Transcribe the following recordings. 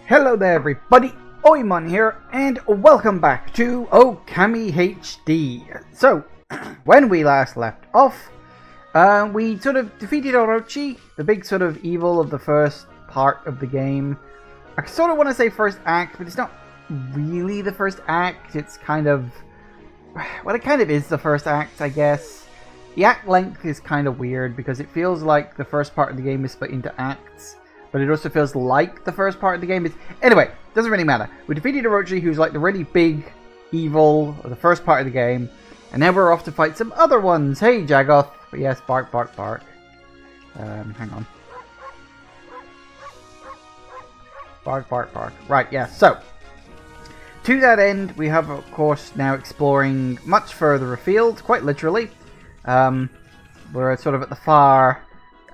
Hello there everybody, Oimon here, and welcome back to Ōkami HD. So, when we last left off, we sort of defeated Orochi, the big sort of evil of the first part of the game. I sort of want to say first act, but it's not really the first act. It's kind of... well, it kind of is the first act, I guess. The act length is kind of weird because it feels like the first part of the game is split into acts, but it also feels like the first part of the game is... Anyway, doesn't really matter. We defeated Orochi, who's like the really big evil of the first part of the game, and now we're off to fight some other ones. Hey, Jagoth. But yes, bark, bark, bark. Hang on. Bark, bark, bark. Right, yeah, so... to that end, we have, of course, now exploring much further afield, quite literally. We're sort of at the far,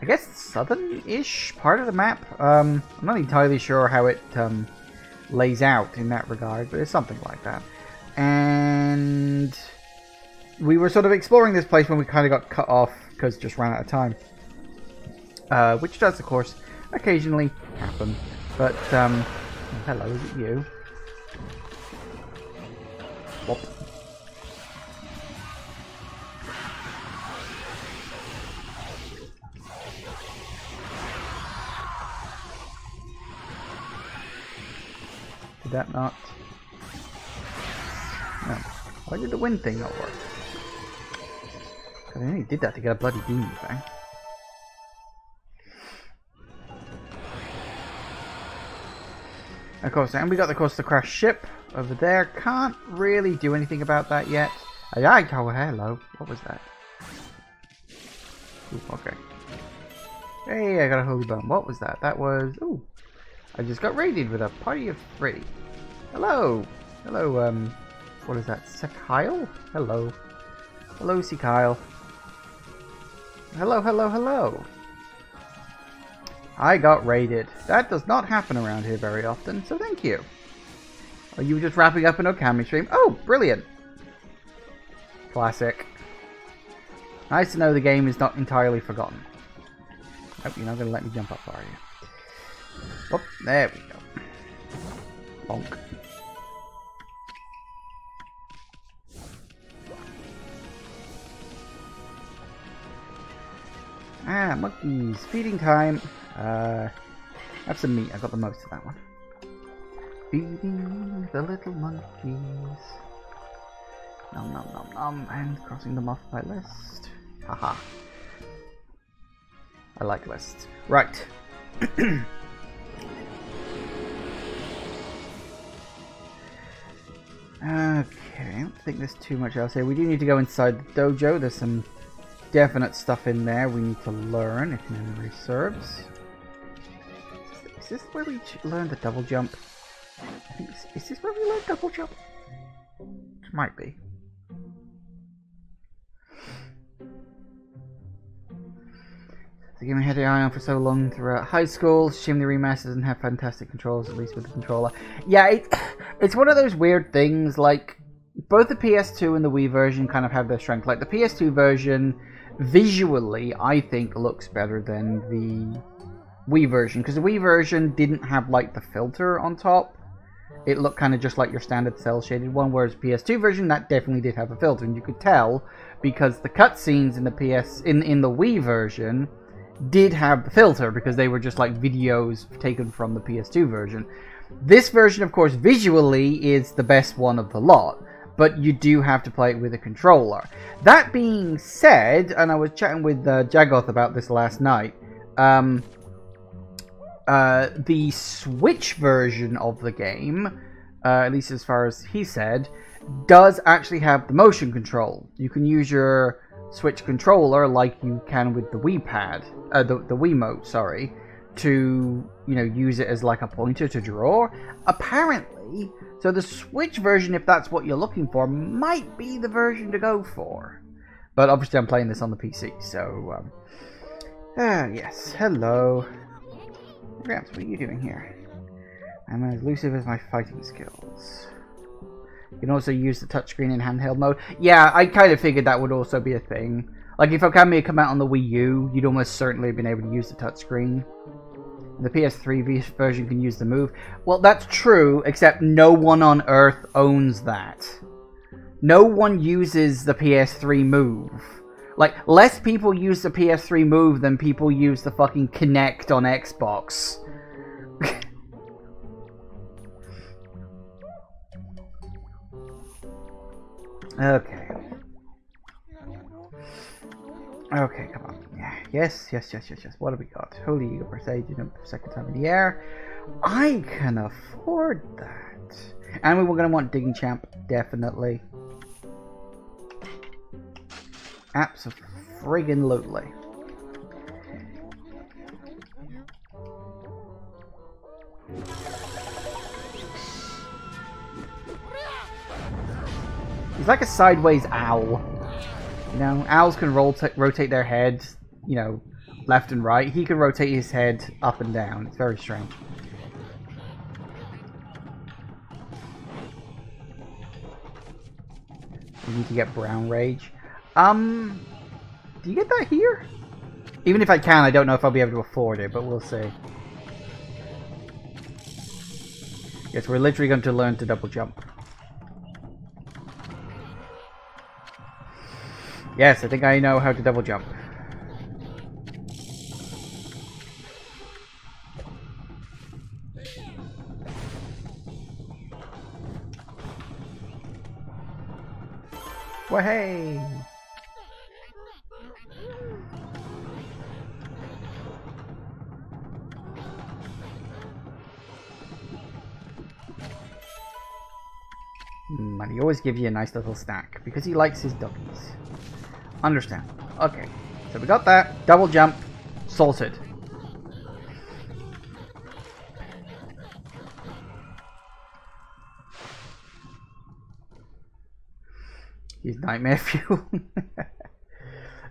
I guess, southern-ish part of the map. I'm not entirely sure how it lays out in that regard, but it's something like that. And we were sort of exploring this place when we kind of got cut off because it just ran out of time. Which does, of course, occasionally happen. But, hello, is it you? Whoop. Did that not? No. Why did the wind thing not work? I only did that to get a bloody demon thing. Of course, and we got, of course, the crashed ship over there. Can't really do anything about that yet. Oh, hello. What was that? Ooh, okay. Hey, I got a holy bone. What was that? That was... ooh. I just got raided with a party of 3. Hello. Hello, what is that? Sekyle? Hello. Hello, Sekyle. Hello, hello, hello. I got raided. That does not happen around here very often, so thank you. Are you just wrapping up an Ōkami stream? Oh, brilliant. Classic. Nice to know the game is not entirely forgotten. Oh, you're not going to let me jump up, are you? Oh, there we go. Bonk. Ah, monkeys. Feeding time. Have some meat. I got the most of that one. Feeding the little monkeys. Nom nom nom nom. And crossing them off my list. Haha. I like lists. Right. Okay, I don't think there's too much else here. We do need to go inside the dojo. There's some definite stuff in there we need to learn, if memory serves. Is this where we learn the double jump? I think is this where we learn double jump? It might be. The game I had an eye on for so long throughout high school. Shame the remaster doesn't have fantastic controls, at least with the controller. Yeah, it's one of those weird things, like, both the PS2 and the Wii version kind of have their strength. Like, the PS2 version, visually, I think, looks better than the Wii version, because the Wii version didn't have, like, the filter on top. It looked kind of just like your standard cel-shaded one, whereas PS2 version, that definitely did have a filter, and you could tell, because the cutscenes in the in the Wii version did have the filter, because they were just like videos taken from the PS2 version. This version, of course, visually is the best one of the lot, but you do have to play it with a controller. That being said, and I was chatting with Jagoth about this last night, the Switch version of the game, at least as far as he said, does actually have the motion control. You can use your Switch controller like you can with the Wii pad, the Wiimote, sorry, to, you know, use it as like a pointer to draw. Apparently, so the Switch version, if that's what you're looking for, might be the version to go for. But obviously I'm playing this on the PC, so, yes, hello. Gramps, what are you doing here? I'm as elusive as my fighting skills. You can also use the touchscreen in handheld mode. Yeah, I kind of figured that would also be a thing. Like, if Ōkami had come out on the Wii U, you'd almost certainly have been able to use the touchscreen. The PS3 version can use the move. Well, that's true, except no one on Earth owns that. No one uses the PS3 move. Like, less people use the PS3 move than people use the fucking Kinect on Xbox. Okay. Okay, come on. Yeah. Yes. What have we got? Holy Eagle Crusade, jump second time in the air. I can afford that. And we were going to want Digging Champ, definitely. Abso-friggin-lutely. He's like a sideways owl. You know, owls can rotate their heads, you know, left and right. He can rotate his head up and down. It's very strange. We need to get Brown Rage. Do you get that here? Even if I can, I don't know if I'll be able to afford it, but we'll see. Yes, we're literally going to learn to double jump. Yes, I think I know how to double jump. Wahey! And he always gives you a nice little stack because he likes his doggies. Understand. Okay, so we got that. Double jump. Sorted. He's nightmare fuel.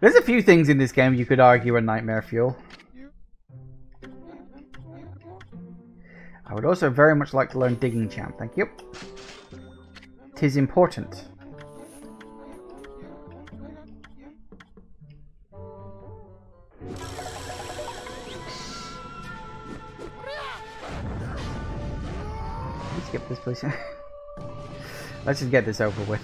There's a few things in this game you could argue are nightmare fuel. I would also very much like to learn Digging Champ. Thank you. 'Tis important. Skip this, please. Let's just get this over with.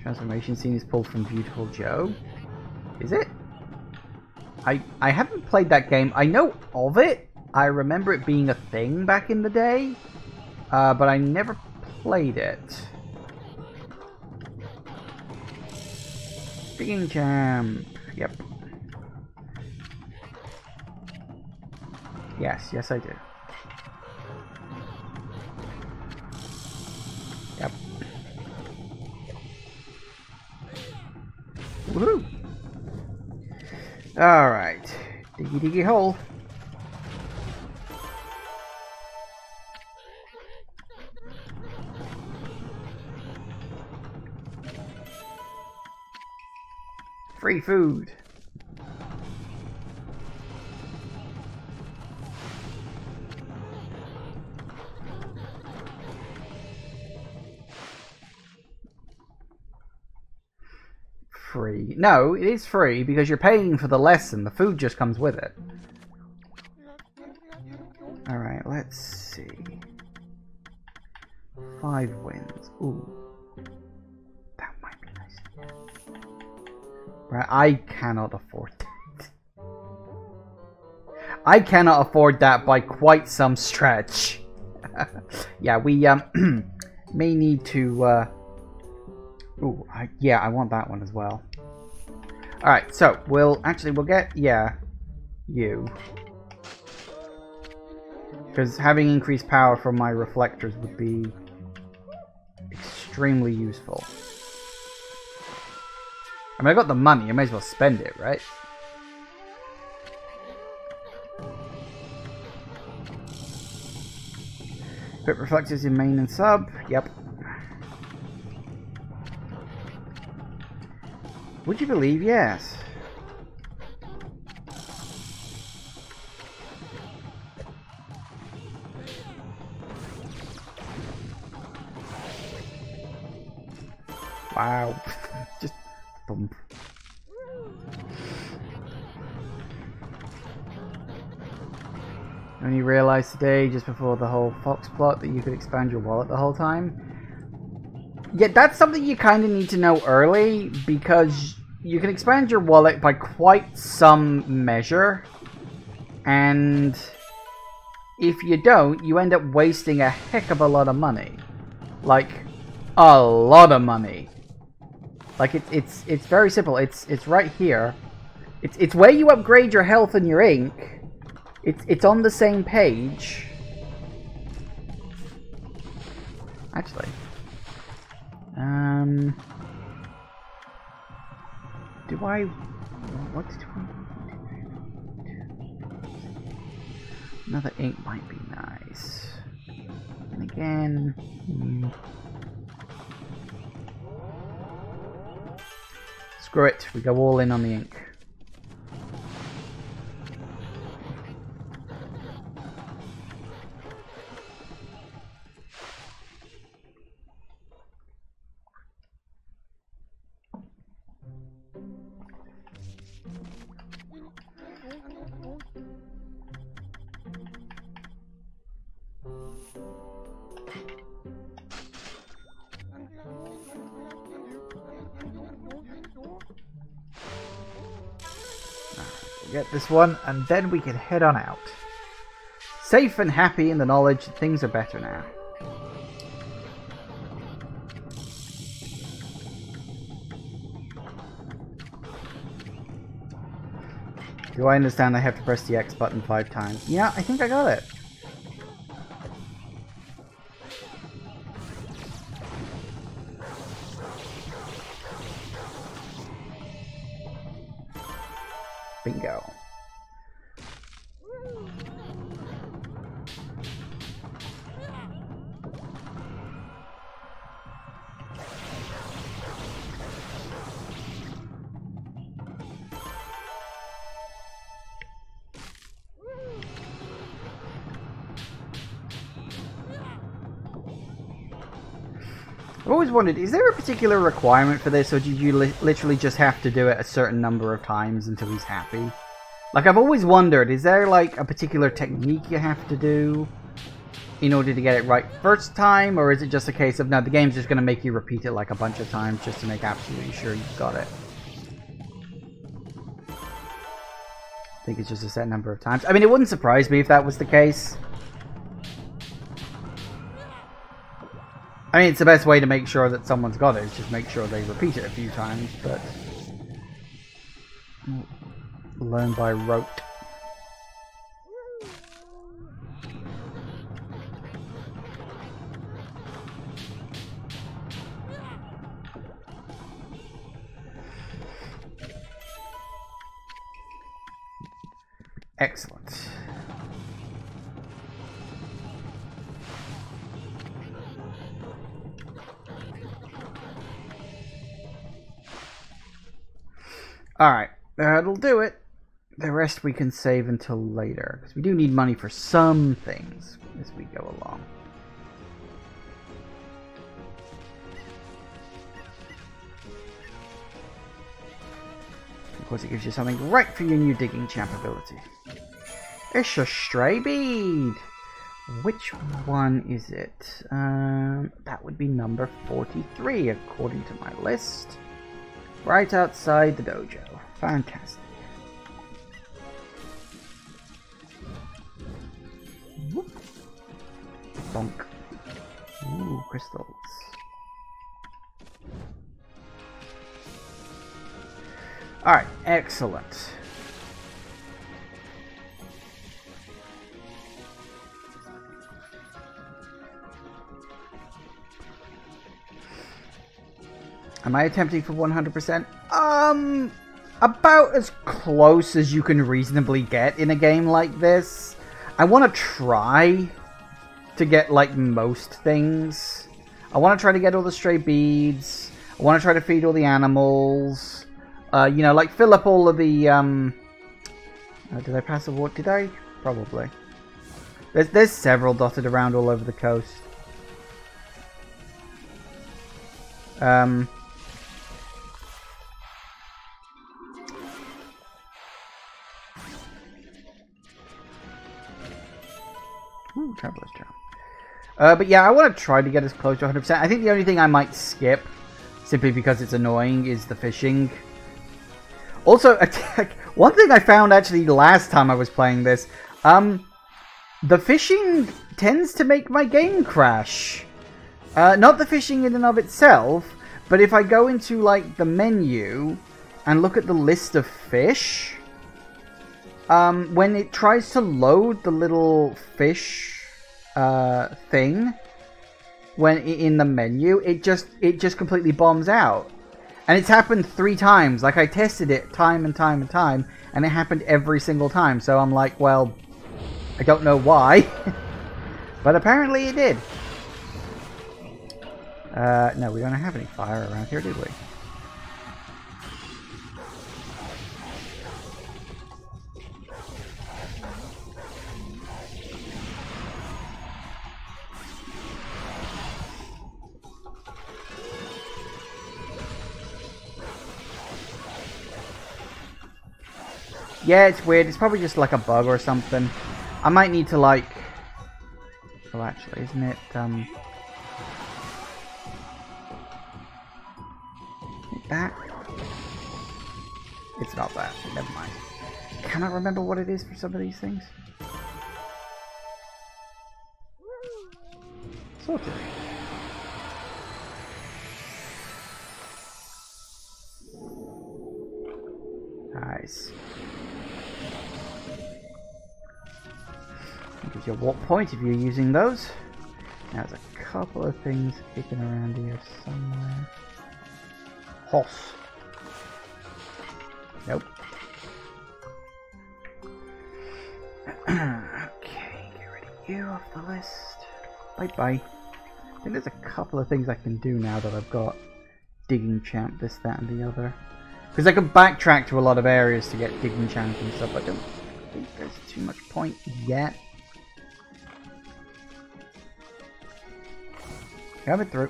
Transformation scene is pulled from Beautiful Joe. Is it? I haven't played that game. I know of it. I remember it being a thing back in the day. But I never played it. Digging Champ. Yep. Yes I do. Yep. Woohoo! Alright. Diggy hole. Free food. Free. No, it is free because you're paying for the lesson. The food just comes with it. Alright, let's see. 5 wins. Ooh. That might be nice. Right, I cannot afford that. I cannot afford that by quite some stretch. Yeah, we may need to ooh, yeah, I want that one as well. Alright, so we'll get, yeah, you. Because having increased power from my reflectors would be extremely useful. I mean, I got the money, I may as well spend it, right? Put reflectors in main and sub, yep. Would you believe? Yes. Wow. Just bump. I only realized today, just before the whole Fox plot, that you could expand your wallet the whole time. Yeah, that's something you kind of need to know early, because you can expand your wallet by quite some measure, and if you don't, you end up wasting a heck of a lot of money. Like, a lot of money. Like, it's very simple. It's right here. It's where you upgrade your health and your ink. It's on the same page. Actually. Do I... What do I... Another ink might be nice. And again... Screw it, we go all in on the ink. Get this one, and then we can head on out. Safe and happy in the knowledge that things are better now. Do I understand I have to press the X button 5 times? Yeah, I think I got it. Bingo. I've always wondered, is there a particular requirement for this, or do you literally just have to do it a certain number of times until he's happy? Like, I've always wondered, is there like a particular technique you have to do in order to get it right first time, or is it just a case of, no, the game's just going to make you repeat it like a bunch of times just to make absolutely sure you've got it? I think it's just a set number of times. I mean, it wouldn't surprise me if that was the case. I mean, it's the best way to make sure that someone's got it, is just make sure they repeat it a few times, but... learn by rote. Excellent. Alright, that'll do it. The rest we can save until later, because we do need money for some things as we go along. Of course, it gives you something right for your new digging champ ability. It's a stray bead! Which one is it? That would be number 43, according to my list. Right outside the dojo. Fantastic. Whoop. Bonk. Ooh, crystals. Alright, excellent. Am I attempting for 100%? About as close as you can reasonably get in a game like this. I want to try to get, like, most things. I want to try to get all the stray beads. I want to try to feed all the animals. You know, like, fill up all of the, did I pass a water? Did I? Probably. There's several dotted around all over the coast. Ooh, Traveler's Charm. But yeah, I want to try to get as close to 100%. I think the only thing I might skip, simply because it's annoying, is the fishing. Also, one thing I found actually last time I was playing this, the fishing tends to make my game crash. Not the fishing in and of itself, but if I go into like the menu and look at the list of fish, when it tries to load the little fish thing when in the menu, it just completely bombs out. And it's happened 3 times. Like, I tested it time and time and time, and it happened every single time. So I'm like, well, I don't know why. But apparently it did. No, we don't have any fire around here, do we? Yeah, it's weird. It's probably just like a bug or something. I might need to like... Oh, actually, isn't it, that? It's not that. Never mind. Cannot remember what it is for some of these things. Sorted. Nice. Gives you what point if you're using those. Now there's a couple of things kicking around here somewhere. Hoss. Nope. Okay, get rid of you off the list. Bye bye. I think there's a couple of things I can do now that I've got Digging Champ, this, that, and the other. Because I can backtrack to a lot of areas to get Digging Champ and stuff. I don't think there's too much point yet. Have it through.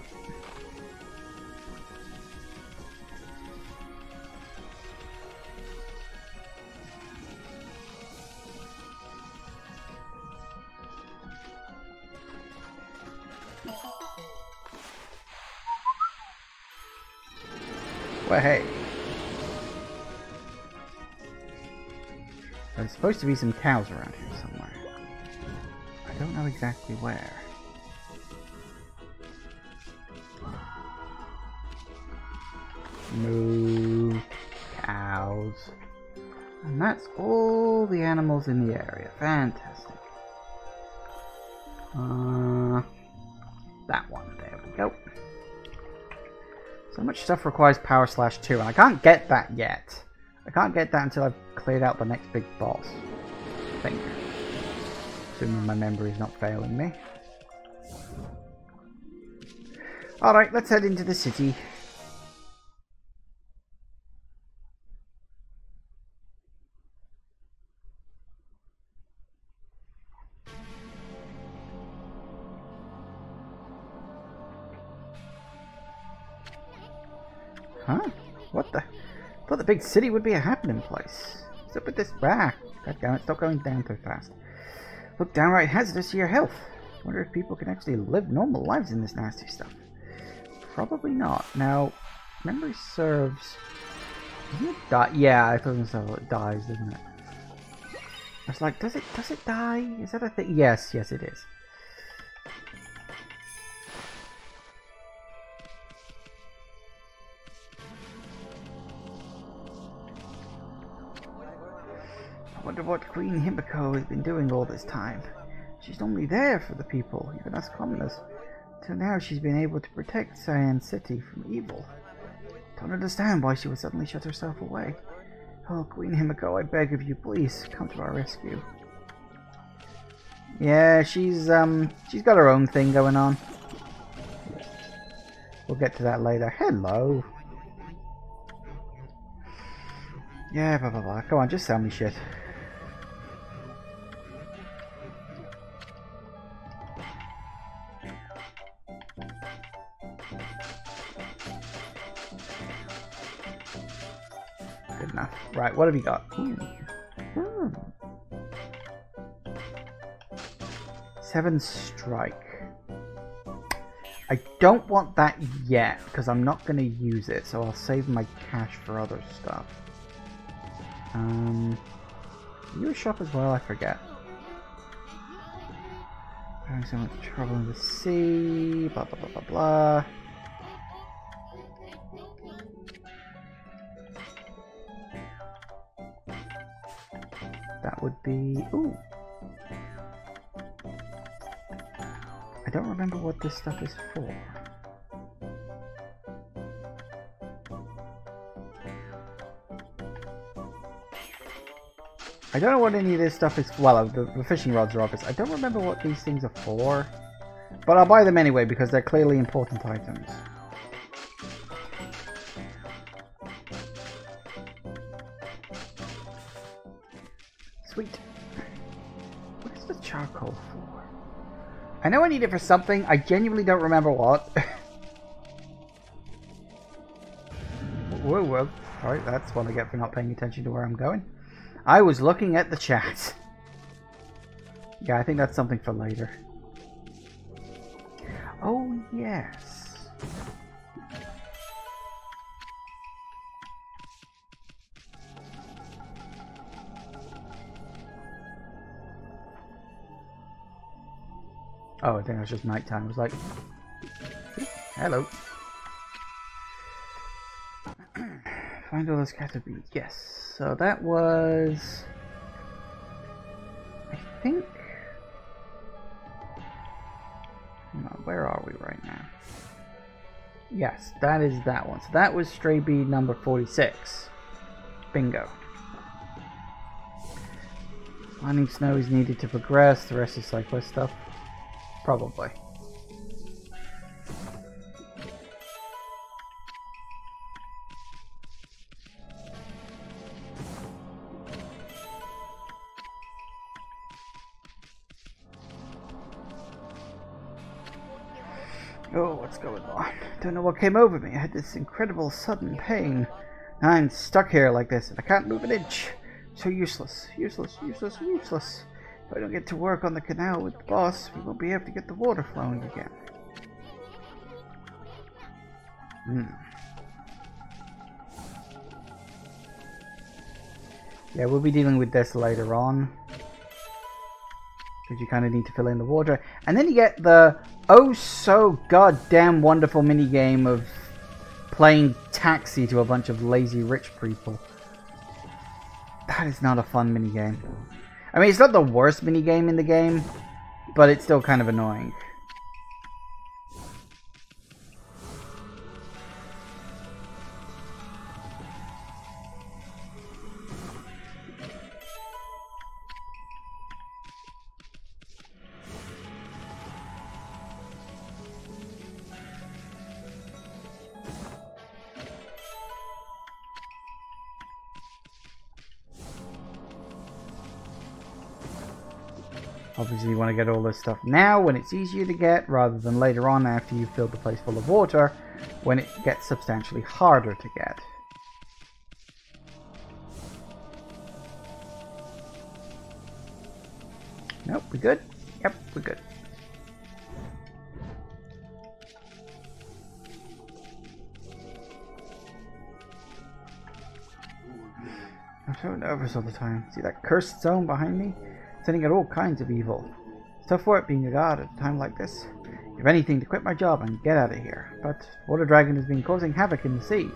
Well, hey. There's supposed to be some cows around here somewhere. I don't know exactly where. Moo. Cows. And that's all the animals in the area. Fantastic. That one. There we go. So much stuff requires power slash 2, and I can't get that yet. I can't get that until I've cleared out the next big boss. I think. Assuming my memory is not failing me. Alright, let's head into the city. Huh? What the? I thought the big city would be a happening place. What's up with this? Ah, goddammit, stop going down too fast. Look downright hazardous to your health. Wonder if people can actually live normal lives in this nasty stuff. Probably not. Now, memory serves. Doesn't it die? Yeah, I thought it dies, doesn't it? I was like, does it die? Is that a thing? Yes, yes it is. I wonder what Queen Himiko has been doing all this time. She's normally there for the people, even us commoners. Till now she's been able to protect Cyan City from evil. Don't understand why she would suddenly shut herself away. Oh, Queen Himiko, I beg of you, please, come to our rescue. Yeah, she's got her own thing going on. We'll get to that later. Hello! Yeah, blah blah blah. Come on, just sell me shit. Good enough. Right, what have you got? 7 strike. I don't want that yet because I'm not going to use it, so I'll save my cash for other stuff. Are you a shop as well? I forget. Having so much trouble in the sea, blah blah blah blah blah. That would be... ooh! I don't remember what this stuff is for. I don't know what any of this stuff is. Well, the fishing rods are obvious. I don't remember what these things are for. But I'll buy them anyway because they're clearly important items. Sweet. What is the charcoal for? I know I need it for something. I genuinely don't remember what. Whoa, whoa. Alright, that's what I get for not paying attention to where I'm going. I was looking at the chat. Yeah, I think that's something for later. Oh, yes. Oh, I think it was just nighttime. It was like, hello. Find all those scattered beads. Yes. So that was, I think. No, where are we right now? Yes, that is that one. So that was stray bead number 46. Bingo. Finding snow is needed to progress. The rest is cyclist stuff. Probably. Oh, what's going on? Don't know what came over me. I had this incredible sudden pain. I'm stuck here like this and I can't move an inch. So useless, useless, useless, useless. If I don't get to work on the canal with the boss, we won't be able to get the water flowing again. Yeah, we'll be dealing with this later on. Because you kind of need to fill in the water. And then you get the oh so goddamn wonderful minigame of playing taxi to a bunch of lazy rich people. That is not a fun minigame. I mean, it's not the worst minigame in the game, but it's still kind of annoying. Obviously you want to get all this stuff now when it's easier to get, rather than later on after you've filled the place full of water, when it gets substantially harder to get. Nope, we good? Yep, we're good. I'm so nervous all the time. See that cursed zone behind me? Sending out all kinds of evil. It's tough work being a god at a time like this. If anything, to quit my job and get out of here. But Water Dragon has been causing havoc in the sea.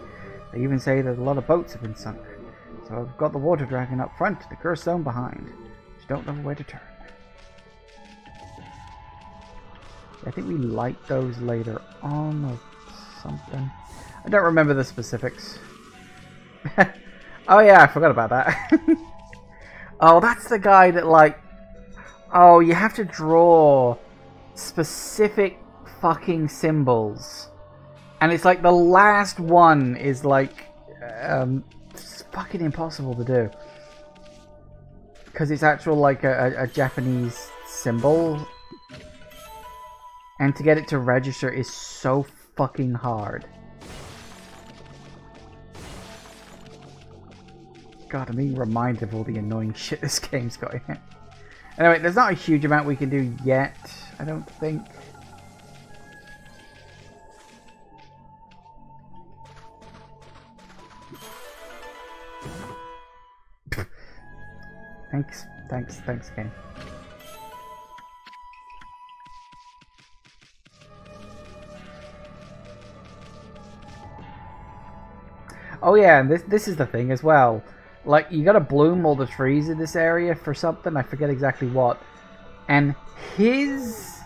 They even say that a lot of boats have been sunk. So I've got the Water Dragon up front, the cursed zone behind. Just don't know where to turn. I think we light those later on or something. I don't remember the specifics. Oh yeah, I forgot about that. Oh, that's the guy that, like... Oh, you have to draw specific fucking symbols. And it's like the last one is like... it's fucking impossible to do. Because it's actual, like, a Japanese symbol. And to get it to register is so fucking hard. God, I'm being reminded of all the annoying shit this game's got in it. Anyway, there's not a huge amount we can do yet, I don't think. Thanks again. Oh yeah, and this is the thing as well. Like, you gotta bloom all the trees in this area for something, I forget exactly what. And his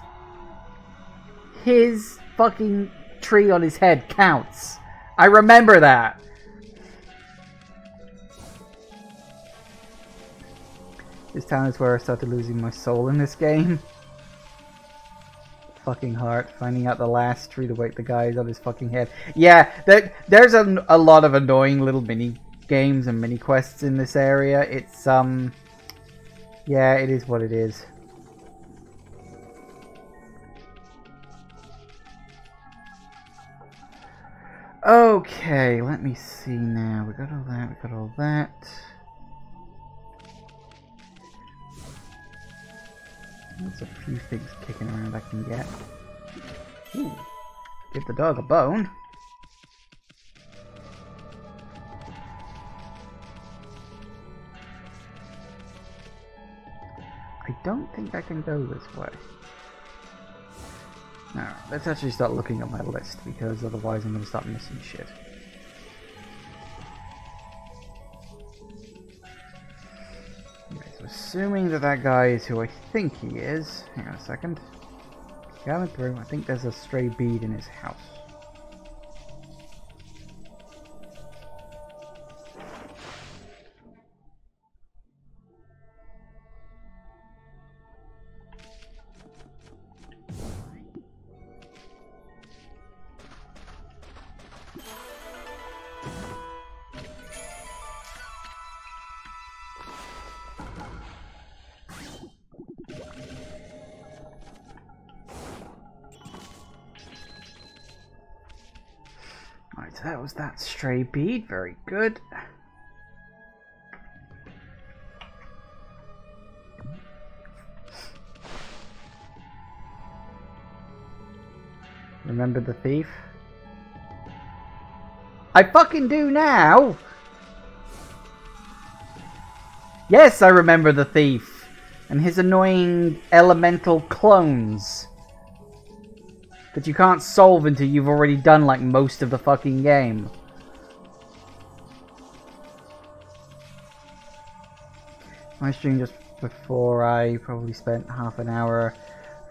fucking tree on his head counts. I remember that. This town is where I started losing my soul in this game. Fucking heart, finding out the last tree to wake the guys on his fucking head. Yeah, there's a lot of annoying little mini games and mini quests in this area. It's yeah, it is what it is. Okay, let me see now. We got all that, we got all that. There's a few things kicking around I can get. Ooh, give the dog a bone. I don't think I can go this way. No, let's actually start looking at my list, because otherwise I'm going to start missing shit. Okay, so assuming that guy is who I think he is, hang on a second. Coming through, I think there's a stray bead in his house. Right, so that was that stray bead. Very good. Remember the thief? I fucking do now! Yes, I remember the thief. And his annoying elemental clones. That you can't solve until you've already done like most of the fucking game. My stream just before, I probably spent half an hour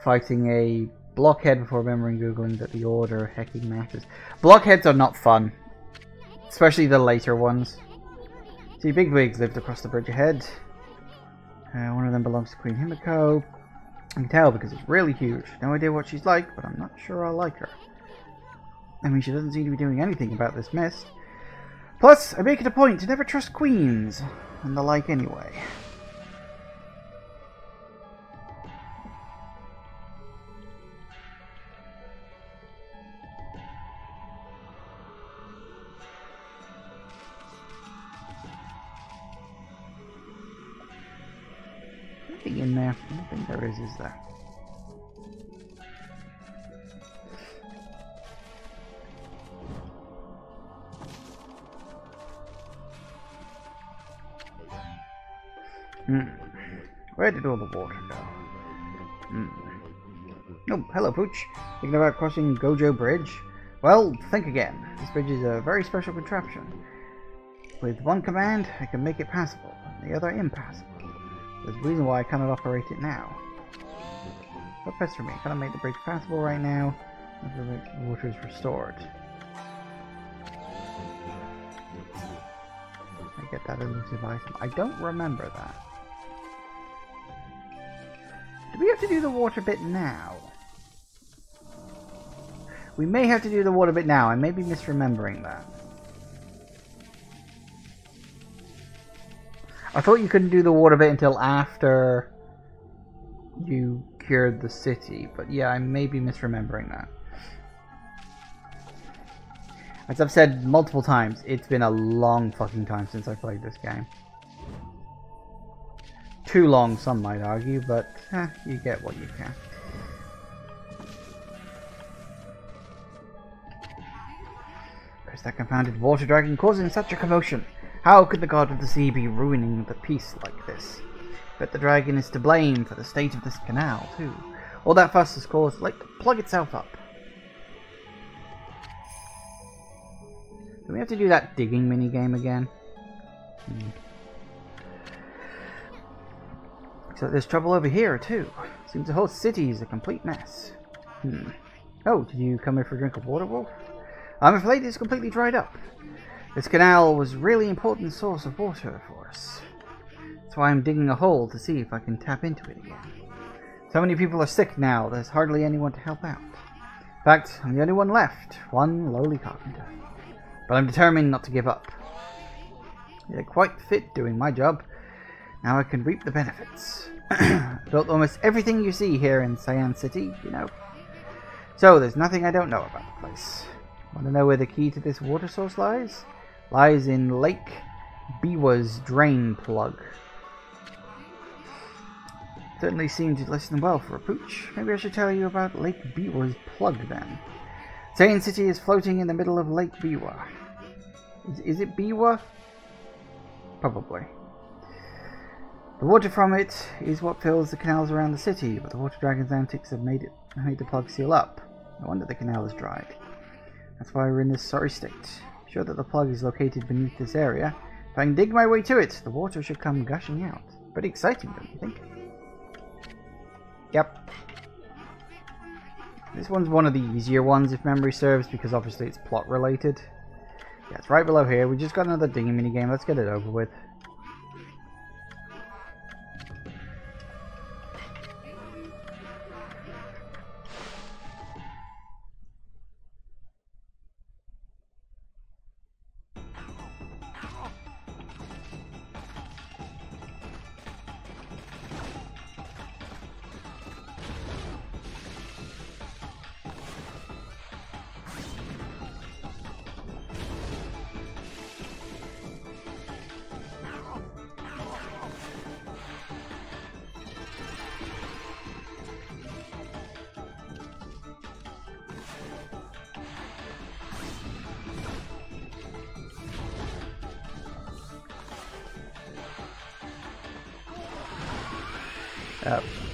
fighting a blockhead before remembering googling that the order hecking matters. Blockheads are not fun. Especially the later ones. See, bigwigs lived across the bridge ahead. One of them belongs to Queen Himiko. I can tell because it's really huge. No idea what she's like, but I'm not sure I like her. I mean, she doesn't seem to be doing anything about this mist. Plus, I make it a point to never trust queens and the like anyway. Nothing in there. I don't think there is there? Where did all the water go? Oh, hello, Pooch. Thinking about crossing Gojo Bridge? Well, think again. This bridge is a very special contraption. With one command, I can make it passable, and the other impassable. There's a reason why I cannot operate it now. Don't pester me. I cannot make the bridge passable right now until the water is restored. I get that elusive item. I don't remember that. Do we have to do the water bit now? We may have to do the water bit now. I may be misremembering that. I thought you couldn't do the water bit until after you cured the city, but yeah, I may be misremembering that. As I've said multiple times, it's been a long fucking time since I played this game. too long, some might argue, but you get what you can. There's that confounded water dragon causing such a commotion. How could the god of the sea be ruining the peace like this? Bet the dragon is to blame for the state of this canal, too. All that fuss has caused the lake to plug itself up. Do we have to do that digging minigame again? So there's trouble over here, too. Seems the whole city is a complete mess. Oh, did you come here for a drink of water, Wolf? I'm afraid it's completely dried up. This canal was a really important source of water for us. That's why I'm digging a hole to see if I can tap into it again. So many people are sick now, there's hardly anyone to help out. In fact, I'm the only one left, one lowly carpenter. But I'm determined not to give up. They're quite fit doing my job. Now I can reap the benefits. Built almost everything you see here in Cyan City, you know. So there's nothing I don't know about the place. Want to know where the key to this water source lies? Lies in Lake Biwa's drain plug. Certainly seemed to listen well for a pooch. Maybe I should tell you about Lake Biwa's plug then. Cyan City is floating in the middle of Lake Biwa. Is it Biwa? Probably. The water from it is what fills the canals around the city, but the water dragon's antics have made the plug seal up. No wonder the canal is dried. That's why we're in this sorry state. Sure that the plug is located beneath this area. If I can dig my way to it, the water should come gushing out. Pretty exciting, don't you think? Yep. This one's one of the easier ones, if memory serves, because obviously it's plot related. Yeah, it's right below here. We just got another digging minigame. Let's get it over with.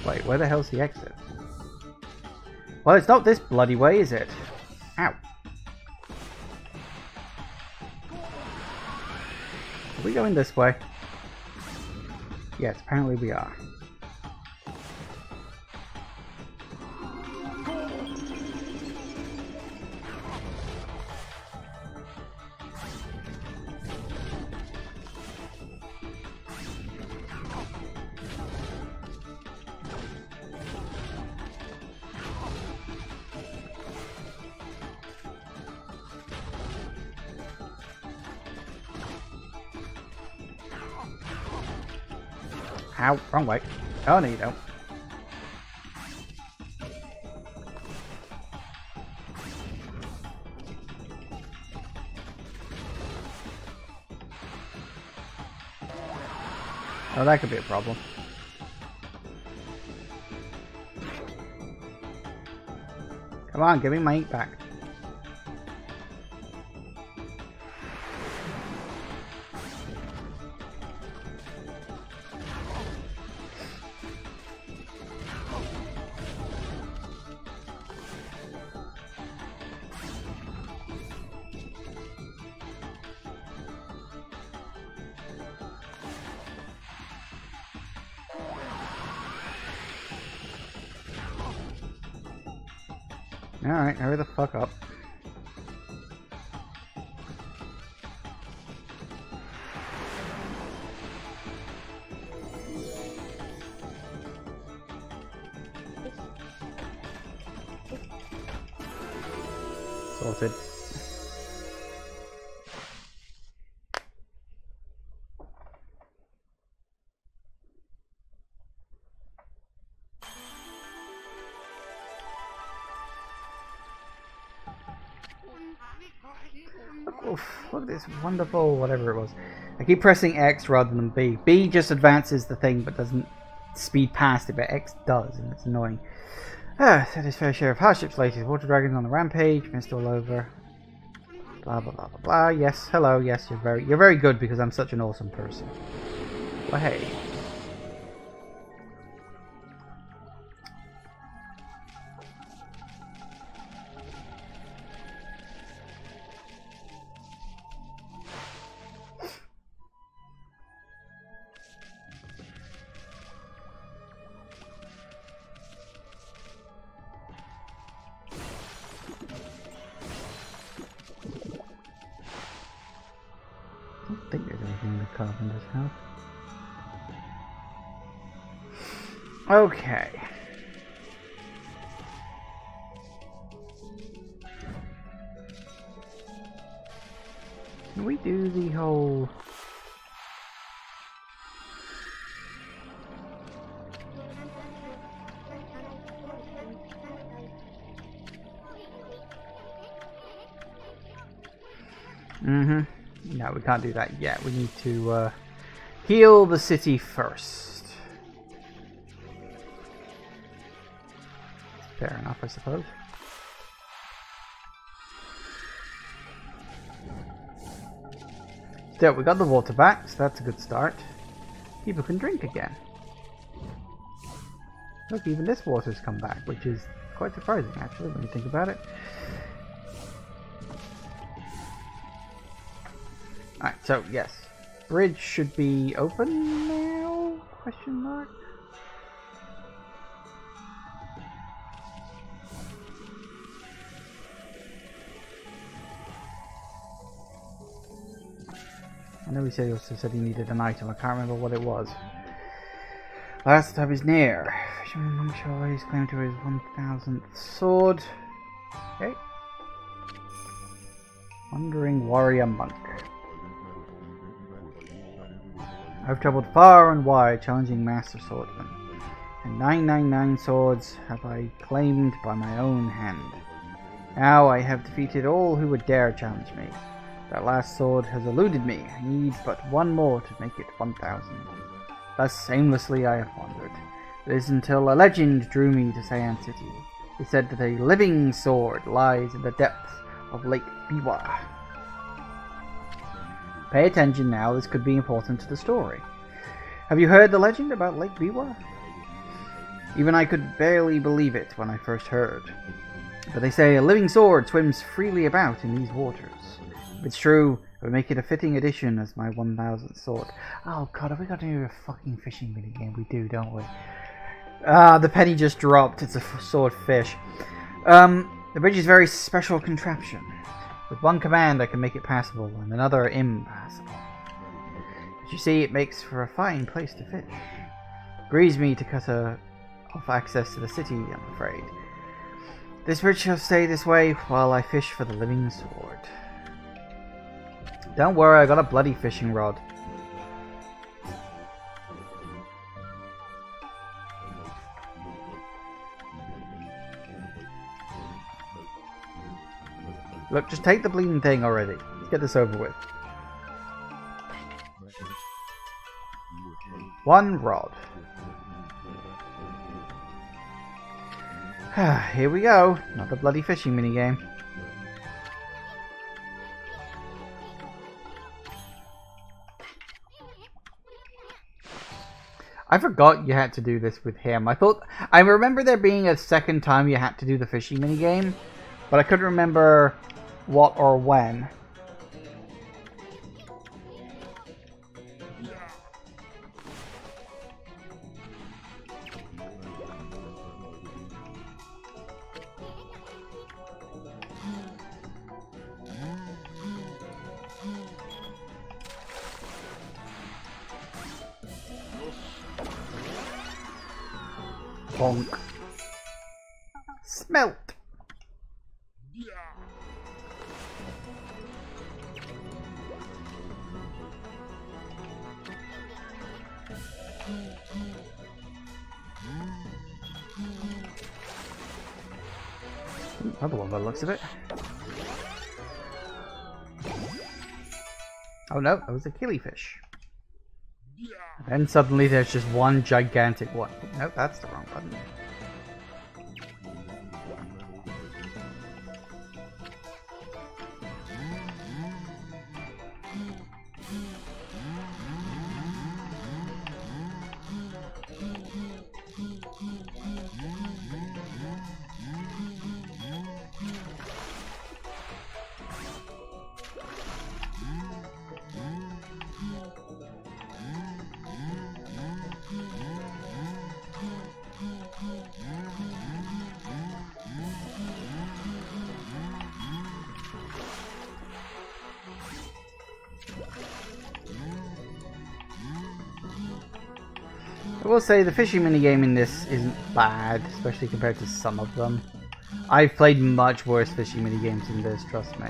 Wait, where the hell's the exit? Well, it's not this bloody way, is it? Ow. Are we going this way? Yes, apparently we are. Ow, wrong way. Oh, no you don't. Oh, that could be a problem. Come on, give me my ink back. Alright, hurry the fuck up. Sorted. Look at this wonderful whatever it was. I keep pressing X rather than B. B just advances the thing but doesn't speed past it, but X does, and it's annoying. Said his fair share of hardships lately. Water dragons on the rampage, mist all over. Blah blah blah blah blah. Yes, hello, yes, you're very good because I'm such an awesome person. Well, hey. I don't think there's anything in the carpenter's house. Okay. Can we do the whole... No, we can't do that yet. We need to heal the city first. Fair enough, I suppose. Still, we got the water back, so that's a good start. People can drink again. Look, even this water's come back, which is quite surprising, actually, when you think about it. Alright, so yes, bridge should be open now? Question mark. I know he also said he needed an item. I can't remember what it was. Last time is near. Fisherman Monk shall raise claim to his 1000th sword. Okay. Wandering warrior monk. I've travelled far and wide, challenging master swordsmen, and 999 swords have I claimed by my own hand. Now I have defeated all who would dare challenge me. That last sword has eluded me. I need but one more to make it 1000. Thus aimlessly I have wandered. It is until a legend drew me to Saiyan City. It said that a living sword lies in the depths of Lake Biwa. Pay attention now, this could be important to the story. Have you heard the legend about Lake Biwa? Even I could barely believe it when I first heard. But they say a living sword swims freely about in these waters. If it's true, it would make it a fitting addition as my 1000th sword. Oh god, have we got to do a fucking fishing minigame? We do, don't we? The penny just dropped. It's a swordfish. The bridge is a very special contraption. With one command I can make it passable, and another impassable. As you see, it makes for a fine place to fish. It grieves me to cut off access to the city, I'm afraid. This bridge shall stay this way while I fish for the living sword. Don't worry, I got a bloody fishing rod. Look, just take the bleeding thing already. Let's get this over with. One rod. Here we go. Another bloody fishing minigame. I forgot you had to do this with him. I remember there being a second time you had to do the fishing minigame, but I couldn't remember what or when. Bonk. Smelt. Another one by the looks of it. Oh no, that was a killifish. And then suddenly there's just one gigantic one. Nope, that's the wrong button. I will say the fishing minigame in this isn't bad, especially compared to some of them. I've played much worse fishing minigames than this, trust me.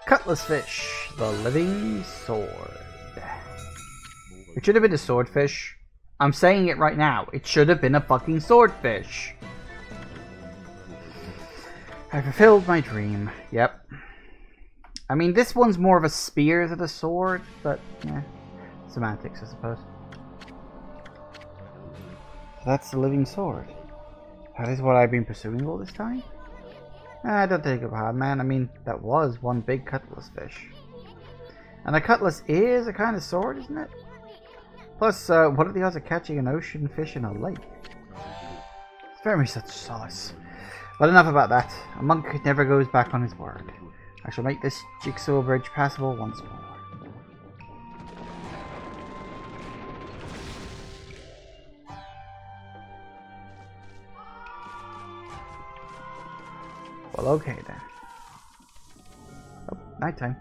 Cutlass fish, the living sword. It should have been a swordfish. I'm saying it right now. It should have been a fucking swordfish. I fulfilled my dream. Yep. I mean, this one's more of a spear than a sword, but yeah, semantics, I suppose. That's the living sword. That is what I've been pursuing all this time? Don't take it hard, man. I mean, that was one big cutlass fish. And a cutlass is a kind of sword, isn't it? Plus, what are the odds of catching an ocean fish in a lake? Spare me such sauce. But enough about that. A monk never goes back on his word. I shall make this jigsaw bridge passable once more. Well, okay then. Oh, nighttime.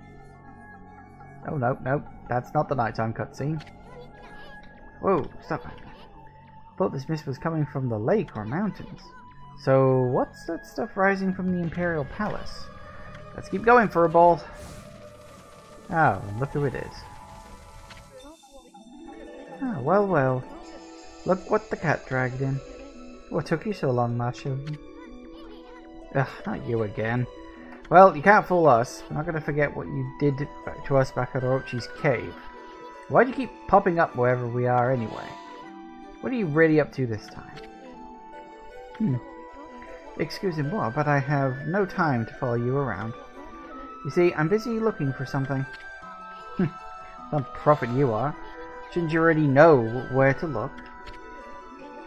Oh, no, that's not the nighttime cutscene. Whoa, stop it. I thought this mist was coming from the lake or mountains. So, what's that stuff rising from the Imperial Palace? Let's keep going for a ball. Oh, look who it is. Oh, well. Look what the cat dragged in. What took you so long, Macho? Ugh, not you again. Well, you can't fool us. We're not going to forget what you did to us back at Orochi's cave. Why do you keep popping up wherever we are anyway? What are you really up to this time? Excusez-moi, but I have no time to follow you around. You see, I'm busy looking for something. Some prophet you are. Shouldn't you already know where to look?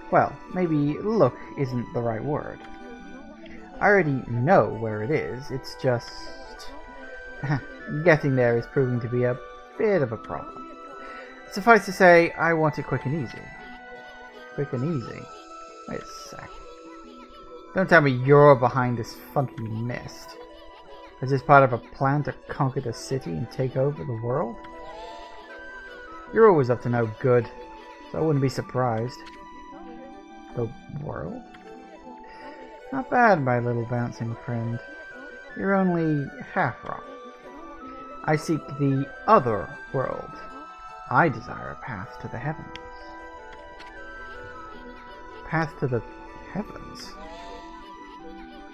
Well, maybe look isn't the right word. I already know where it is, it's just... getting there is proving to be a bit of a problem. Suffice to say, I want it quick and easy. Quick and easy? Wait a sec. Don't tell me you're behind this funky mist. Is this part of a plan to conquer the city and take over the world? You're always up to no good, so I wouldn't be surprised. The world? Not bad, my little bouncing friend. You're only half wrong. I seek the other world. I desire a path to the heavens. Path to the heavens?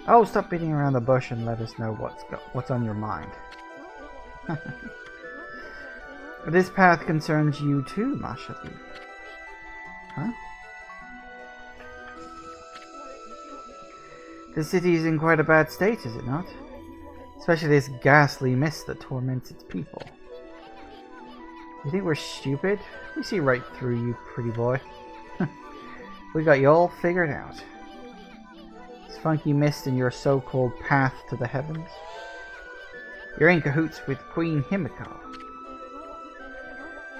Oh, stop beating around the bush and let us know what's on your mind. This path concerns you too, Mashabi. Huh? The city is in quite a bad state, is it not? Especially this ghastly mist that torments its people. You think we're stupid? We see right through you, pretty boy. We got you all figured out. This funky mist and your so-called path to the heavens. You're in cahoots with Queen Himiko.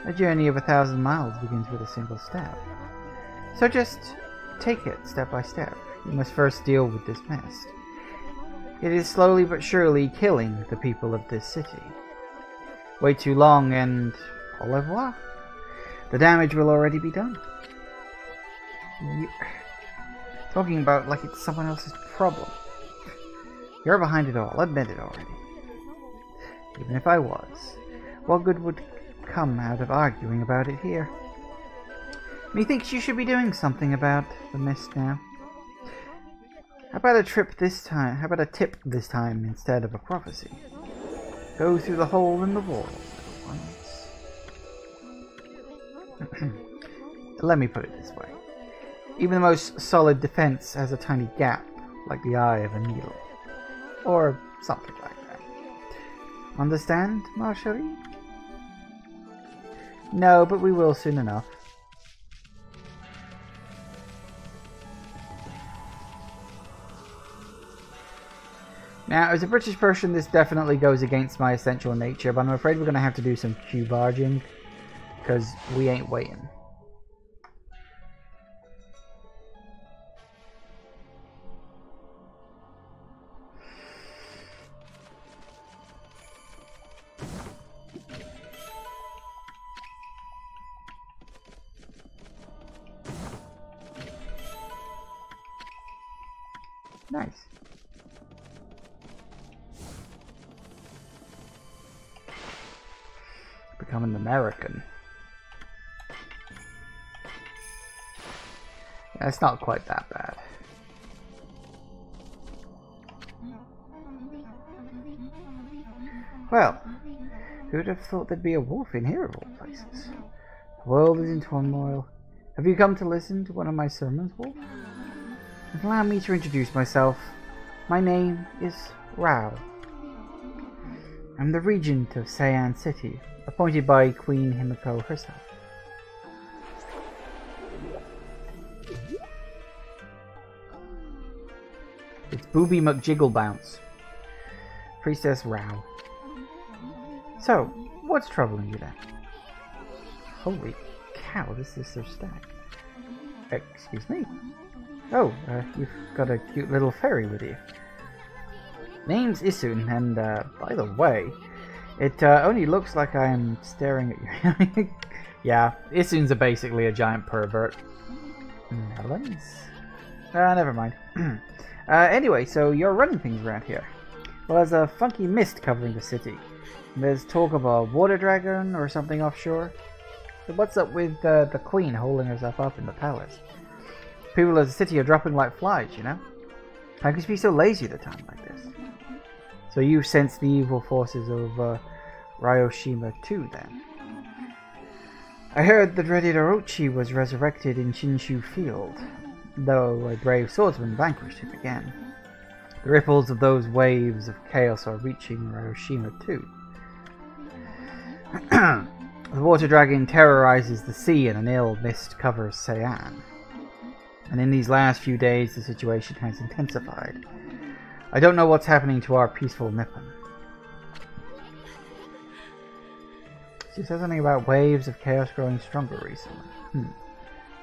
A journey of 1,000 miles begins with a single step. So just take it step by step. You must first deal with this mist. It is slowly but surely killing the people of this city. Wait too long and au revoir. The damage will already be done. You're talking about like it's someone else's problem. You're behind it all, admit it already. Even if I was, what good would come out of arguing about it here? Methinks you should be doing something about the mist now. How about a tip this time instead of a prophecy? Go through the hole in the wall, little ones. Let me put it this way. Even the most solid defense has a tiny gap, like the eye of a needle. Or something like that. Understand, ma chérie? No, but we will soon enough. Now, as a British person, this definitely goes against my essential nature, but I'm afraid we're going to have to do some queue barging, because we ain't waiting. Nice. Become an American. Yeah, it's not quite that bad. Well, who'd have thought there'd be a wolf in here of all places? The world is in turmoil. Have you come to listen to one of my sermons, Wolf? Allow me to introduce myself. My name is Rao. I'm the regent of Seian City, appointed by Queen Himiko herself. It's Booby McJiggleBounce. Priestess Rao. So, what's troubling you then? Holy cow, this is so stacked. Excuse me? Oh, you've got a cute little fairy with you. Name's Isun, and by the way, it only looks like I'm staring at you. Yeah, Isun's basically a giant pervert. Melons? Never mind. Anyway, so you're running things around here. Well, there's a funky mist covering the city. There's talk of a water dragon or something offshore. So what's up with the queen holding herself up in the palace? People of the city are dropping like flies, you know? How could you be so lazy at a time like this? So you sense the evil forces of Ryoshima too, then? I heard the dreaded Orochi was resurrected in Shinshu Field, though a brave swordsman vanquished him again. The ripples of those waves of chaos are reaching Ryoshima too. The water dragon terrorizes the sea and an ill mist covers Seian. And in these last few days the situation has intensified. I don't know what's happening to our peaceful Nippon. She said something about waves of chaos growing stronger recently.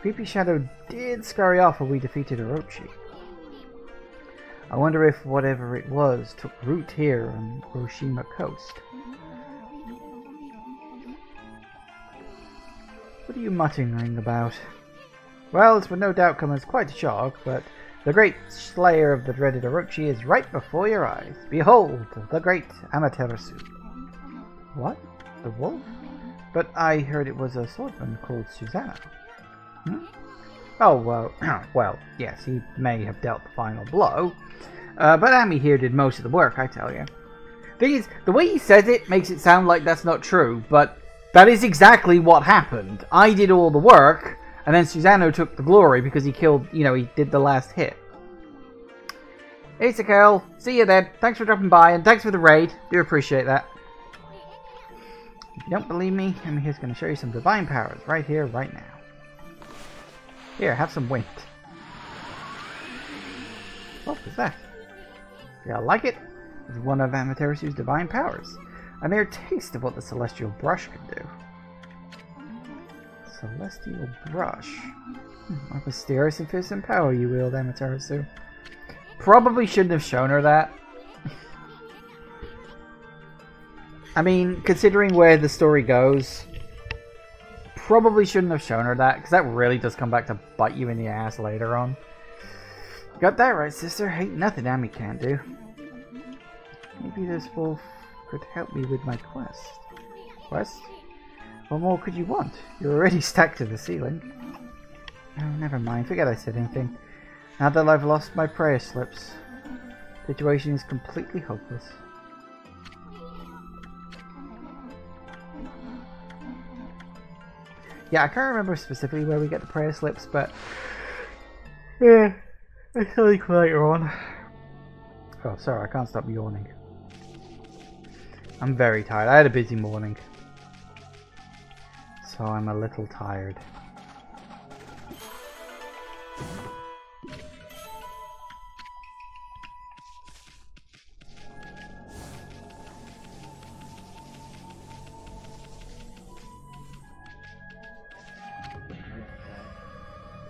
Creepy Shadow did scurry off when we defeated Orochi. I wonder if whatever it was took root here on Oroshima Coast. What are you muttering about? Well, this would no doubt come as quite a shock, but the great slayer of the dreaded Orochi is right before your eyes. Behold, the great Amaterasu. What? The wolf? But I heard it was a swordsman called Susanoo. Oh, well, yes, he may have dealt the final blow. But Ami here did most of the work, I tell you. Thing is, the way he says it makes it sound like that's not true, but that is exactly what happened. I did all the work, and then Susanoo took the glory because he killed, he did the last hit. Hey, Sakale, see you then. Thanks for dropping by, and thanks for the raid. Do appreciate that. If you don't believe me, I'm here's going to show you some divine powers right here, right now. Here, have some wind. What was that? Yeah, I like it. It's one of Amaterasu's divine powers. A mere taste of what the Celestial Brush can do. Celestial Brush. What mysterious and fearsome power you wield, Amaterasu. Probably shouldn't have shown her that. I mean, considering where the story goes, probably shouldn't have shown her that, because that really does come back to bite you in the ass later on. Got that right, sister. Ain't nothing Ami can't do. Maybe this wolf could help me with my quest. Quest? What more could you want? You're already stacked to the ceiling. Oh, never mind. Forget I said anything. Now that I've lost my prayer slips, the situation is completely hopeless. Yeah, I can't remember specifically where we get the prayer slips, but yeah, I'll tell you later on. Oh, sorry, I can't stop yawning. I'm very tired. I had a busy morning, so I'm a little tired.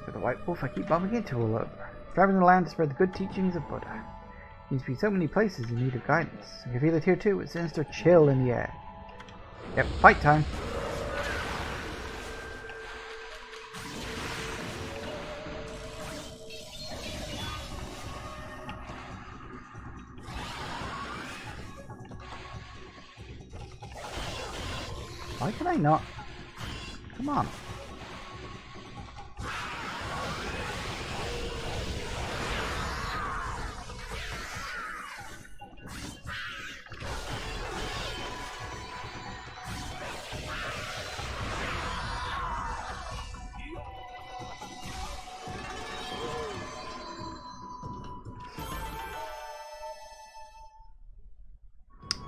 The white wolf I keep bumping into all over. Traveling the land to spread the good teachings of Buddha. Seems to be so many places in need of guidance. I can feel it here too, a sinister chill in the air. Yep, fight time. Why can I not? Come on.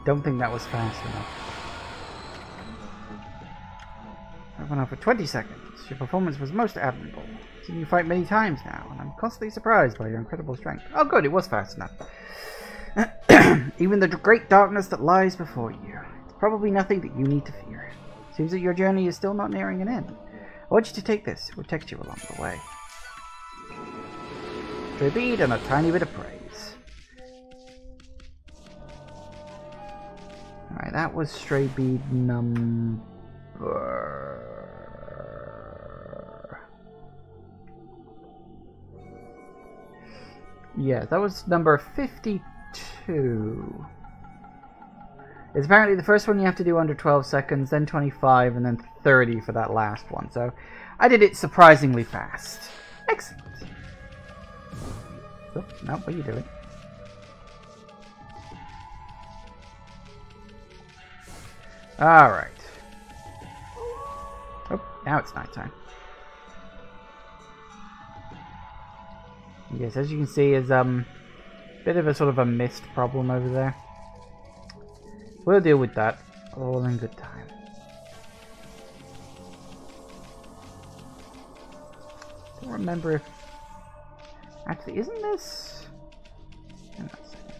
Don't think that was fast enough. I've been on for 20 seconds. Your performance was most admirable. I've seen you fight many times now, and I'm constantly surprised by your incredible strength. Oh good, it was fast enough. Even the great darkness that lies before you. It's probably nothing that you need to fear. Seems that your journey is still not nearing an end. I want you to take this. It will protect you along the way. Stray bead and a tiny bit of praise. Alright, that was stray bead number... Yeah, that was number 52. It's apparently the first one you have to do under 12 seconds, then 25, and then 30 for that last one. So, I did it surprisingly fast. Excellent. Oh, no, what are you doing? Alright. Oh, now it's nighttime. Yes, as you can see, is bit of a sort of a mist problem over there. We'll deal with that all in good time. Don't remember if... Actually, isn't this... Hang on a second.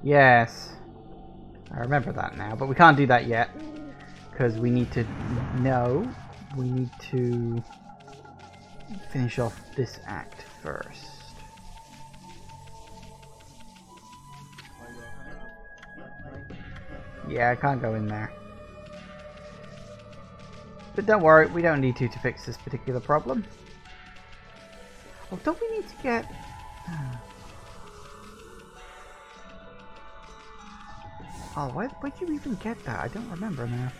Yes. I remember that now, but we can't do that yet. Because we need to... No. We need to finish off this act first. Yeah, I can't go in there. But don't worry, we don't need to fix this particular problem. Oh, don't we need to get... Oh, where'd you even get that? I don't remember now.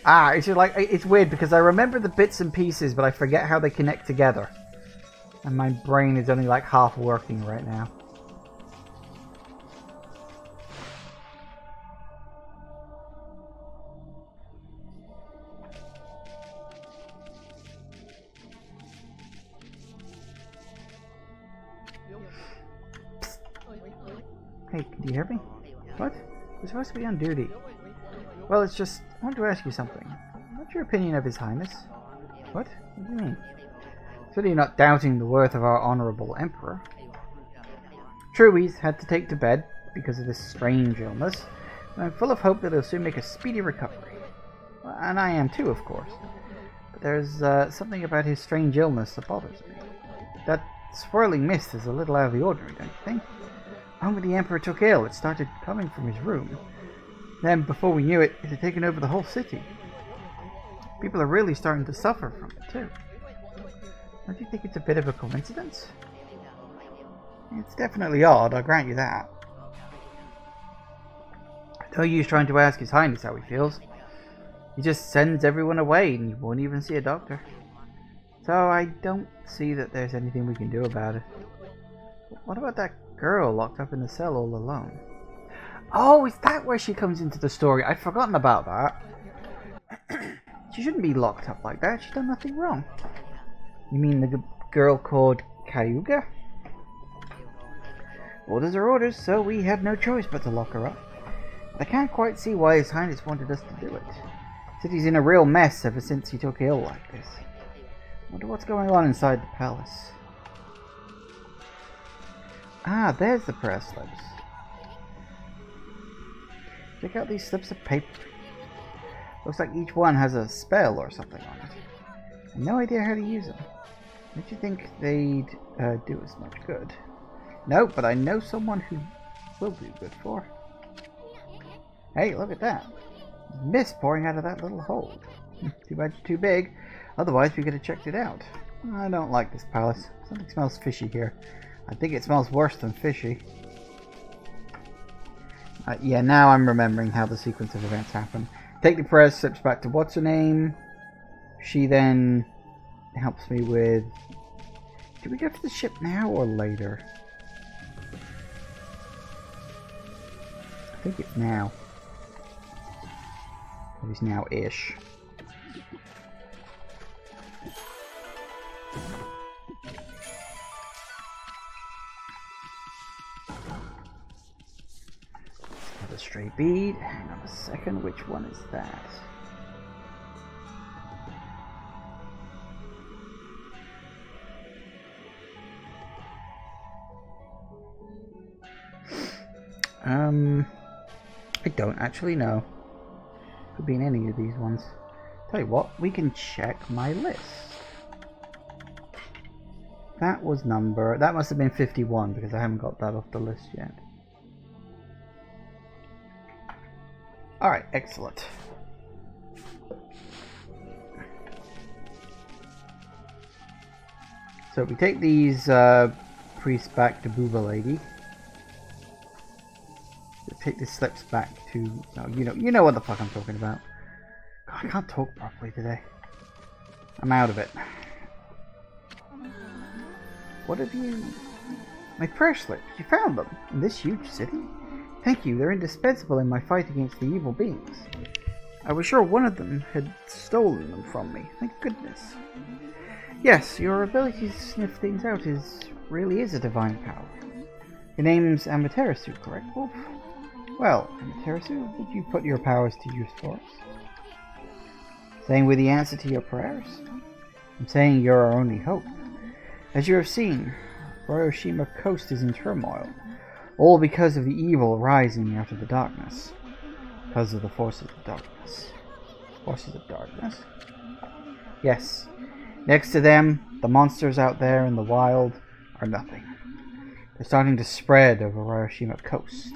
Ah, it's just like, it's weird because I remember the bits and pieces, but I forget how they connect together. And my brain is only like half working right now. Psst. Hey, can you hear me? What? We're supposed to be on duty. Well, it's just... I want to ask you something. What's your opinion of His Highness? What? What do you mean? Certainly you're not doubting the worth of our honourable Emperor. True, he's had to take to bed because of this strange illness, and I'm full of hope that he'll soon make a speedy recovery. Well, and I am too, of course. But there's something about his strange illness that bothers me. That swirling mist is a little out of the ordinary, don't you think? The moment the Emperor took ill, it started coming from his room. Then, before we knew it, it had taken over the whole city. People are really starting to suffer from it, too. Don't you think it's a bit of a coincidence? It's definitely odd, I'll grant you that. No use trying to ask His Highness how he feels. He just sends everyone away and you won't even see a doctor. So I don't see that there's anything we can do about it. What about that girl locked up in the cell all alone? Oh, is that where she comes into the story? I'd forgotten about that. She shouldn't be locked up like that. She's done nothing wrong. You mean the girl called Cayuga? Orders are orders, so we had no choice but to lock her up. But I can't quite see why His Highness wanted us to do it. The city's in a real mess ever since he took ill like this. Wonder what's going on inside the palace. Ah, there's the prayer slips. Check out these slips of paper. Looks like each one has a spell or something on it. I have no idea how to use them. Don't you think they'd do us much good? No, but I know someone who will do good for. Hey, look at that. Mist pouring out of that little hole. Too bad you're too big. Otherwise we could have checked it out. I don't like this palace. Something smells fishy here. I think it smells worse than fishy. Yeah, now I'm remembering how the sequence of events happened. Take the prayer slips back to what's her name. She then helps me with... Do we go to the ship now or later? I think it's now. It is now-ish. Another stray bead. Hang on a second, which one is that? I don't actually know. Could be in any of these ones. Tell you what, we can check my list. That was that must have been 51 because I haven't got that off the list yet. Alright, excellent. So we take these priests back to Booba Lady. Take the slips back to... No, you know what the fuck I'm talking about. God, I can't talk properly today. I'm out of it. What have you... My prayer slips. You found them in this huge city? Thank you. They're indispensable in my fight against the evil beings. I was sure one of them had stolen them from me. Thank goodness. Yes, your ability to sniff things out really is a divine power. Your name's Amaterasu, correct, Wolf? Well, Amaterasu, what did you put your powers to use for us? Saying we're the answer to your prayers? I'm saying you're our only hope. As you have seen, Hiroshima coast is in turmoil, all because of the evil rising out of the darkness. Because of the forces of darkness. Forces of darkness? Yes. Next to them, the monsters out there in the wild are nothing. They're starting to spread over Hiroshima coast.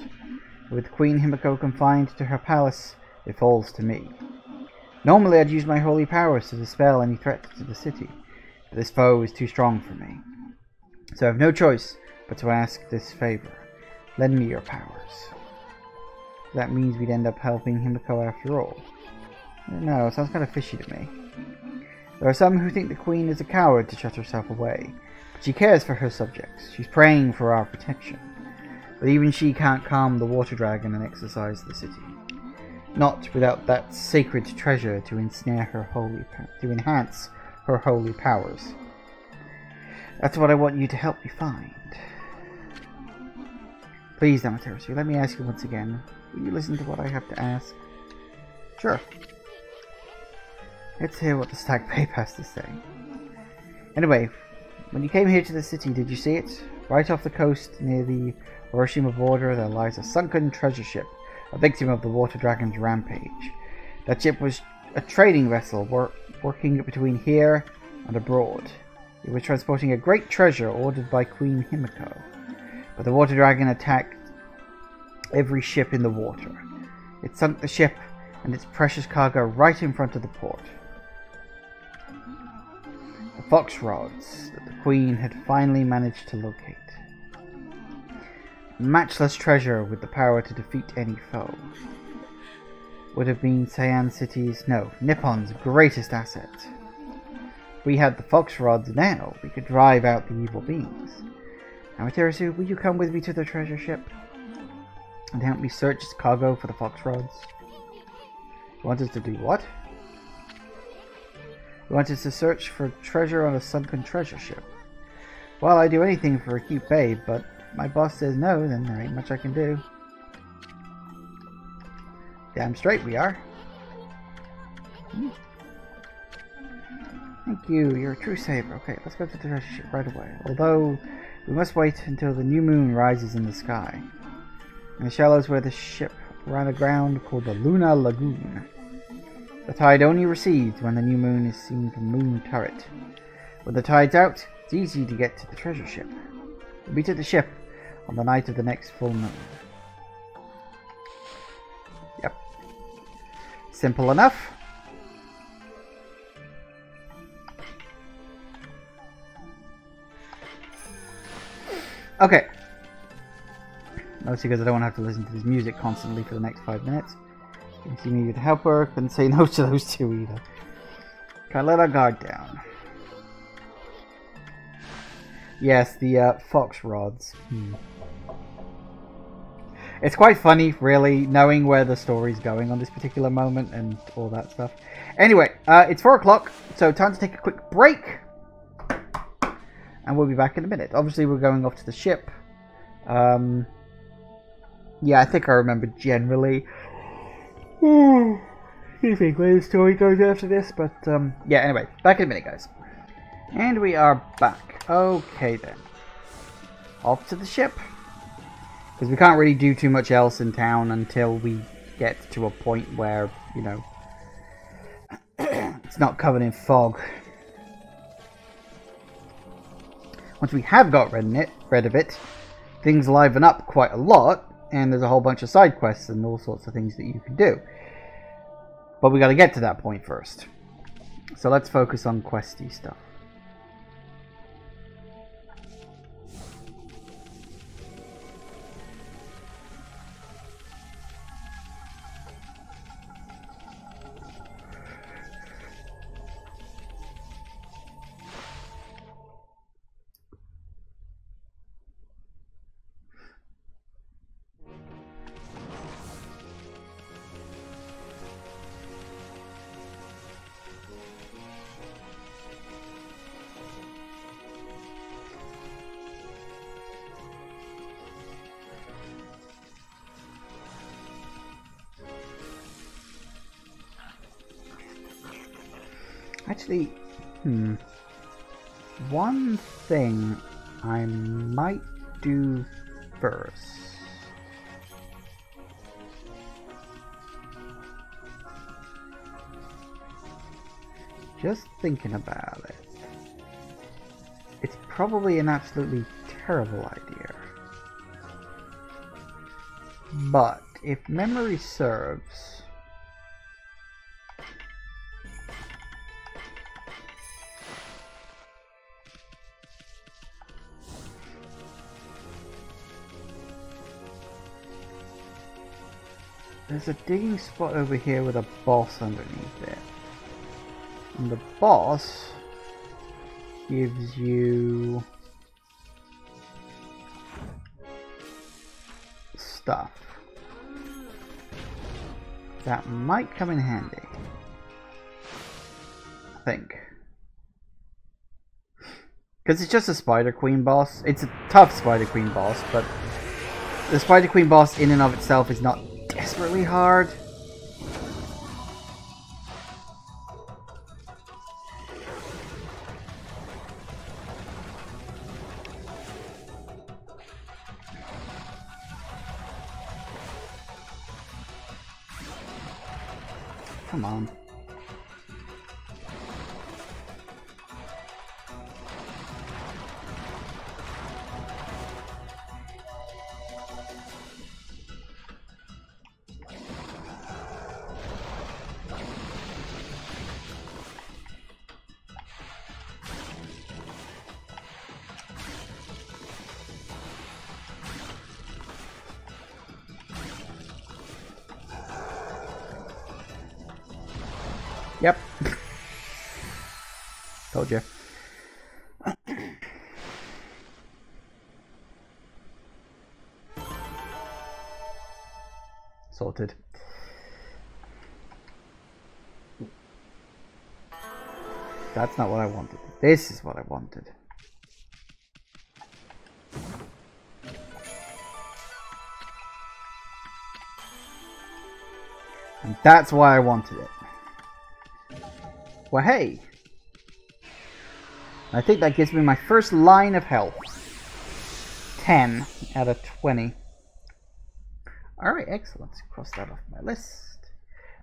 With Queen Himiko confined to her palace, it falls to me. Normally I'd use my holy powers to dispel any threat to the city, but this foe is too strong for me. So I have no choice but to ask this favor. Lend me your powers. That means we'd end up helping Himiko after all. I don't know, it sounds kind of fishy to me. There are some who think the Queen is a coward to shut herself away, but she cares for her subjects. She's praying for our protection. But even she can't calm the water dragon and exorcise the city. Not without that sacred treasure to enhance her holy powers. That's what I want you to help me find. Please, Amaterasu, let me ask you once again. Will you listen to what I have to ask? Sure. Let's hear what the Stag Babe has to say. Anyway, when you came here to the city, did you see it? Right off the coast near the Hiroshima border, there lies a sunken treasure ship, a victim of the water dragon's rampage. That ship was a trading vessel working between here and abroad. It was transporting a great treasure ordered by Queen Himiko. But the water dragon attacked every ship in the water. It sunk the ship and its precious cargo right in front of the port. The fox rods that the Queen had finally managed to locate. Matchless treasure with the power to defeat any foe. Would have been Nippon's greatest asset. If we had the fox rods now, we could drive out the evil beings. Amaterasu, will you come with me to the treasure ship? And help me search its cargo for the fox rods? You want us to do what? You want us to search for treasure on a sunken treasure ship? Well, I'd do anything for a cute babe, but my boss says no, then there ain't much I can do. Damn straight we are. Thank you, you're a true saver. Okay, let's go to the treasure ship right away. Although, we must wait until the new moon rises in the sky. In the shallows where the ship ran aground called the Luna Lagoon. The tide only recedes when the new moon is seen from Moon Turret. When the tide's out, it's easy to get to the treasure ship. We'll meet at the ship on the night of the next full moon. Yep. Simple enough. Okay. Mostly because I don't want to have to listen to this music constantly for the next 5 minutes. You see me with a helper, couldn't say no to those two either. Can't let our guard down. Yes, the fox rods. It's quite funny, really, knowing where the story's going on this particular moment and all that stuff. Anyway, it's 4 o'clock, so time to take a quick break. And we'll be back in a minute. Obviously, we're going off to the ship. Yeah, I think I remember generally. Excuse me, where the story goes after this, but yeah, anyway, back in a minute, guys. And we are back. Okay, then. Off to the ship. Because we can't really do too much else in town until we get to a point where, you know, it's not covered in fog. Once we have got rid of it, things liven up quite a lot, and there's a whole bunch of side quests and all sorts of things that you can do. But we got to get to that point first. So let's focus on questy stuff. Actually, one thing I might do first. Just thinking about it. It's probably an absolutely terrible idea. But if memory serves, there's a digging spot over here with a boss underneath it. And the boss gives you stuff that might come in handy. I think. Because it's just a Spider Queen boss. It's a tough Spider Queen boss, but the Spider Queen boss in and of itself is not desperately hard. Come on. Yep. Told you. Sorted. That's not what I wanted. This is what I wanted. And that's why I wanted it. Well, hey. I think that gives me my first line of health. 10 out of 20. Alright, excellent. Cross that off my list.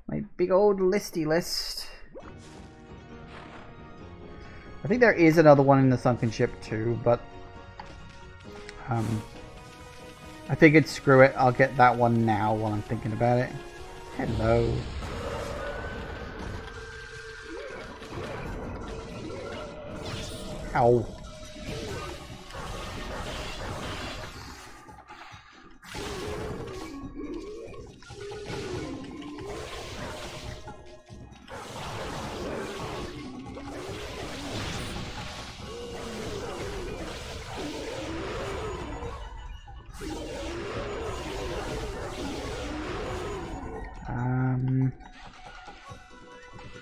My big old listy list. I think there is another one in the sunken ship too, but I figured screw it, I'll get that one now while I'm thinking about it. Hello. Ow.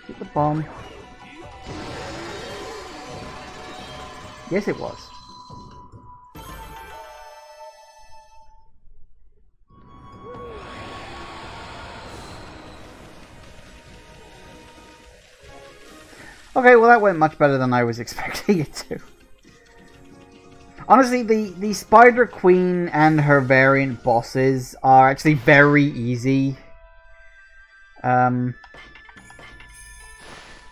Get the bomb. Yes, it was. Okay, well that went much better than I was expecting it to. Honestly, the Spider Queen and her variant bosses are actually very easy.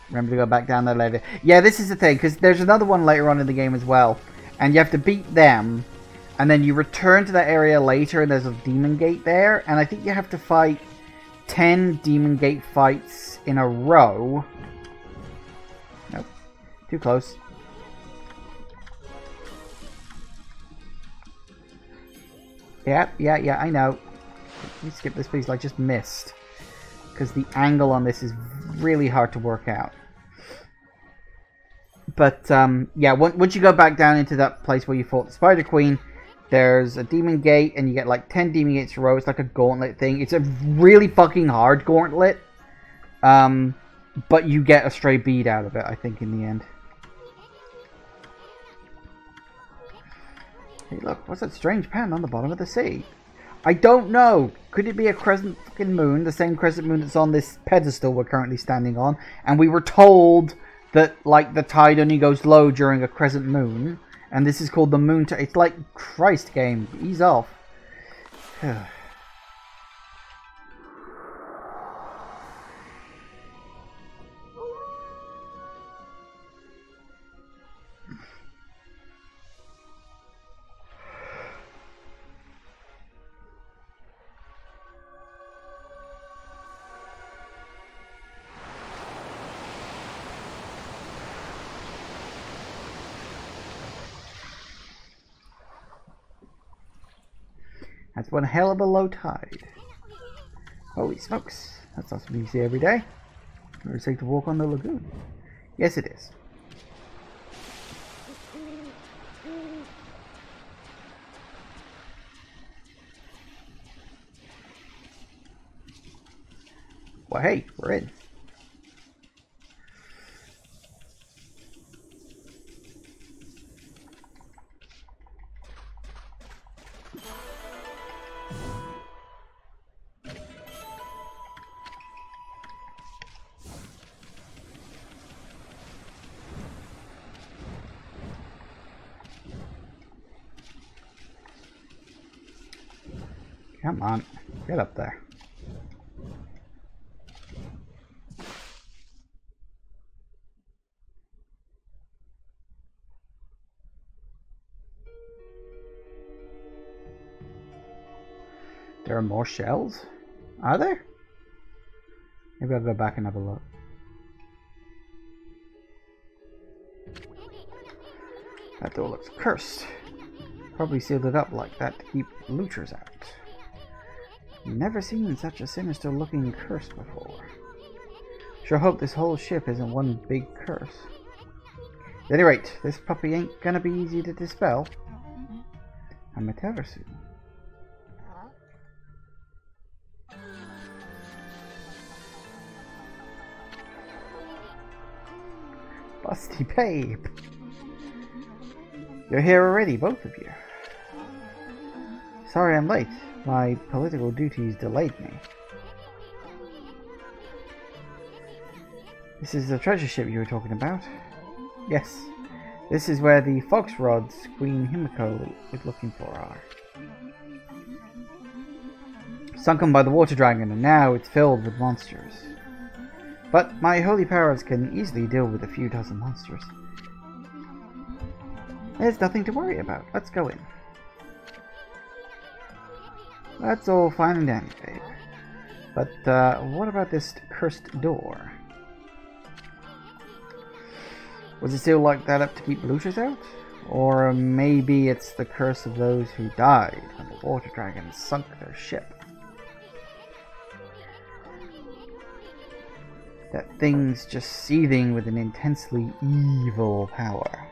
Remember to go back down there later. Yeah, this is the thing, because there's another one later on in the game as well. And you have to beat them. And then you return to that area later, and there's a Demon Gate there. And I think you have to fight 10 Demon Gate fights in a row. Nope. Too close. Yeah, I know. Let me skip this, please. I just missed. Because the angle on this is really hard to work out. But, yeah, once you go back down into that place where you fought the Spider Queen, there's a Demon Gate, and you get like 10 Demon Gates in a row. It's like a gauntlet thing. It's a really fucking hard gauntlet. But you get a stray bead out of it, I think, in the end. Hey, look, what's that strange pattern on the bottom of the sea? I don't know. Could it be a crescent fucking moon? The same crescent moon that's on this pedestal we're currently standing on. And we were told that, like, the tide only goes low during a crescent moon. And this is called the moon tide. It's like, Christ game. Ease off. That's one hell of a low tide. Holy smokes. That's not something you see every day. Very safe to walk on the lagoon. Yes, it is. Well, hey, we're in. Come on, get up there. There are more shells? Are there? Maybe I'll go back and have a look. That door looks cursed. Probably sealed it up like that to keep looters out. Never seen such a sinister looking curse before. Sure hope this whole ship isn't one big curse. At any rate, this puppy ain't gonna be easy to dispel. Amaterasu. Busty babe. You're here already, both of you. Sorry I'm late. My political duties delayed me. This is the treasure ship you were talking about? Yes. This is where the fox rods Queen Himiko is looking for are. Sunken by the water dragon, and now it's filled with monsters. But my holy powers can easily deal with a few dozen monsters. There's nothing to worry about. Let's go in. That's all fine and dandy, babe. But what about this cursed door? Was it still like that up to keep Lucius out? Or maybe it's the curse of those who died when the water dragon sunk their ship. That thing's just seething with an intensely evil power.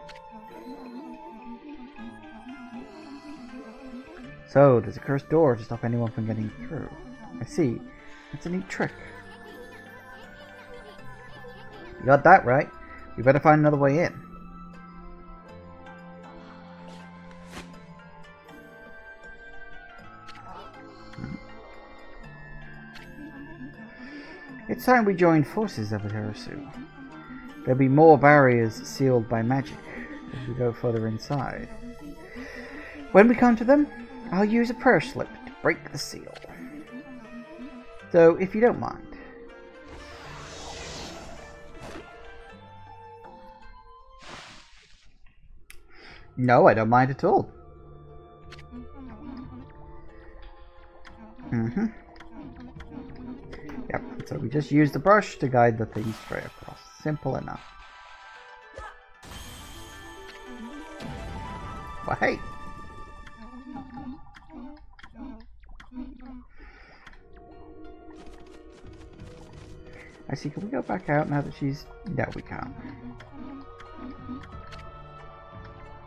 So, there's a cursed door to stop anyone from getting through. I see. That's a neat trick. You got that right. We better find another way in. It's time we joined forces, Amaterasu. There'll be more barriers sealed by magic as we go further inside. When we come to them, I'll use a prayer slip to break the seal. So, if you don't mind. No, I don't mind at all. Yep, so we just use the brush to guide the thing straight across. Simple enough. Well, hey! I see, can we go back out now that she's... No, we can't.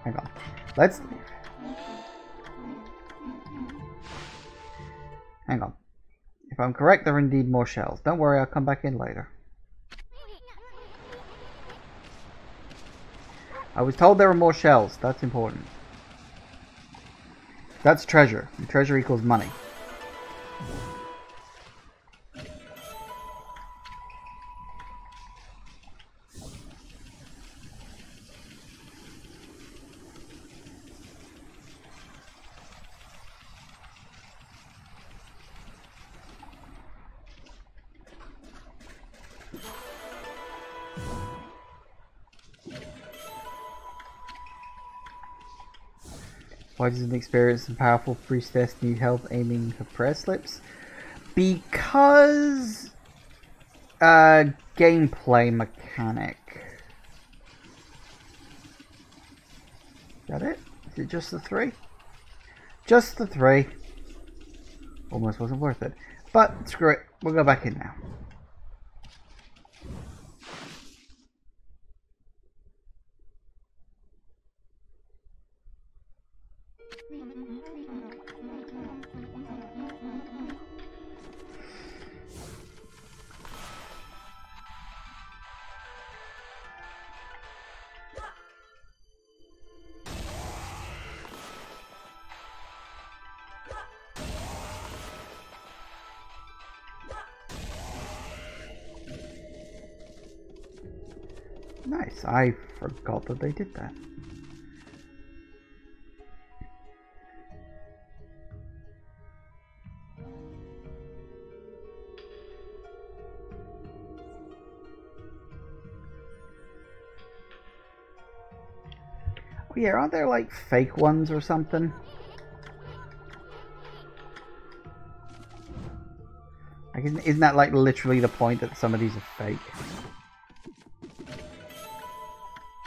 Hang on. Let's leave. Hang on. If I'm correct, there are indeed more shells. Don't worry, I'll come back in later. I was told there were more shells. That's important. That's treasure. And treasure equals money. Why does an experienced and powerful priestess need help aiming her prayer slips? Because... gameplay mechanic. Is that it? Is it just the 3? Just the 3. Almost wasn't worth it. But, screw it. We'll go back in now. Nice. I forgot that they did that. Oh yeah, aren't there like fake ones or something? Like, isn't that like literally the point that some of these are fake?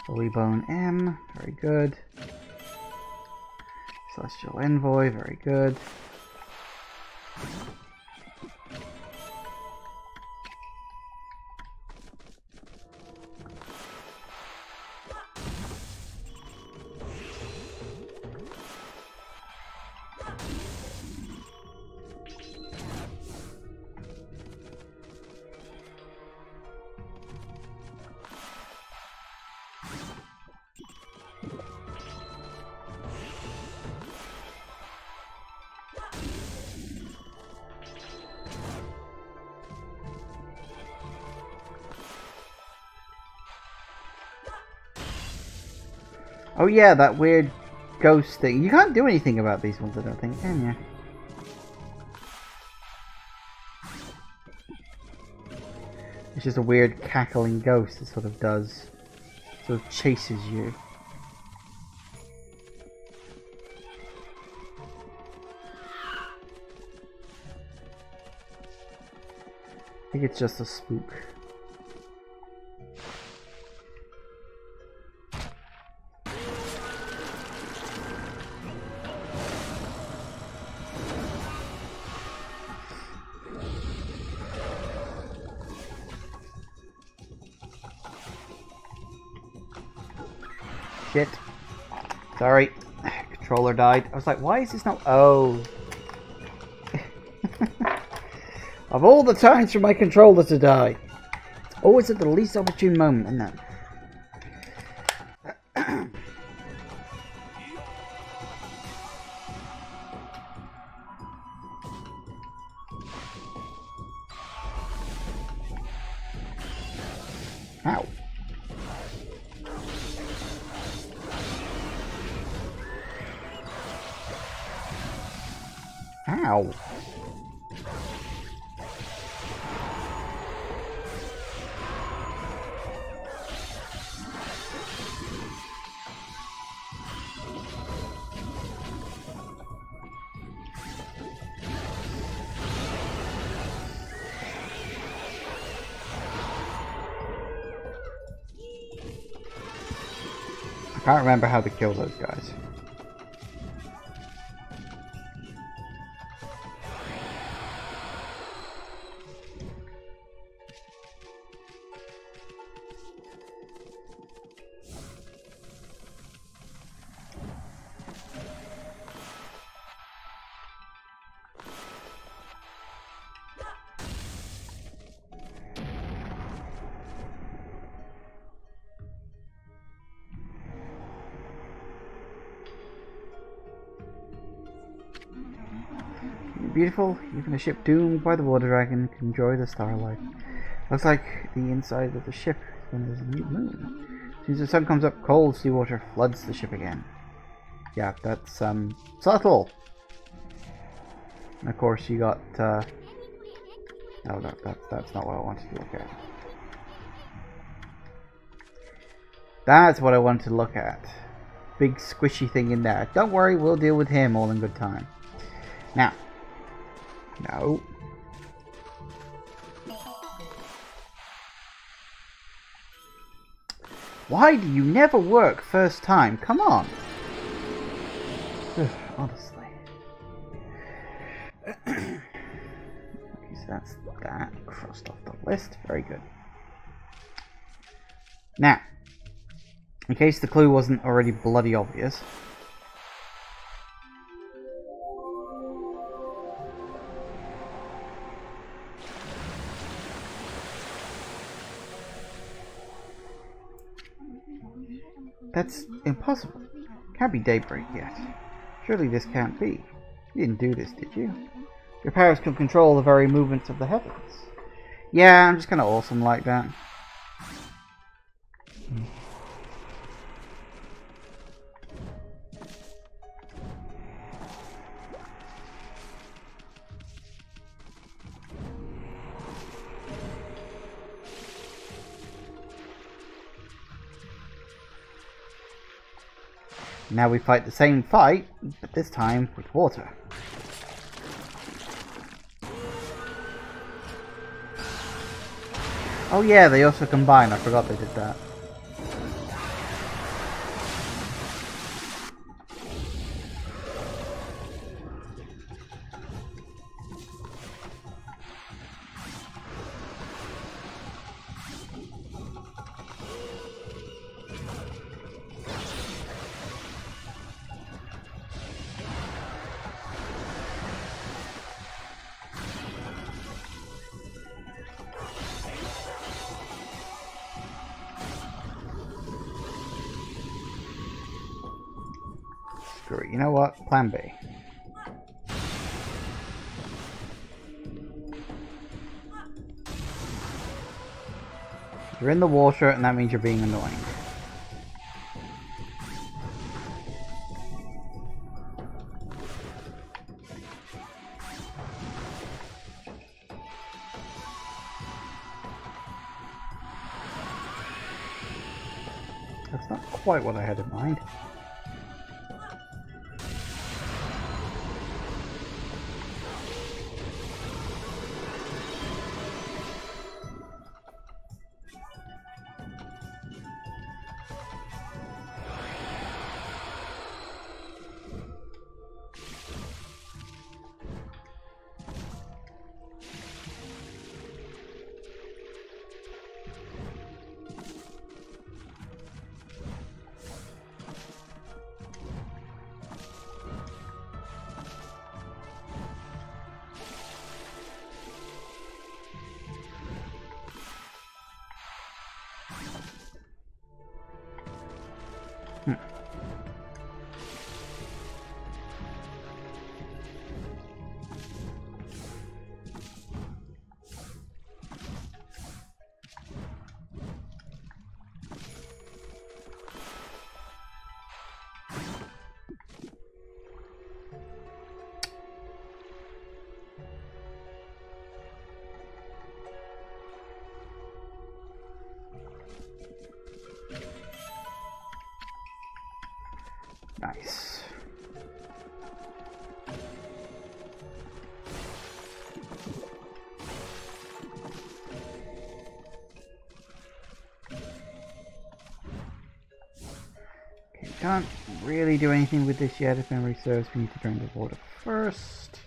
Holy Bone M, very good. Celestial Envoy, very good. Oh yeah, that weird ghost thing. You can't do anything about these ones, I don't think, can you? It's just a weird cackling ghost that sort of chases you. I think it's just a spook. Shit. Sorry. Controller died. I was like, why is this not... Oh. Of all the times for my controller to die. It's always at the least opportune moment, isn't it? Ow. Ow. I can't remember how to kill those guys. Beautiful, even a ship doomed by the water dragon can enjoy the starlight. Looks like the inside of the ship when there's a new moon. As soon as the sun comes up, cold seawater floods the ship again. Yeah, that's subtle. And of course you got no, that's not what I wanted to look at. That's what I wanted to look at. Big squishy thing in there. Don't worry, we'll deal with him all in good time. Now. No. Why do you never work first time? Come on. Ugh, honestly. Okay, so that's that. Crossed off the list. Very good. Now, in case the clue wasn't already bloody obvious. That's impossible. Can't be daybreak yet. Surely this can't be. You didn't do this, did you? Your powers can control the very movements of the heavens. Yeah, I'm just kind of awesome like that. Now we fight the same fight, but this time with water. Oh yeah, they also combine. I forgot they did that. Screw it. You know what? Plan B. You're in the water, and that means you're being annoying. That's not quite what I had in mind. Nice. Okay, can't really do anything with this yet if memory serves. We need to drain the water first.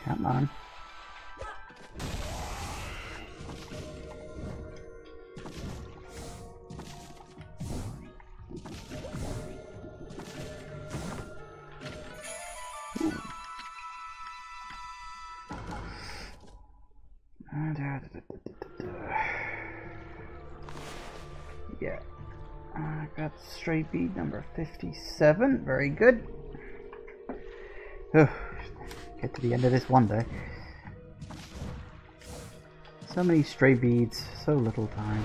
Come on. Yeah. I got stray bead number 57. Very good. Get to the end of this one day. So many stray beads, so little time.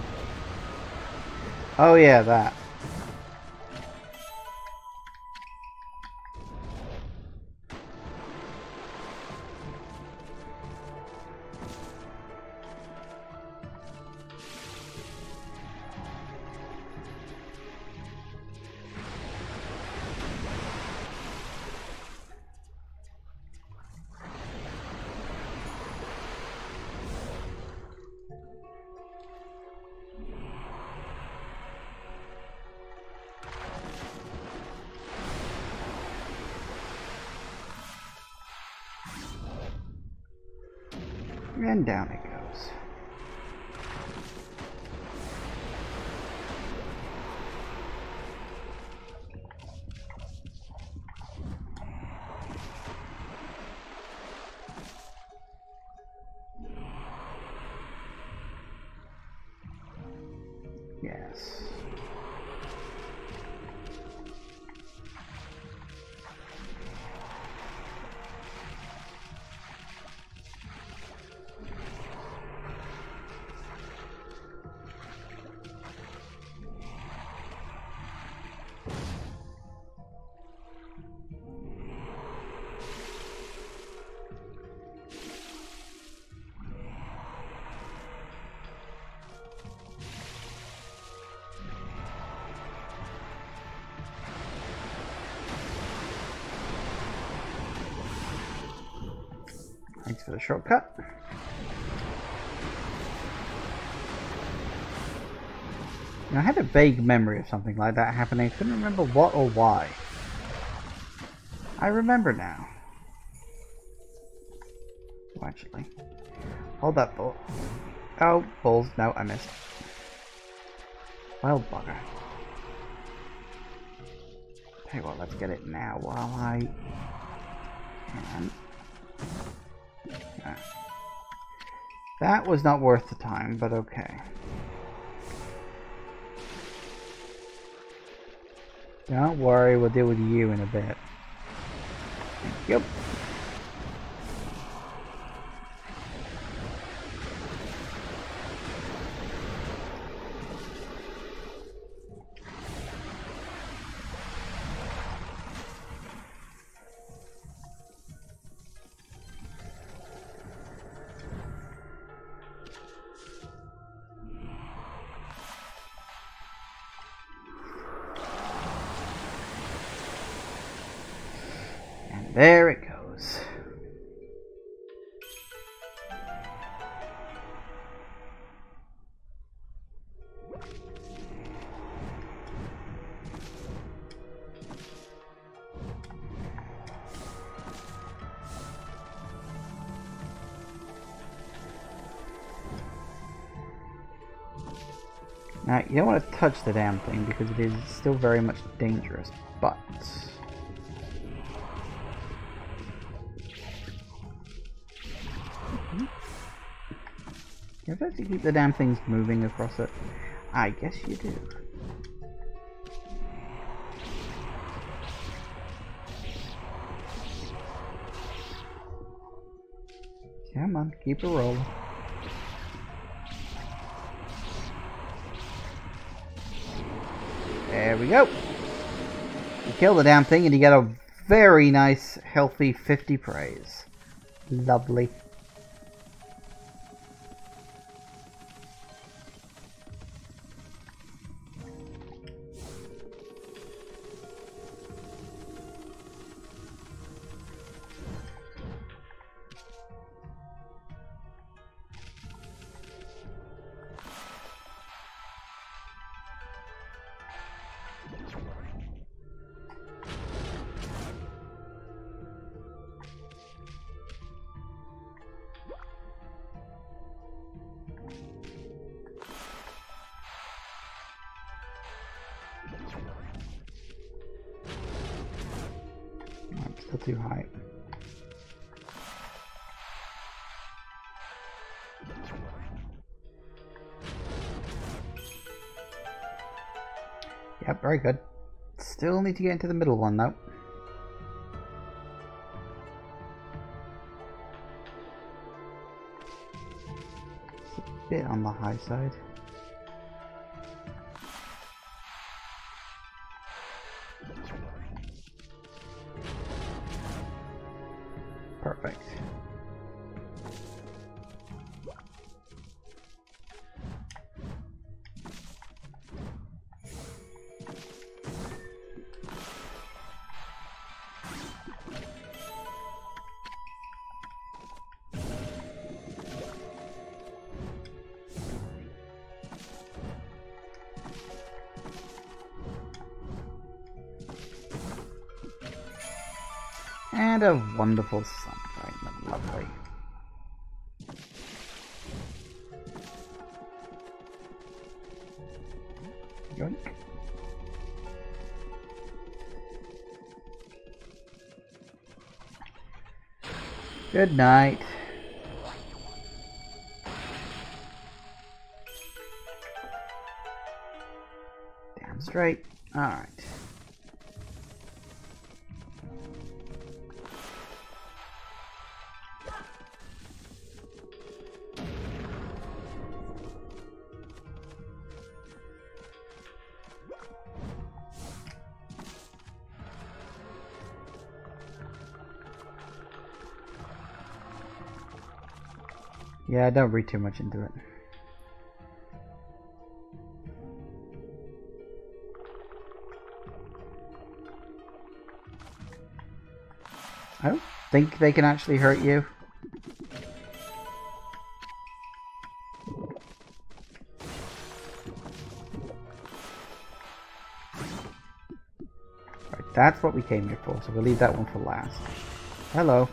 Oh yeah, that. And down it goes. Yes. Thanks for the shortcut. Now, I had a vague memory of something like that happening. I couldn't remember what or why. I remember now. Oh, actually. Hold that thought. Oh, balls. No, I missed. Well, bugger. Tell you what, let's get it now while I can. That was not worth the time, but okay. Don't worry, we'll deal with you in a bit. Yep. There it goes. Now, you don't want to touch the damn thing because it is still very much dangerous, but... You have to keep the damn things moving across it. I guess you do. Come on, keep it rolling. There we go. You kill the damn thing and you get a very nice, healthy 50 praise. Lovely. Still too high. Yep, very good. Still need to get into the middle one though. It's a bit on the high side. Perfect. And a wonderful sunlight. Lovely. Yoink. Good night. Damn straight. Alright. Yeah, don't read too much into it. I don't think they can actually hurt you. Right, that's what we came here for, so we'll leave that one for last. Hello.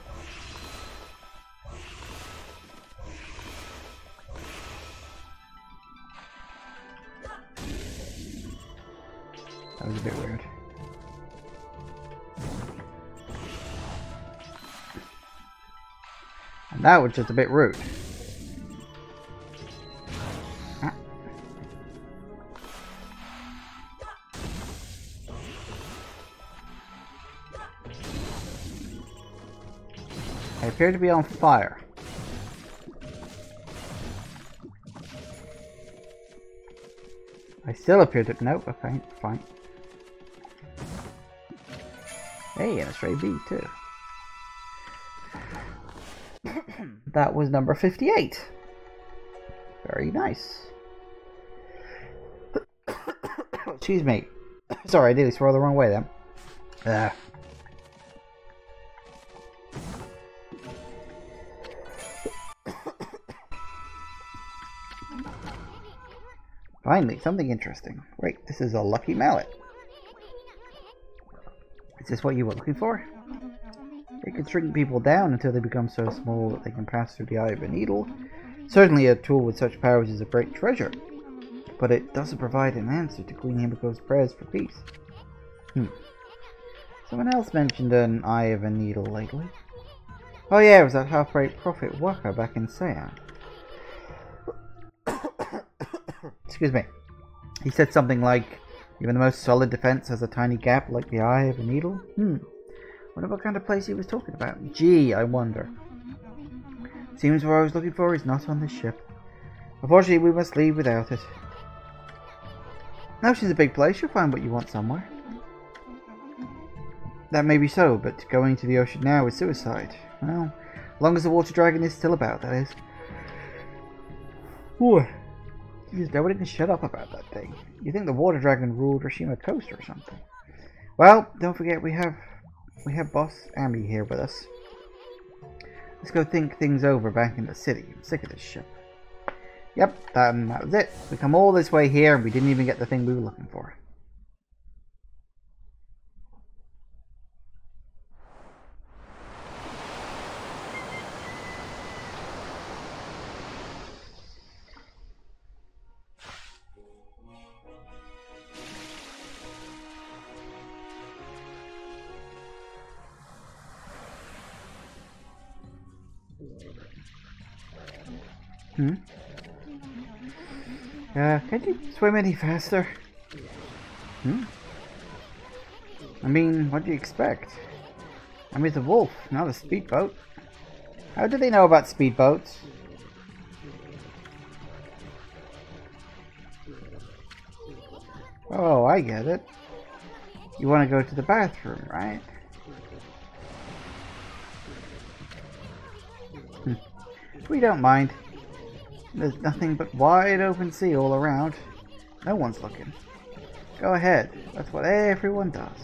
That was a bit weird. And that was just a bit rude. Ah. I appear to be on fire. I still appear to... Nope, okay, fine. Hey, and a stray bee, too. That was number 58. Very nice. Excuse me. Sorry, I nearly swore the wrong way then. Finally, something interesting. Wait, this is a lucky mallet. Is this what you were looking for? It can shrink people down until they become so small that they can pass through the eye of a needle. Certainly a tool with such powers is a great treasure, but it doesn't provide an answer to Queen Himiko's prayers for peace. Someone else mentioned an eye of a needle lately. Oh yeah, it was that half-breed prophet Waka back in Sean. Excuse me. He said something like, even the most solid defense has a tiny gap like the eye of a needle? Wonder what kind of place he was talking about. Gee, I wonder. Seems what I was looking for is not on this ship. Unfortunately, we must leave without it. Ocean's a big place. You'll find what you want somewhere. That may be so, but going to the ocean now is suicide. Well, as long as the water dragon is still about, that is. Ooh. Jeez, nobody can shut up about that thing. You think the water dragon ruled Rashima Coast or something? Well, don't forget we have Boss Ami here with us. Let's go think things over back in the city. I'm sick of this ship. Yep, that was it. We come all this way here and we didn't even get the thing we were looking for. Can you swim any faster? I mean, what do you expect? I mean, it's a wolf, not a speedboat. How do they know about speedboats? Oh, I get it. You want to go to the bathroom, right? We don't mind. There's nothing but wide open sea all around. No one's looking. Go ahead. That's what everyone does.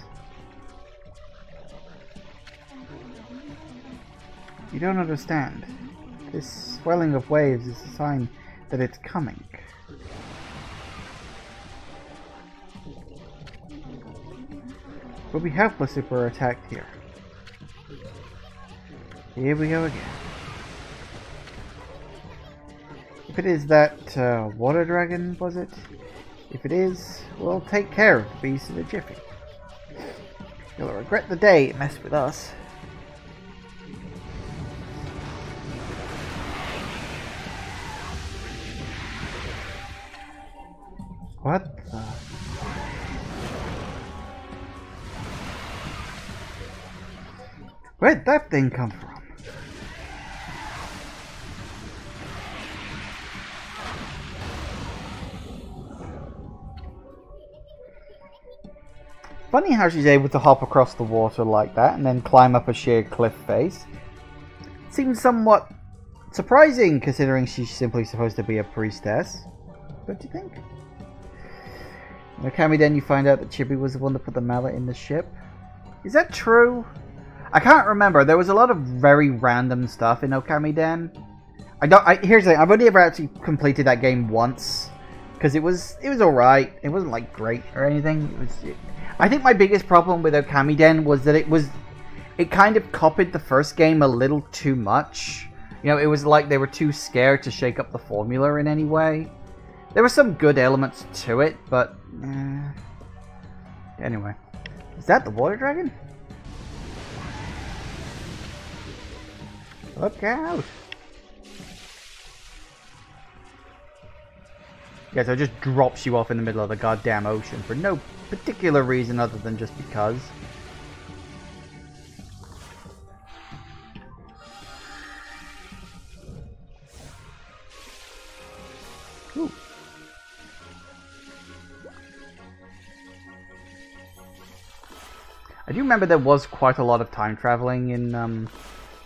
You don't understand. This swelling of waves is a sign that it's coming. We'll be helpless if we're attacked here. Here we go again. If it is that water dragon, was it? If it is, we'll take care of the beast in a jiffy. You'll regret the day it messed with us. What the? Where'd that thing come from? Funny how she's able to hop across the water like that and then climb up a sheer cliff face. Seems somewhat surprising considering she's simply supposed to be a priestess. Don't you think? In Ōkami then you find out that Chibi was the one that put the mallet in the ship. Is that true? I can't remember. There was a lot of very random stuff in Ōkami Den. Here's the thing. I've only ever actually completed that game once. Because it was alright. It wasn't like great or anything. I think my biggest problem with Ōkami Den was that it kind of copied the first game a little too much. You know, it was like they were too scared to shake up the formula in any way. There were some good elements to it, but anyway. Is that the water dragon? Look out! Yeah, so it just drops you off in the middle of the goddamn ocean for no particular reason other than just because. Ooh. I do remember there was quite a lot of time traveling in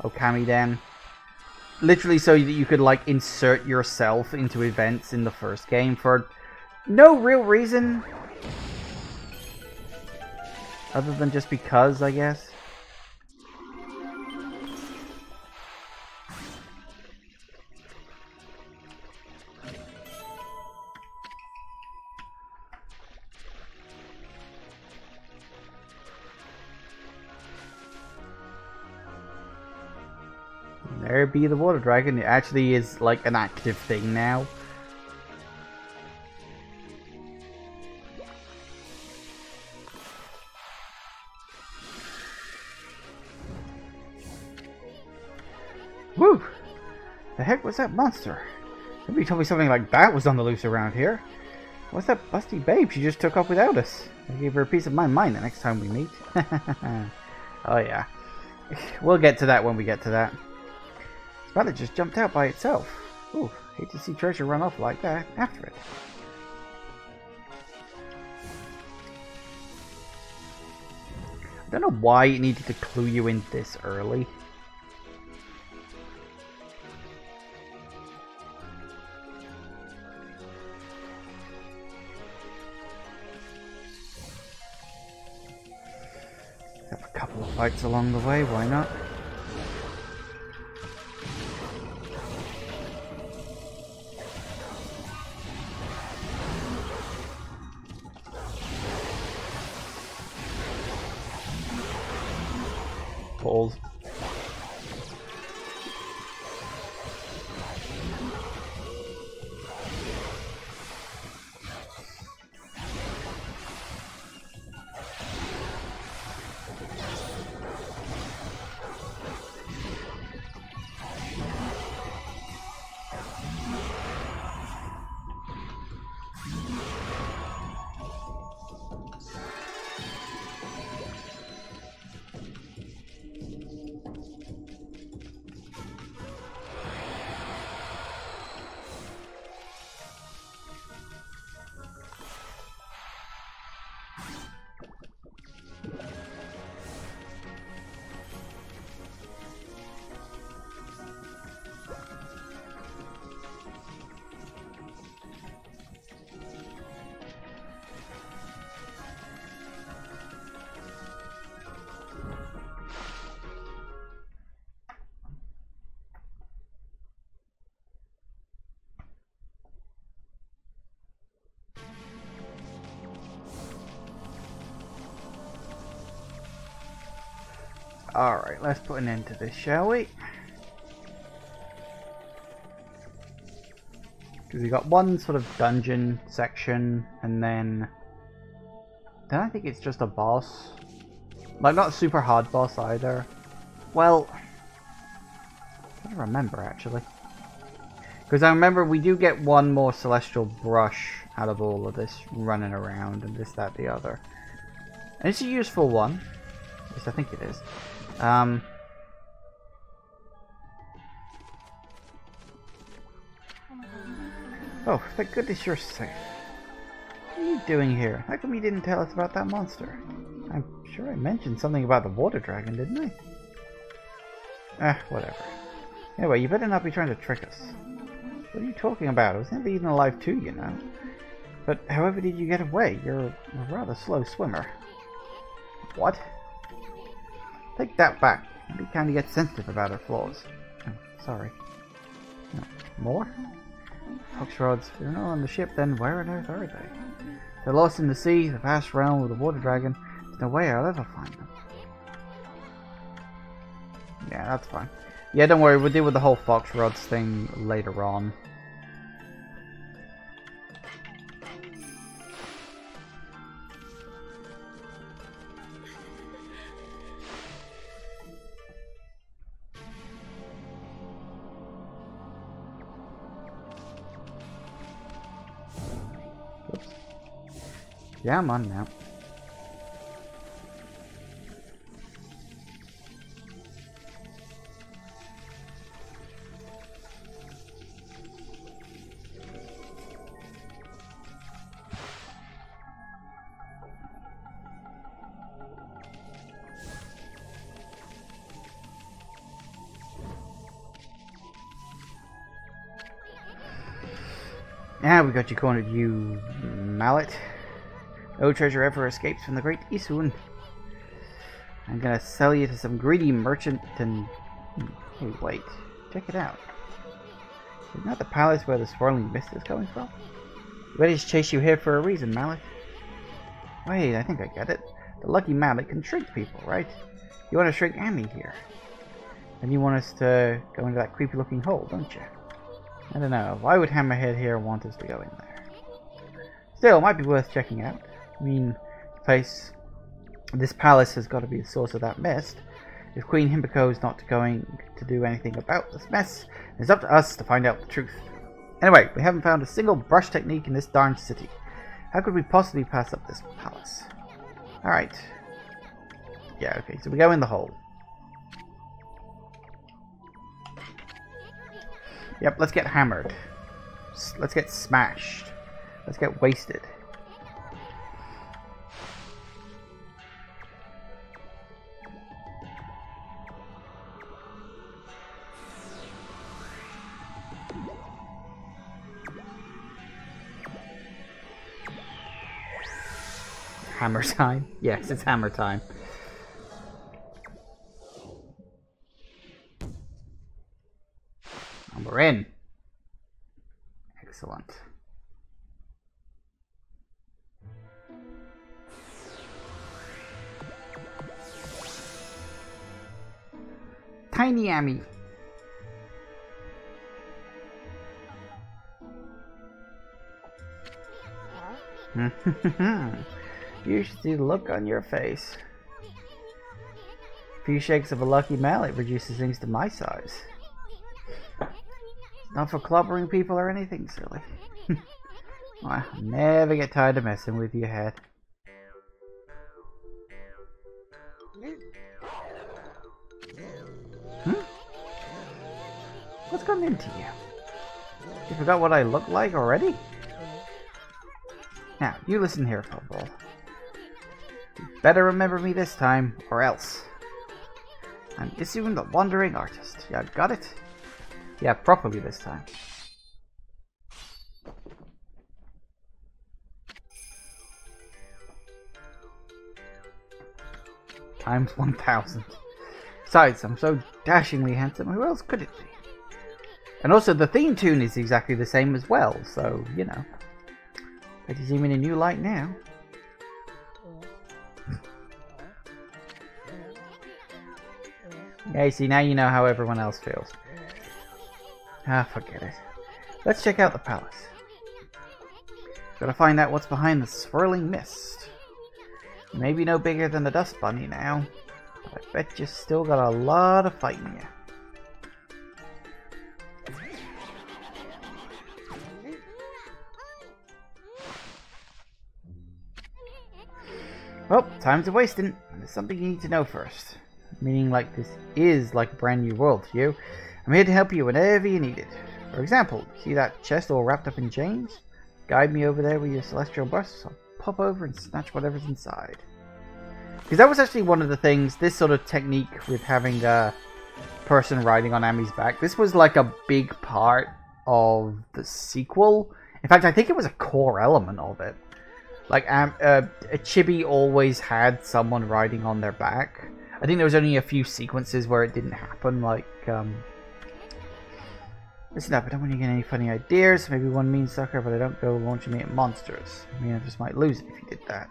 Ōkami Den. Literally so that you could like insert yourself into events in the first game for no real reason. Other than just because, I guess. there be the water dragon. It actually is like an active thing now. Woo! The heck was that monster? Somebody told me something like that was on the loose around here. What's that busty babe she just took off without us? I gave her a piece of my mind the next time we meet. Oh yeah. We'll get to that when we get to that. This rabbit just jumped out by itself. Ooh, hate to see treasure run off like that after it. I don't know why it needed to clue you in this early. Have a couple of fights along the way, why not? Balls. Alright, let's put an end to this, shall we? Because we got one sort of dungeon section, and then I think it's just a boss. Like, not a super hard boss either. Well, I don't remember actually. Because I remember we do get one more celestial brush out of all of this running around and this, that, the other. And it's a useful one. At least I think it is. Oh, thank goodness you're safe. What are you doing here? How come you didn't tell us about that monster? I'm sure I mentioned something about the water dragon, didn't I? Whatever. Anyway, you better not be trying to trick us. What are you talking about? I was never eaten alive too, you know. But however did you get away? You're a rather slow swimmer. What? Take that back. Maybe kind of get sensitive about our flaws. Oh, sorry. No. More? Fox rods. If they're not on the ship, then where on earth are they? They're lost in the sea, the vast realm of the water dragon. There's no way I'll ever find them. Yeah, that's fine. Yeah, don't worry. We'll deal with the whole fox rods thing later on. Oops. Yeah, I'm on now. Now we got you cornered, you mallet. No treasure ever escapes from the great Isun. I'm gonna sell you to some greedy merchant and... Hey, wait. Check it out. Isn't that the palace where the swirling mist is coming from? Ready to chase you here for a reason, mallet. Wait, I think I get it. The lucky mallet can shrink people, right? You want to shrink Amy here. And you want us to go into that creepy looking hole, don't you? I don't know. Why would Hammerhead here want us to go in there? Still, it might be worth checking out. I mean, this palace has got to be the source of that mist. If Queen Himiko is not going to do anything about this mess, it's up to us to find out the truth. Anyway, we haven't found a single brush technique in this darn city. How could we possibly pass up this palace? Alright. Yeah, okay, so we go in the hole. Yep, let's get hammered. Let's get smashed. Let's get wasted. Hammer time? Yes, it's hammer time. And we're in. Excellent. Tiny Amy. You should see the look on your face. A few shakes of a lucky mallet reduces things to my size. Not for clobbering people or anything silly. Well, never get tired of messing with your head. What's gotten into you? You forgot what I look like already? Now, you listen here, Football. You better remember me this time, or else. I'm Issun the Wandering Artist. Yeah, got it? Yeah, properly this time. Times 1,000. Besides, I'm so dashingly handsome, who else could it be? And also, the theme tune is exactly the same as well, so, you know. Bet you see me in a new light now. Yeah, see, now you know how everyone else feels. Ah, forget it. Let's check out the palace. Gotta find out what's behind the swirling mist. Maybe no bigger than the dust bunny now, but I bet you still got a lot of fight in you. Well, time's a wasting. There's something you need to know first. Meaning, like, this is like a brand new world to you. I'm here to help you whenever you need it. For example, see that chest all wrapped up in chains? Guide me over there with your celestial bursts. I'll pop over and snatch whatever's inside. Because that was actually one of the things, this sort of technique with having a person riding on Ami's back. This was like a big part of the sequel. In fact, I think it was a core element of it. Like, Chibi always had someone riding on their back. I think there was only a few sequences where it didn't happen, like, listen up, I don't want you to get any funny ideas. Maybe one mean sucker, but I don't go launching me at monsters. I mean, I just might lose it if you did that.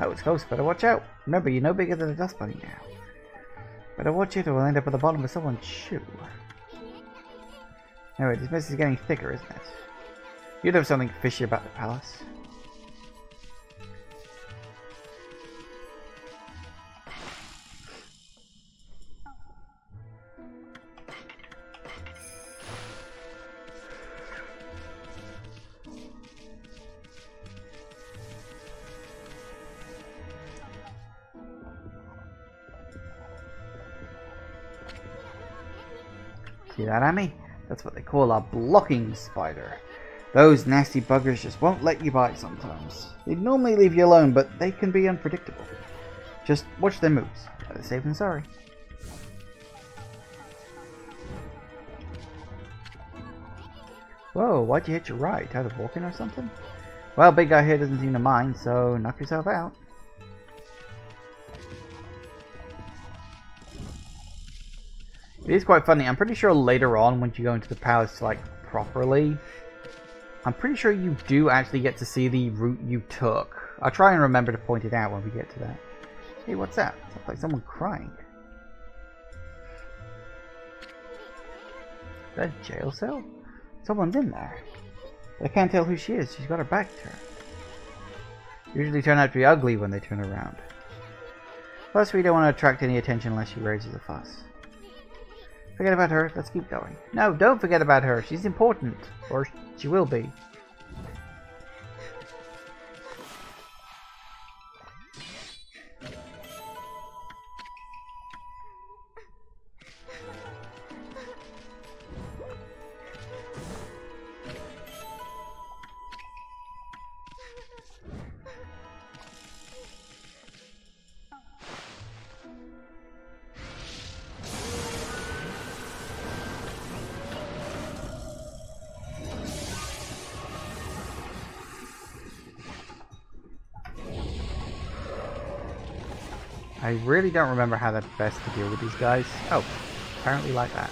Oh, it's close. Better watch out. Remember, you're no bigger than a dust bunny now. Better watch it or we'll end up at the bottom of someone's shoe. Anyway, this mess is getting thicker, isn't it? You'd have something fishy about the palace. See that, Amy? That's what they call a blocking spider. Those nasty buggers just won't let you by sometimes. They'd normally leave you alone, but they can be unpredictable. Just watch their moves. Better safe than sorry. Whoa, why'd you hit your right? Out of walking or something? Well, big guy here doesn't seem to mind, so knock yourself out. It is quite funny. I'm pretty sure later on, once you go into the palace, like, properly, I'm pretty sure you do actually get to see the route you took. I'll try and remember to point it out when we get to that. Hey, what's that? Sounds like someone crying. Is that a jail cell? Someone's in there. But I can't tell who she is. She's got her back to her. Usually turn out to be ugly when they turn around. Plus, we don't want to attract any attention unless she raises a fuss. Forget about her. Let's keep going. No, don't forget about her. She's important. Or she will be. I really don't remember how that's best to deal with these guys. Oh, apparently like that.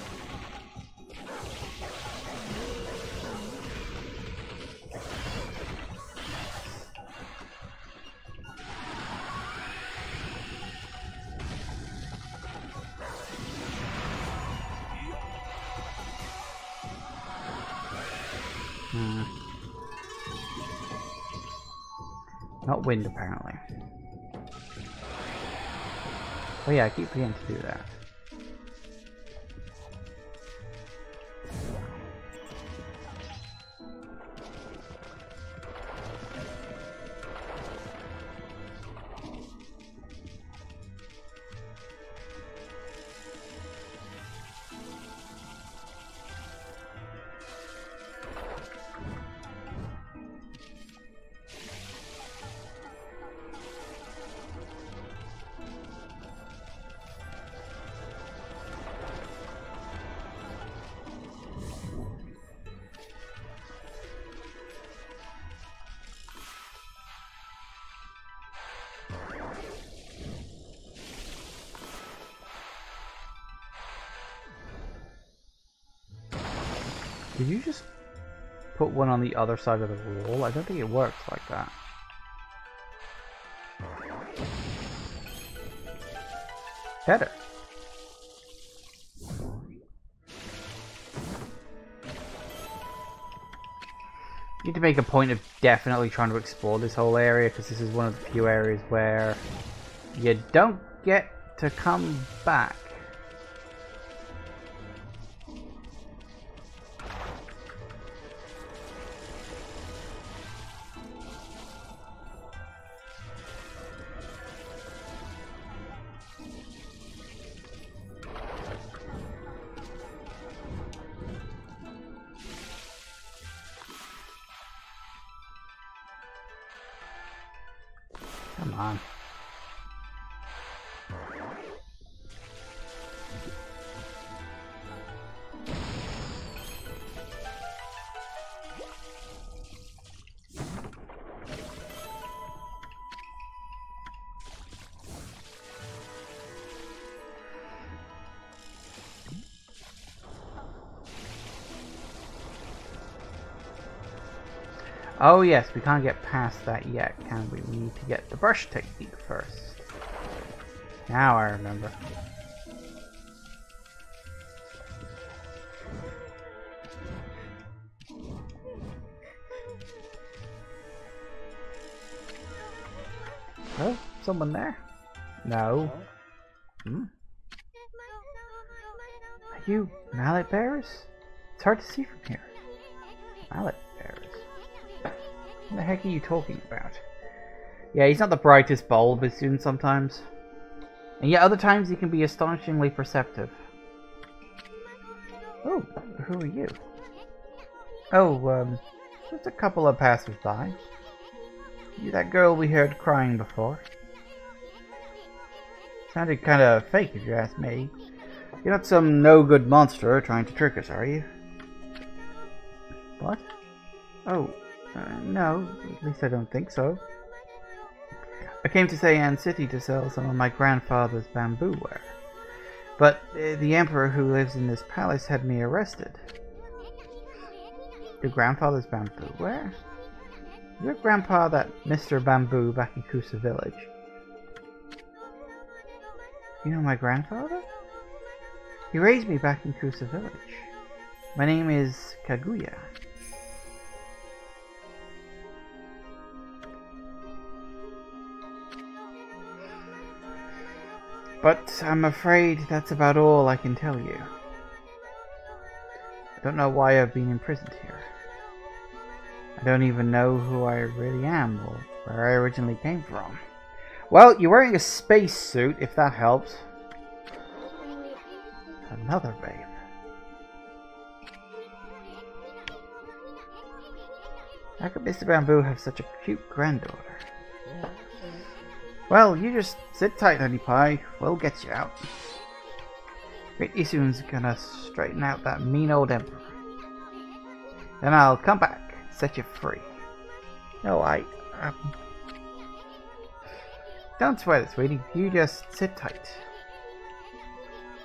Not wind, apparently. Oh yeah, I keep forgetting to do that. Did you just put one on the other side of the wall? I don't think it works like that. Better. You need to make a point of definitely trying to explore this whole area, because this is one of the few areas where you don't get to come back. Come on. Oh yes, we can't get past that yet, can we? We need to get the brush technique first. Now I remember. Oh, someone there? No. Hmm? Are you mallet bearers? It's hard to see from here. Mallet bearers? What the heck are you talking about? Yeah, he's not the brightest bulb of a student sometimes. And yet other times he can be astonishingly perceptive. Oh, who are you? Oh, just a couple of passers-by. You that girl we heard crying before. Sounded kinda fake if you ask me. You're not some no-good monster trying to trick us, are you? What? Oh. No, at least I don't think so. I came to Sayan City to sell some of my grandfather's bamboo ware. But the emperor who lives in this palace had me arrested. Your grandfather's bamboo? Where? Your grandpa, that Mr. Bamboo back in Kusa Village. You know my grandfather? He raised me back in Kusa Village. My name is Kaguya. But I'm afraid that's about all I can tell you. I don't know why I've been imprisoned here. I don't even know who I really am or where I originally came from. Well, you're wearing a spacesuit, if that helps. Another babe. How could Mr. Bamboo have such a cute granddaughter? Well, you just sit tight, honey pie. We'll get you out. Pretty soon's gonna straighten out that mean old emperor. Then I'll come back, set you free. No, don't sweat it, sweetie. You just sit tight.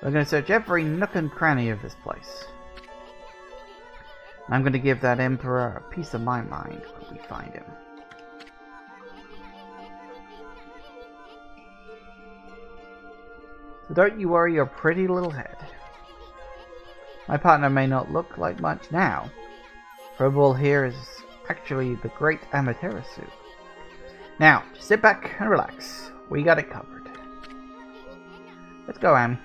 We're gonna search every nook and cranny of this place. I'm gonna give that emperor a piece of my mind when we find him. So don't you worry your pretty little head. My partner may not look like much now. Probable here is actually the great Amaterasu. Now, just sit back and relax. We got it covered. Let's go, Amy.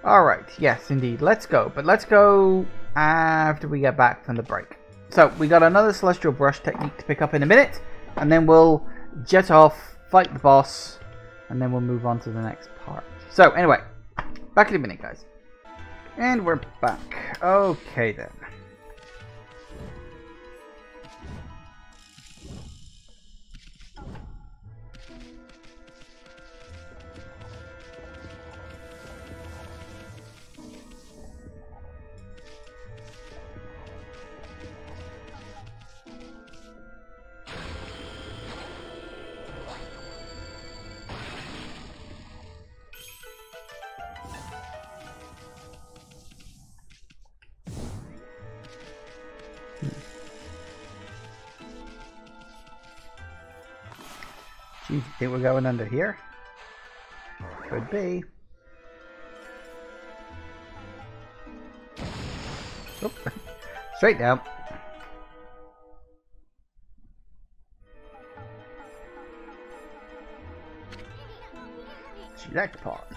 Alright, yes indeed, let's go. But let's go after we get back from the break. So, we got another Celestial Brush technique to pick up in a minute. And then we'll jet off, fight the boss, and then we'll move on to the next part. So, anyway, back in a minute, guys. And we're back. Okay, then. Gee, think we're going under here? Could be. Oh, straight down. Jackpot.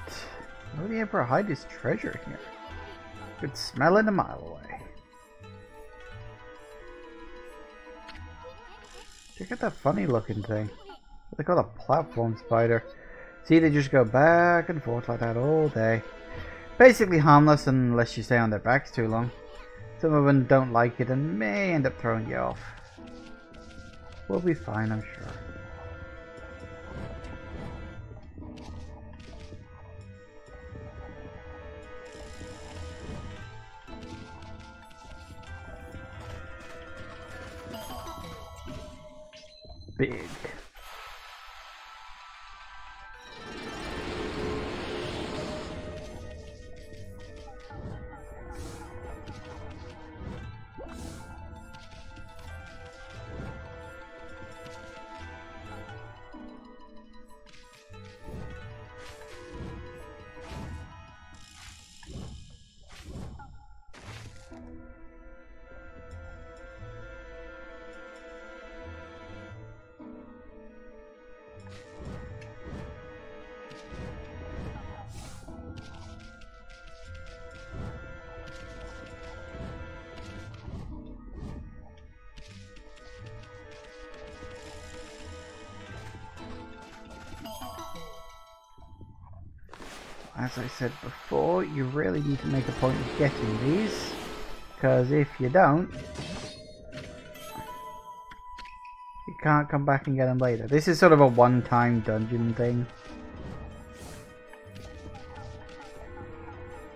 Where would the Emperor hide his treasure here? Could smell it a mile away. Check out that funny looking thing. What they call a platform spider. See, they just go back and forth like that all day. Basically harmless unless you stay on their backs too long. Some of them don't like it and may end up throwing you off. We'll be fine, I'm sure. Big. As I said before, you really need to make a point of getting these, because if you don't, you can't come back and get them later. This is sort of a one-time dungeon thing.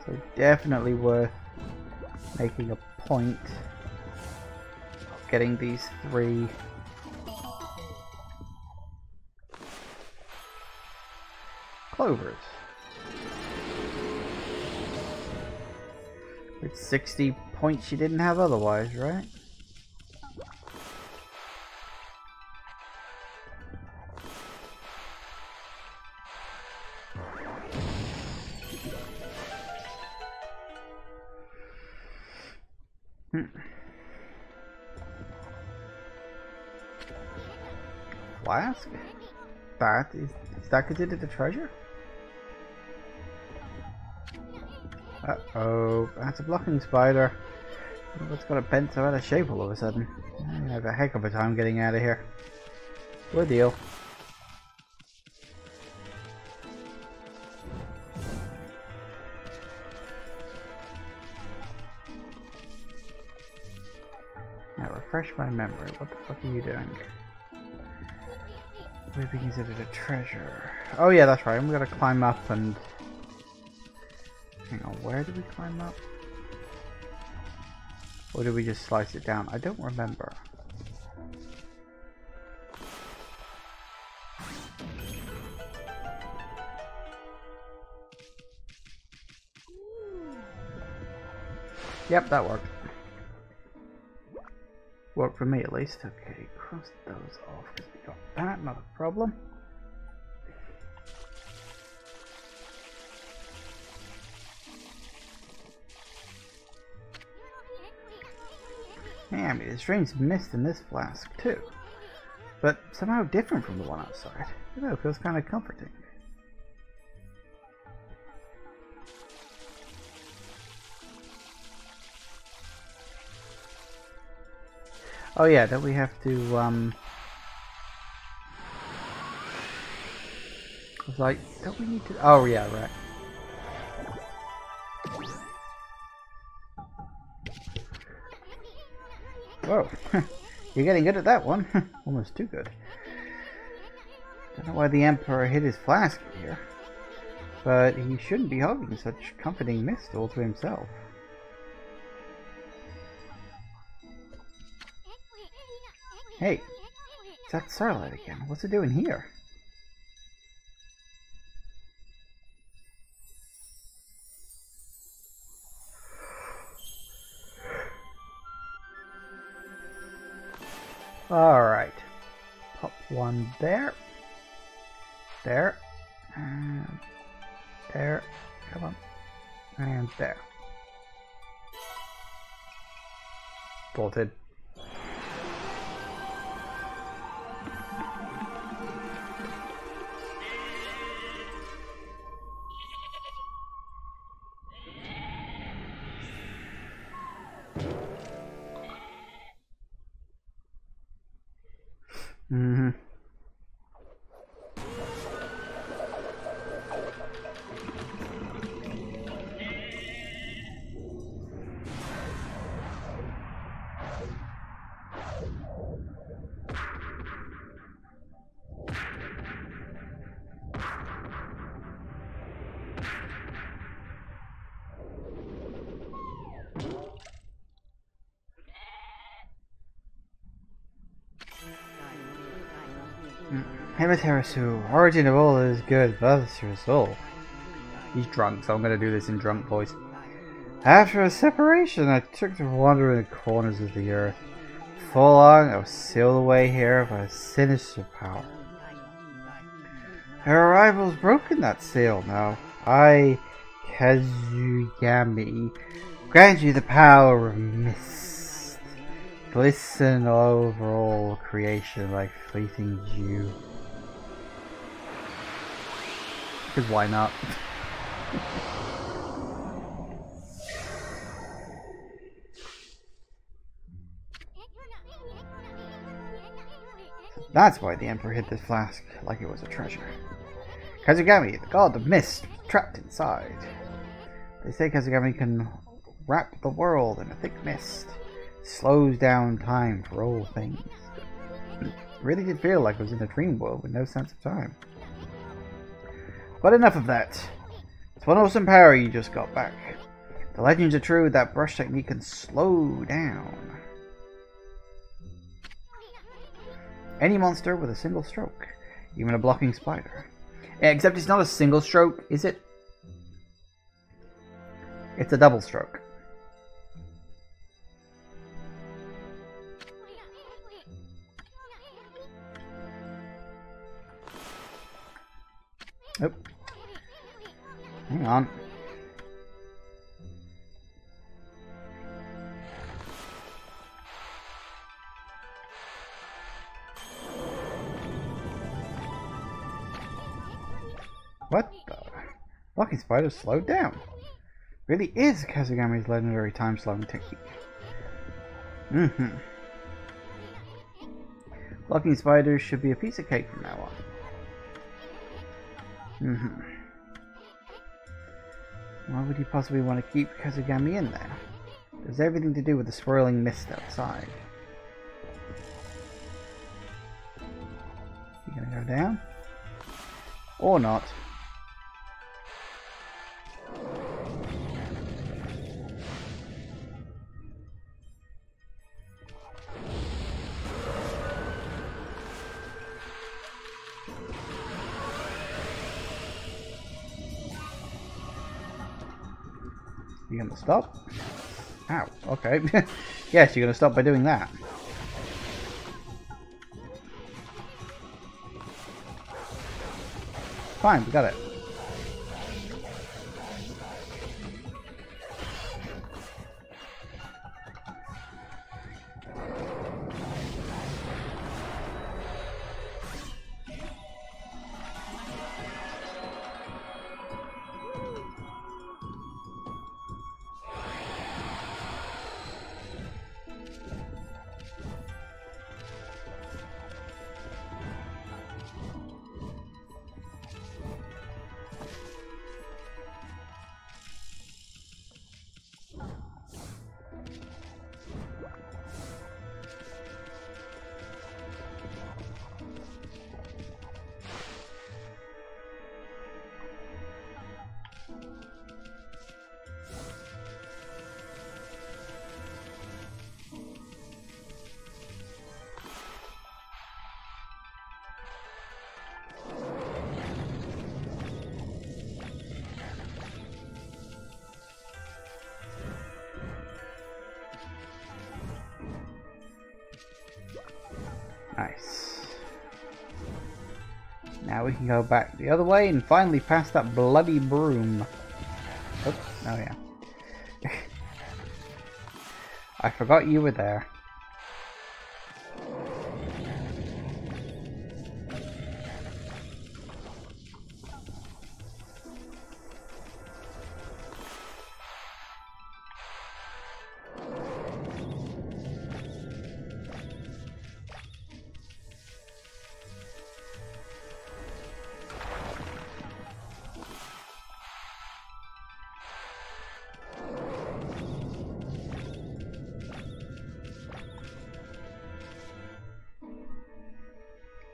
So definitely worth making a point of getting these 3 clovers. With 60 points she didn't have otherwise, right? Flask? Is that considered a treasure? Uh-oh, that's a blocking spider. What's got it bent so out of shape all of a sudden? I'm gonna have a heck of a time getting out of here. Good deal. Now refresh my memory. What the fuck are you doing? Would be considered a treasure. Oh yeah, that's right. I'm gonna climb up and... Hang on, where did we climb up? Or did we just slice it down? I don't remember. Yep, that worked. Worked for me at least. Okay, cross those off because we got that, not a problem. Yeah, I mean, there's strange mist in this flask too, but somehow different from the one outside. You know, it feels kind of comforting. Oh yeah, don't we have to, it's like, don't we need to, oh yeah, right. Whoa, you're getting good at that one. Almost too good. Don't know why the Emperor hid his flask here, but he shouldn't be holding such comforting mist all to himself. Hey, it's that starlight again. What's it doing here? Alright. Pop one there. There. And there. Come on. And there. Bolted. Mm-hmm. Amaterasu, origin of all is good, but it's your soul. He's drunk, so I'm gonna do this in drunk voice. After a separation, I took to wander in the corners of the earth. Before long, I was sealed away here by a sinister power. Her arrival has broken that seal now. I, Kazugami, grant you the power of mist. Glisten over all creation like fleeting dew. Because why not? That's why the Emperor hid this flask like it was a treasure. Kazugami, the god of mist, was trapped inside. They say Kazugami can wrap the world in a thick mist. Slows down time for all things. It really did feel like I was in a dream world with no sense of time. But enough of that. It's one awesome power you just got back. The legends are true that brush technique can slow down any monster with a single stroke, even a blocking spider. Yeah, except it's not a single stroke, is it? It's a double stroke. Oh. Hang on. What the? Blocking spiders slowed down. Really is Kazugami's legendary time-slowing technique. Blocking spiders should be a piece of cake from now on. Why would you possibly want to keep Kazugami in there? There's everything to do with the swirling mist outside. You gonna go down? Or not? You gonna stop? Ow, okay. Yes, you're gonna stop by doing that. Fine, we got it. Nice. Now we can go back the other way and finally pass that bloody broom. Oops, oh yeah. I forgot you were there.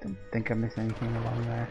Don't think I missed anything along there.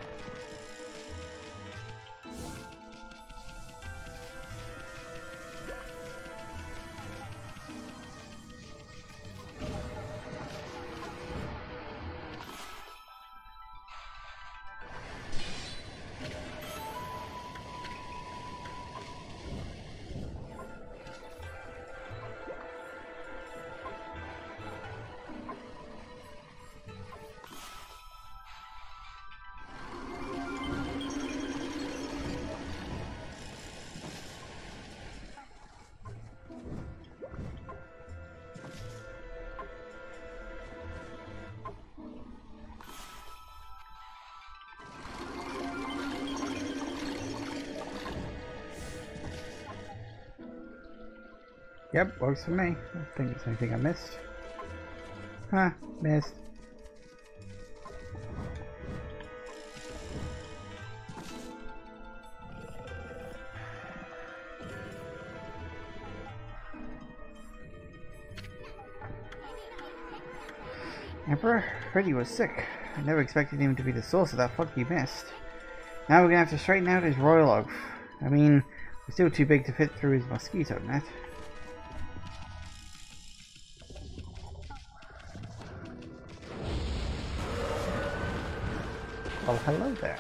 Yep, works for me. I don't think there's anything I missed. Huh, missed. Emperor, Freddy was sick. I never expected him to be the source of that funky mist. Now we're gonna have to straighten out his royal oath. I mean, we're still too big to fit through his mosquito net. Well, hello there.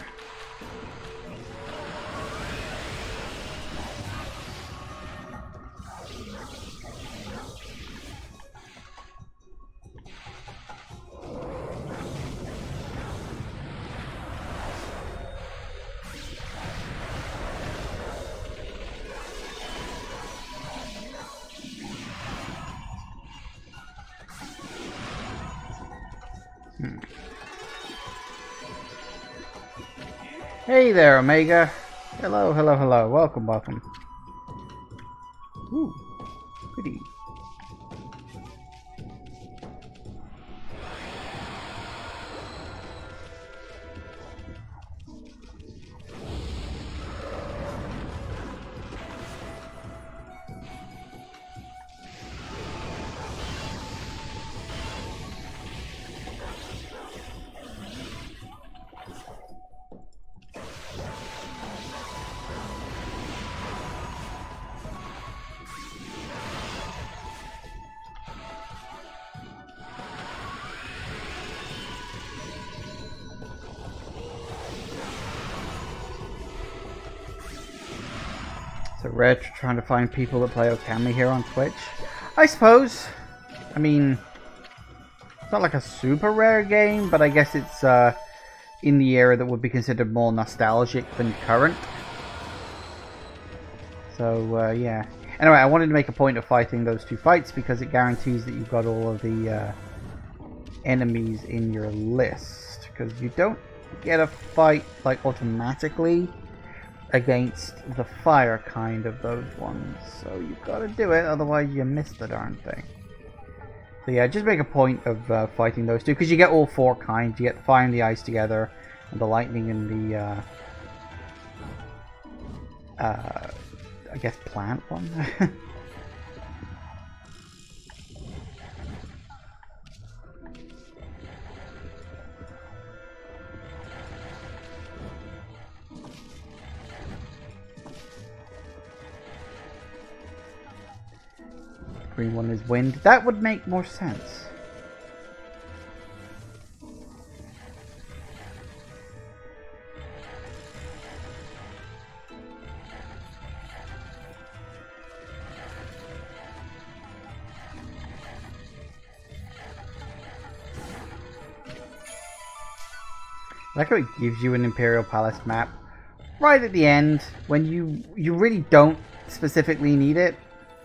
Hey there, Omega. Hello, hello, hello. Welcome, welcome. Ooh, goody. So rare trying to find people that play Ōkami here on Twitch. I suppose. I mean, it's not like a super rare game, but I guess it's in the era that would be considered more nostalgic than current. So yeah. Anyway, I wanted to make a point of fighting those two fights because it guarantees that you've got all of the enemies in your list. Because you don't get a fight like automatically against the fire kind of those ones, so you've got to do it, otherwise you miss the darn thing. So yeah, just make a point of fighting those two, because you get all four kinds. You get the fire and the ice together, and the lightning and the I guess plant one. Green one is wind. That would make more sense. I like how it gives you an Imperial Palace map right at the end when you really don't specifically need it.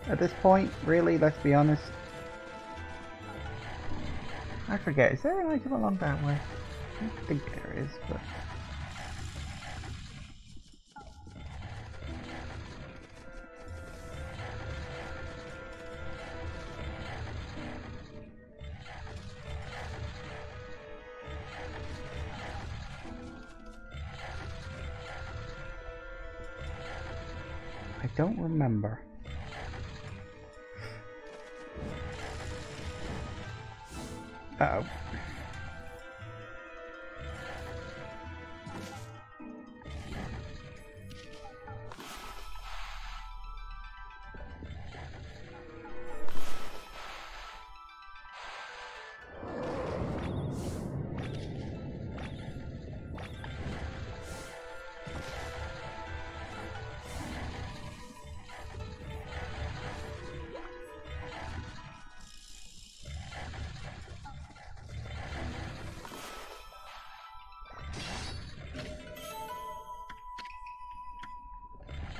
At this point, really, let's be honest. I forget, is there an item along that way? I don't think there is, but... I don't remember. Uh-oh.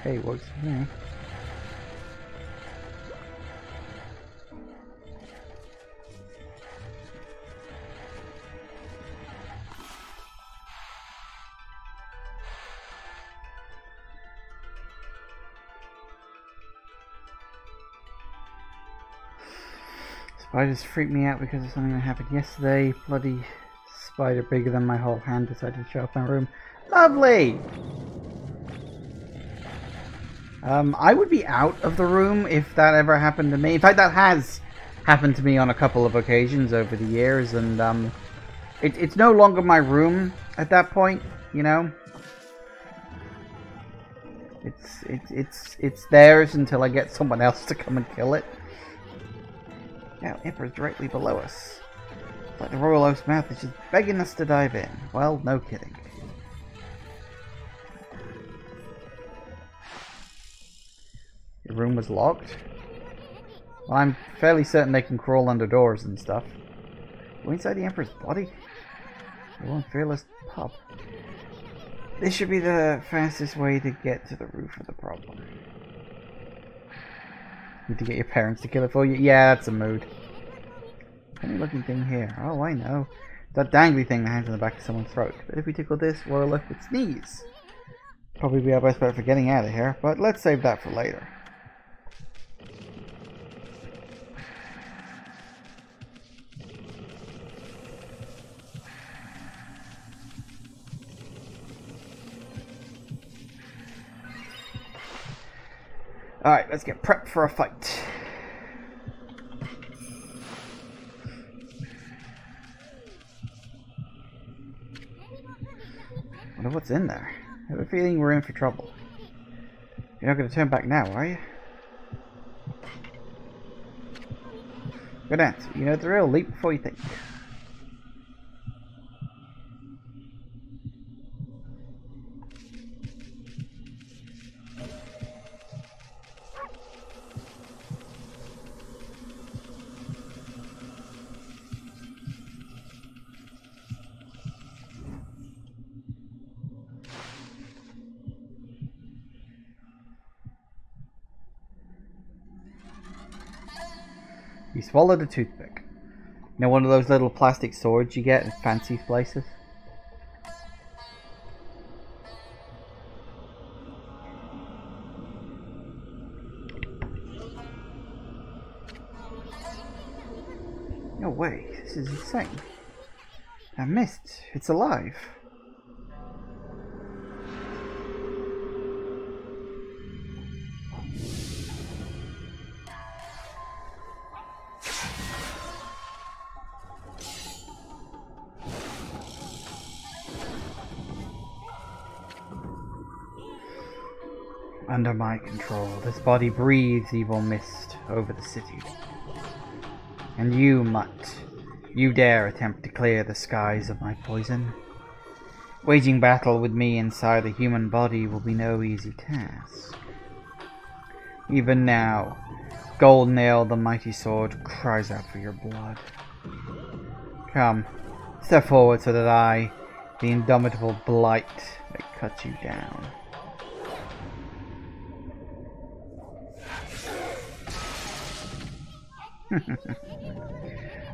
Hey, works for me. Spiders freak me out because of something that happened yesterday. Bloody spider bigger than my whole hand decided to show up in my room. Lovely! I would be out of the room if that ever happened to me. In fact, that has happened to me on a couple of occasions over the years, and it's no longer my room at that point, you know. It's theirs until I get someone else to come and kill it. Now, Emperor's directly below us. It's like the Royal Oath's mouth is just begging us to dive in. Well, no kidding. Your room was locked? Well, I'm fairly certain they can crawl under doors and stuff. Go inside the Emperor's body? The one fearless pup. This should be the fastest way to get to the root of the problem. Need to get your parents to kill it for you? Yeah, that's a mood. Funny looking thing here. Oh, I know. That dangly thing that hangs on the back of someone's throat. But if we tickle this, we'll look at sneeze. Probably be our best bet for getting out of here, but let's save that for later. Alright, let's get prepped for a fight. Wonder what's in there. I have a feeling we're in for trouble. You're not going to turn back now, are you? Good answer. You know the real leap before you think. You swallowed a toothpick. You know, one of those little plastic swords you get in fancy places? No way, this is insane. That mist, it's alive. Under my control, this body breathes evil mist over the city. And you, Mutt, you dare attempt to clear the skies of my poison? Waging battle with me inside a human body will be no easy task. Even now, Gold Nail the mighty sword cries out for your blood. Come, step forward so that I, the indomitable Blight, may cut you down.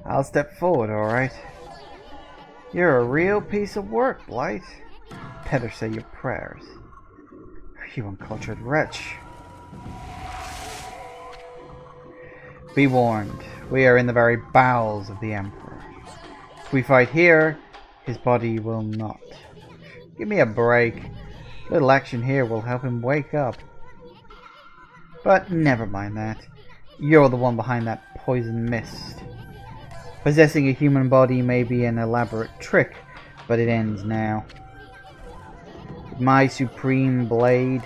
I'll step forward, alright. You're a real piece of work, Blight. Better say your prayers. You uncultured wretch. Be warned, we are in the very bowels of the Emperor. If we fight here, his body will not. Give me a break. A little action here will help him wake up. But never mind that. You're the one behind that poison mist. Possessing a human body may be an elaborate trick, but it ends now. With my supreme blade,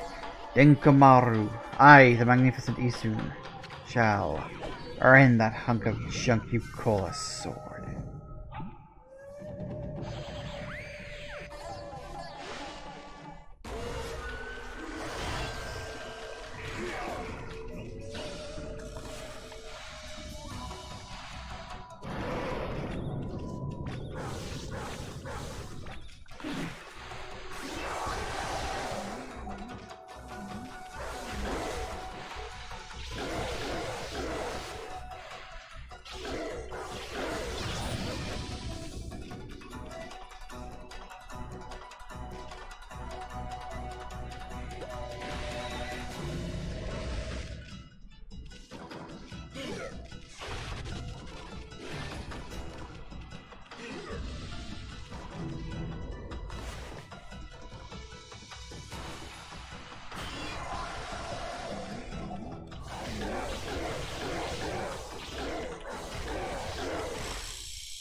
Denkamaru, I, the magnificent Isun, shall rend that hunk of junk you call a sword.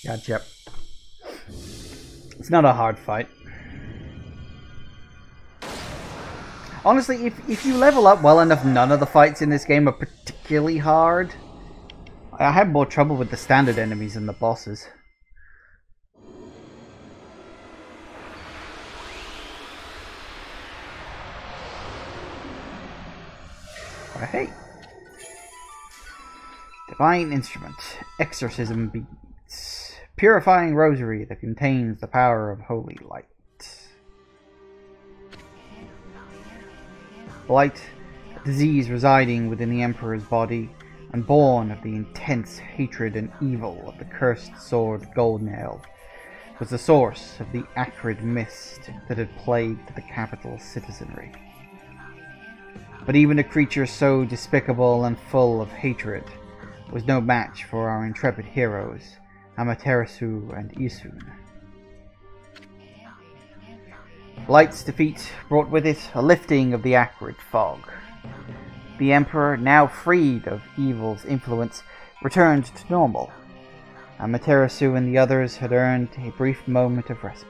Gotcha. It's not a hard fight. Honestly, if you level up well enough, none of the fights in this game are particularly hard. I had more trouble with the standard enemies than the bosses. But hey. Divine Instrument. Exorcism Beads. Purifying rosary that contains the power of holy light. Blight, a disease residing within the Emperor's body, and born of the intense hatred and evil of the cursed sword Gold Nail. was the source of the acrid mist that had plagued the capital's citizenry. But even a creature so despicable and full of hatred was no match for our intrepid heroes, Amaterasu and Isun. Light's defeat brought with it a lifting of the acrid fog. The Emperor, now freed of evil's influence, returned to normal. Amaterasu and the others had earned a brief moment of respite.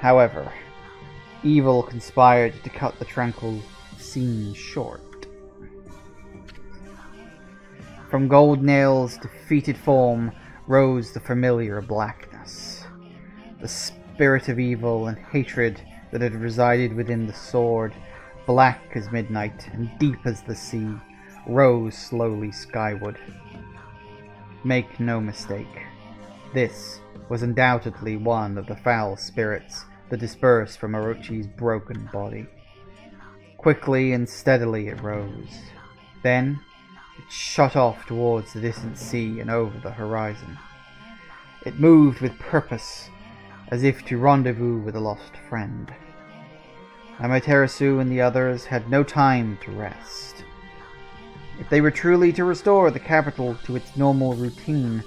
However, evil conspired to cut the tranquil scene short. From Goldnail's defeated form rose the familiar blackness. The spirit of evil and hatred that had resided within the sword, black as midnight and deep as the sea, rose slowly skyward. Make no mistake, this was undoubtedly one of the foul spirits that dispersed from Orochi's broken body. Quickly and steadily it rose. Then it shot off towards the distant sea and over the horizon. It moved with purpose, as if to rendezvous with a lost friend. Amaterasu and the others had no time to rest. If they were truly to restore the capital to its normal routine,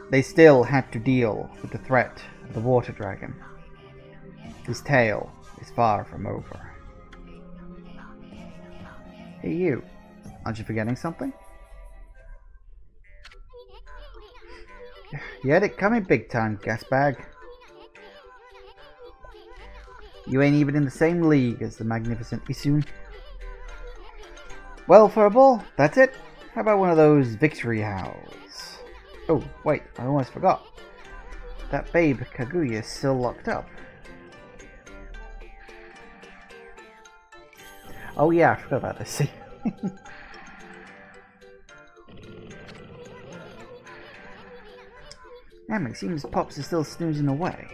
they still had to deal with the threat of the water dragon. His tale is far from over. Hey you, aren't you forgetting something? You had it coming big time, gasbag. You ain't even in the same league as the magnificent Isun. Well, Furball, that's it. How about one of those victory howls? Oh, wait, I almost forgot. That babe Kaguya is still locked up. Oh yeah, I forgot about this. See. Damn, it seems Pops is still snoozing away.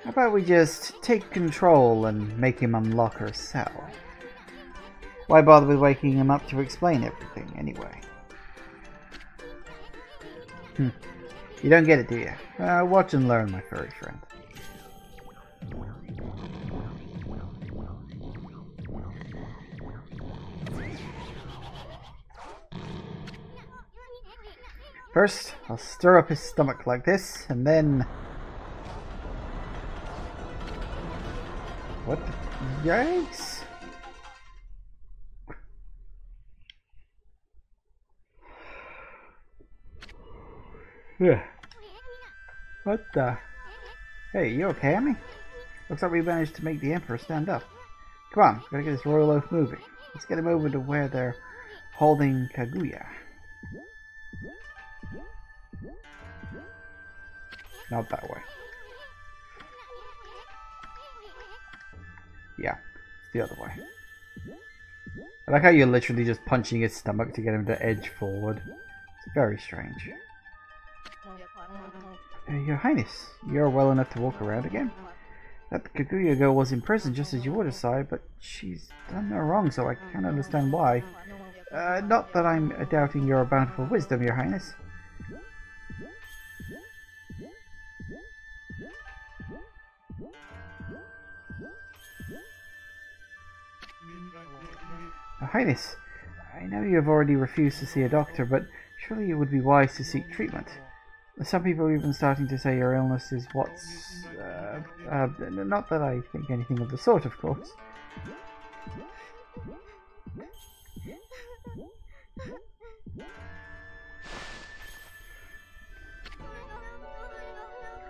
How about we just take control and make him unlock her cell? Why bother with waking him up to explain everything, anyway? You don't get it, do you? Watch and learn, my furry friend. First, I'll stir up his stomach like this, and then... What the... Yikes! What the... Hey, you okay, Amy? Looks like we managed to make the Emperor stand up. Come on, gotta get this royal oaf moving. Let's get him over to where they're holding Kaguya. Not that way. Yeah, it's the other way. I like how you're literally just punching his stomach to get him to edge forward. It's very strange. Your Highness, you're well enough to walk around again? That Kaguya girl was in prison just as you would have said, but she's done no wrong, so I can't understand why. Not that I'm doubting your bountiful wisdom, Your Highness. Highness, I know you have already refused to see a doctor, but surely it would be wise to seek treatment. Some people are even starting to say your illness is what's... not that I think anything of the sort, of course.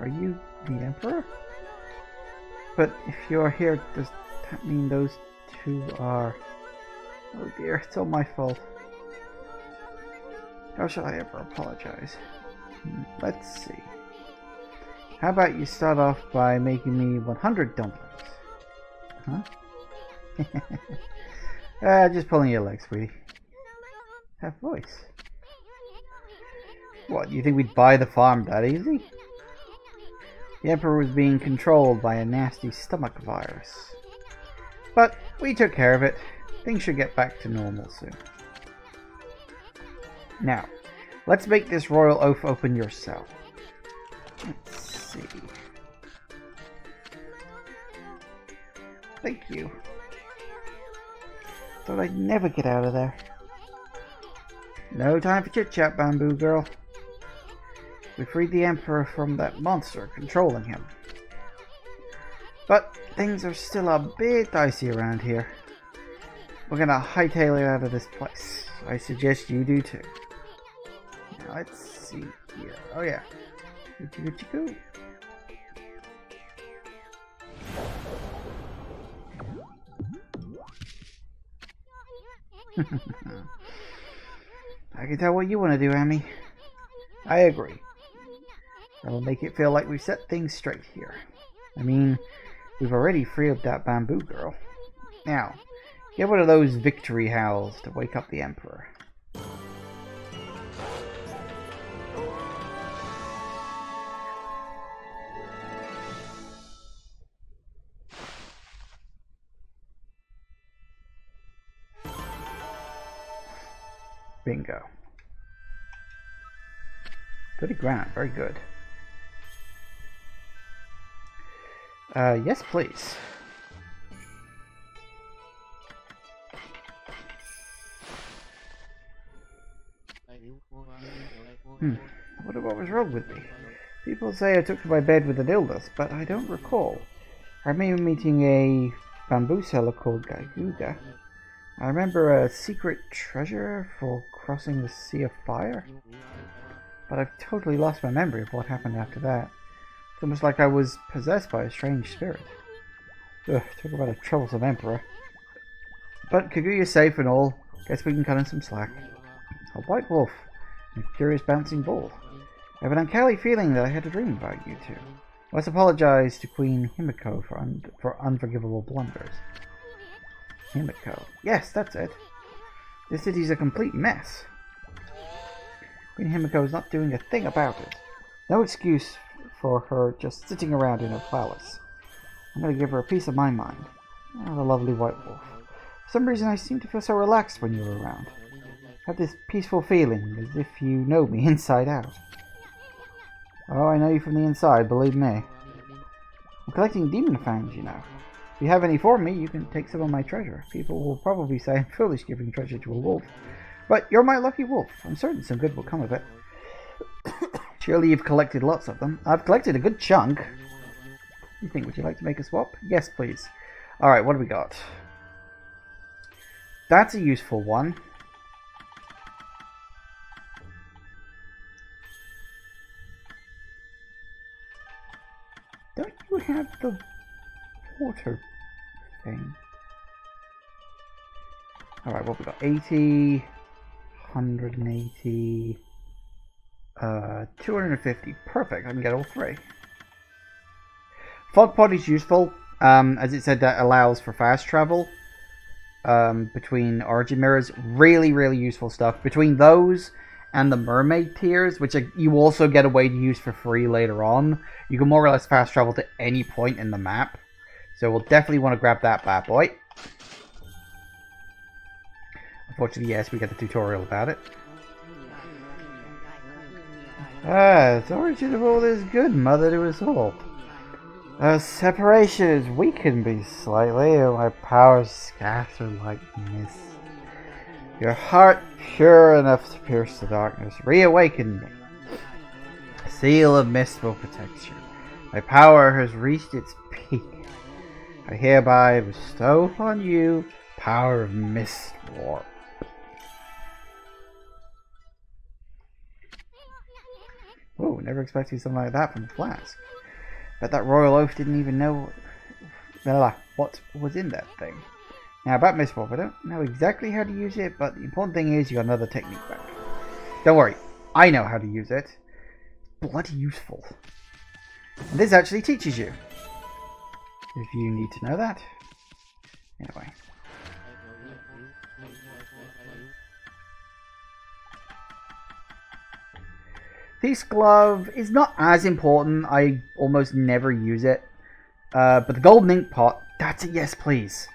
Are you the Emperor? But if you're here, does that mean those two are... Oh dear, it's all my fault. How shall I ever apologize? Let's see. How about you start off by making me 100 dumplings? Huh? Just pulling your leg, sweetie. Have voice. What, you think we'd buy the farm that easy? The Emperor was being controlled by a nasty stomach virus. But we took care of it. Things should get back to normal soon. Now, let's make this royal oaf open your cell. see. Thank you. Thought I'd never get out of there. No time for chit-chat, Bamboo Girl. We freed the Emperor from that monster controlling him. But things are still a bit dicey around here. We're gonna hightail it out of this place. I suggest you do too. Now let's see here. Oh yeah. Gucci. I can tell what you want to do, Amy. I agree. That'll make it feel like we've set things straight here. I mean, we've already freed that Bamboo Girl. Now, get one of those victory howls to wake up the Emperor. Bingo. 30 grand, very good. Yes, please. I wonder what was wrong with me. People say I took to my bed with an illness, but I don't recall. I remember meeting a bamboo seller called Gaiguga. I remember a secret treasure for crossing the Sea of Fire. But I've totally lost my memory of what happened after that. It's almost like I was possessed by a strange spirit. Ugh, talk about a troublesome emperor. But Kaguya's safe and all. Guess we can cut in some slack. A white wolf and a curious bouncing ball. I have an uncanny feeling that I had a dream about you two. Let's apologize to Queen Himiko for unforgivable blunders. Himiko. Yes, that's it. This city's a complete mess. Queen Himiko is not doing a thing about it. No excuse for her just sitting around in her palace. I'm going to give her a piece of my mind. Oh, the lovely white wolf. For some reason I seem to feel so relaxed when you're around. I have this peaceful feeling, as if you know me inside out. Oh, I know you from the inside, believe me. I'm collecting demon fangs, you know. If you have any for me, you can take some of my treasure. People will probably say I'm foolish giving treasure to a wolf. But you're my lucky wolf. I'm certain some good will come of it. Surely you've collected lots of them. I've collected a good chunk. You think, would you like to make a swap? Yes, please. Alright, what do we got? That's a useful one. Don't you have the water thing? Alright, what we got? 80, 180, 250. Perfect, I can get all three. Fog pod is useful. As it said, that allows for fast travel between origin mirrors. Really, really useful stuff. Between those and the mermaid tiers, which you also get a way to use for free later on, you can more or less fast travel to any point in the map. So we'll definitely want to grab that bad boy. Unfortunately, yes, we get the tutorial about it. The origin of all this good, mother to us all. Separation has weakened me slightly, and my powers scatter like mist. Your heart, pure enough to pierce the darkness, reawakened me. A seal of mist will protect you. My power has reached its peak. I hereby bestow upon you power of mist warp. Whoa, never expected something like that from a flask. Bet that royal oaf didn't even know what was in that thing. Now about Mist Warp, I don't know exactly how to use it, but the important thing is you got another technique back. Don't worry, I know how to use it. It's bloody useful. And this actually teaches you. If you need to know that. Anyway. This glove is not as important. I almost never use it. But the golden ink pot, that's a yes please.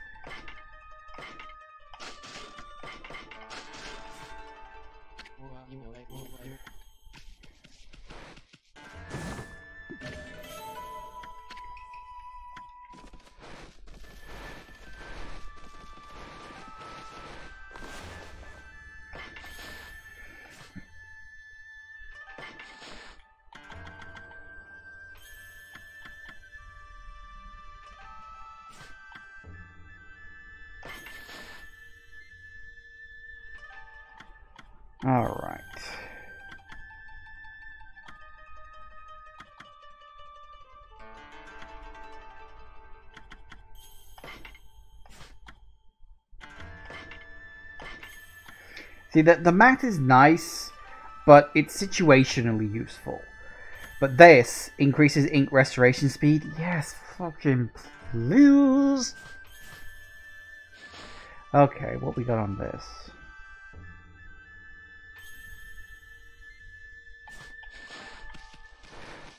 Alright. See, the mat is nice, but it's situationally useful. But this increases ink restoration speed. Yes, fucking please. Okay, what we got on this?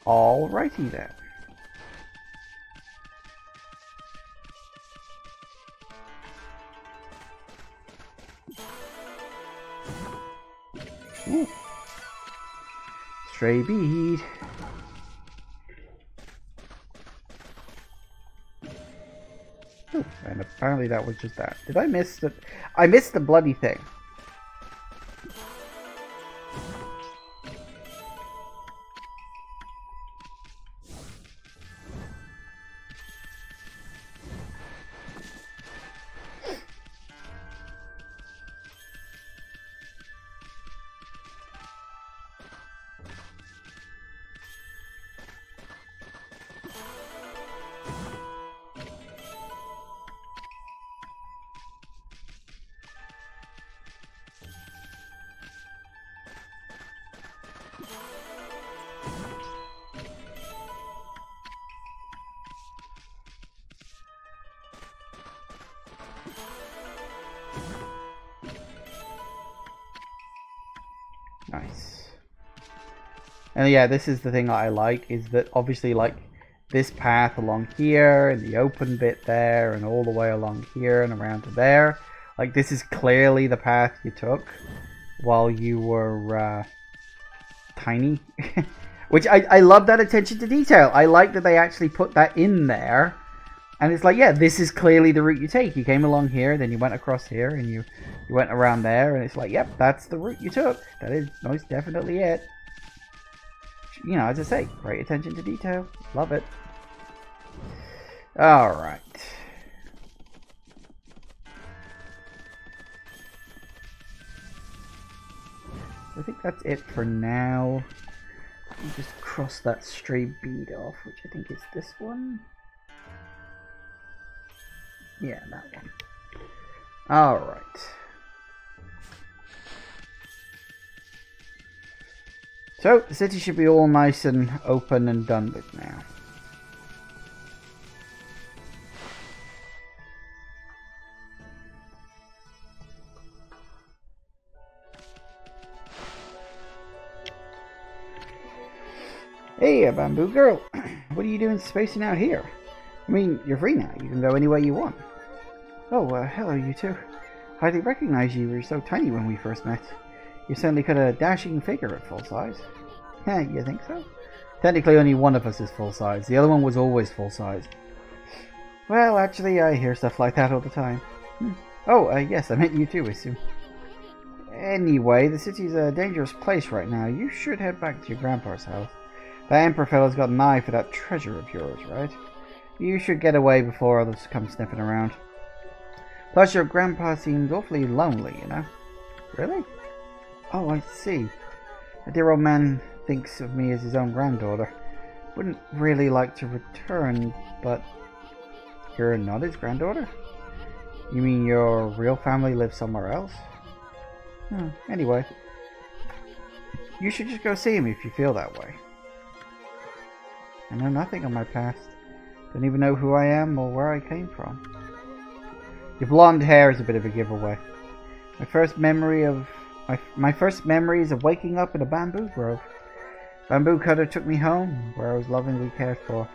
Alrighty then. Ooh. Stray bead. Ooh, and apparently that was just that. Did I miss the... I missed the bloody thing. Nice. And yeah, this is the thing that I like, is that obviously like this path along here and the open bit there and all the way along here and around to there, like this is clearly the path you took while you were tiny. Which I love that attention to detail. I like that they actually put that in there. And it's like, yeah, this is clearly the route you take. You came along here, then you went across here, and you went around there, and it's like, yep, that's the route you took. That is most definitely it. You know, as I say, great attention to detail. Love it. Alright. I think that's it for now. Let me just cross that stray bead off, which I think is this one. Yeah, that one. Alright. So, the city should be all nice and open and done with now. Hey, bamboo girl. What are you doing spacing out here? I mean, you're free now. You can go anywhere you want. Oh, hello, you two. Hardly recognize you. You were so tiny when we first met. You certainly cut a dashing figure at full size. Yeah, you think so? Technically, only one of us is full size. The other one was always full size. Well, actually, I hear stuff like that all the time. Oh, yes, I meant you too, Isu. Anyway, the city's a dangerous place right now. You should head back to your grandpa's house. That Emperor fellow's got an eye for that treasure of yours, right? You should get away before others come sniffing around. Plus, your grandpa seems awfully lonely, you know? Really? Oh, I see. The dear old man thinks of me as his own granddaughter. Wouldn't really like to return, but... You're not his granddaughter? You mean your real family lives somewhere else? Anyway. You should just go see him if you feel that way. I know nothing of my past. Don't even know who I am or where I came from. Your blonde hair is a bit of a giveaway. My first memories of waking up in a bamboo grove. Bamboo cutter took me home, where I was lovingly cared for.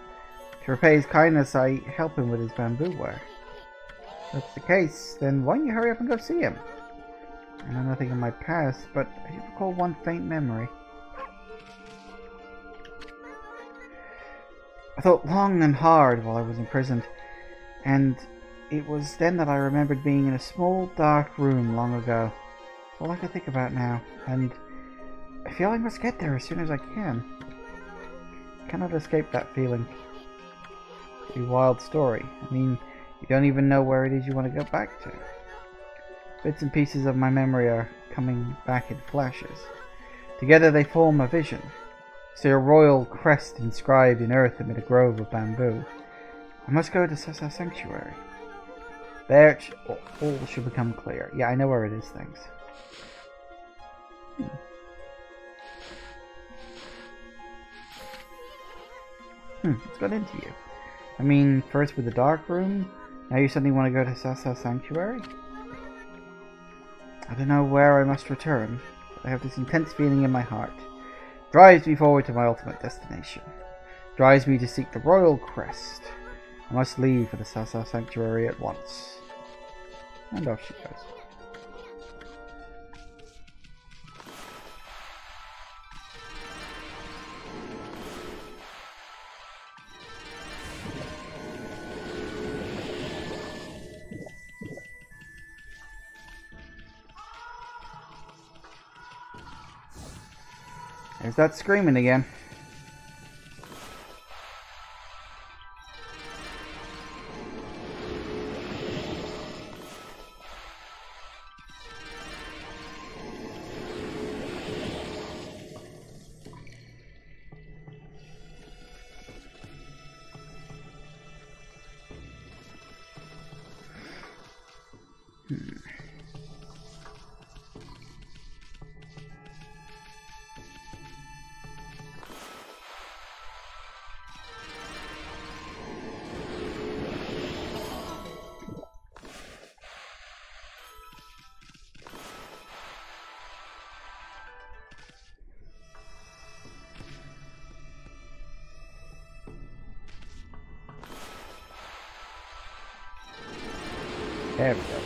To repay his kindness, I help him with his bamboo work. If that's the case, then why don't you hurry up and go see him? I know nothing of my past, but I do recall one faint memory. I thought long and hard while I was imprisoned, and it was then that I remembered being in a small, dark room long ago. It's all I can think about now, and I feel I must get there as soon as I can. I cannot escape that feeling. Pretty wild story. I mean, you don't even know where it is you want to go back to. Bits and pieces of my memory are coming back in flashes. Together they form a vision. See a royal crest inscribed in earth amid a grove of bamboo. I must go to Sasa Sanctuary. There all should become clear. Yeah, I know where it is, thanks. What's got into you? I mean, first with the dark room, now you suddenly want to go to Sasa Sanctuary? I don't know where I must return, but I have this intense feeling in my heart. It drives me forward to my ultimate destination. It drives me to seek the royal crest. I must leave for the Sasa Sanctuary at once. And off she goes. There's that screaming again. There we go.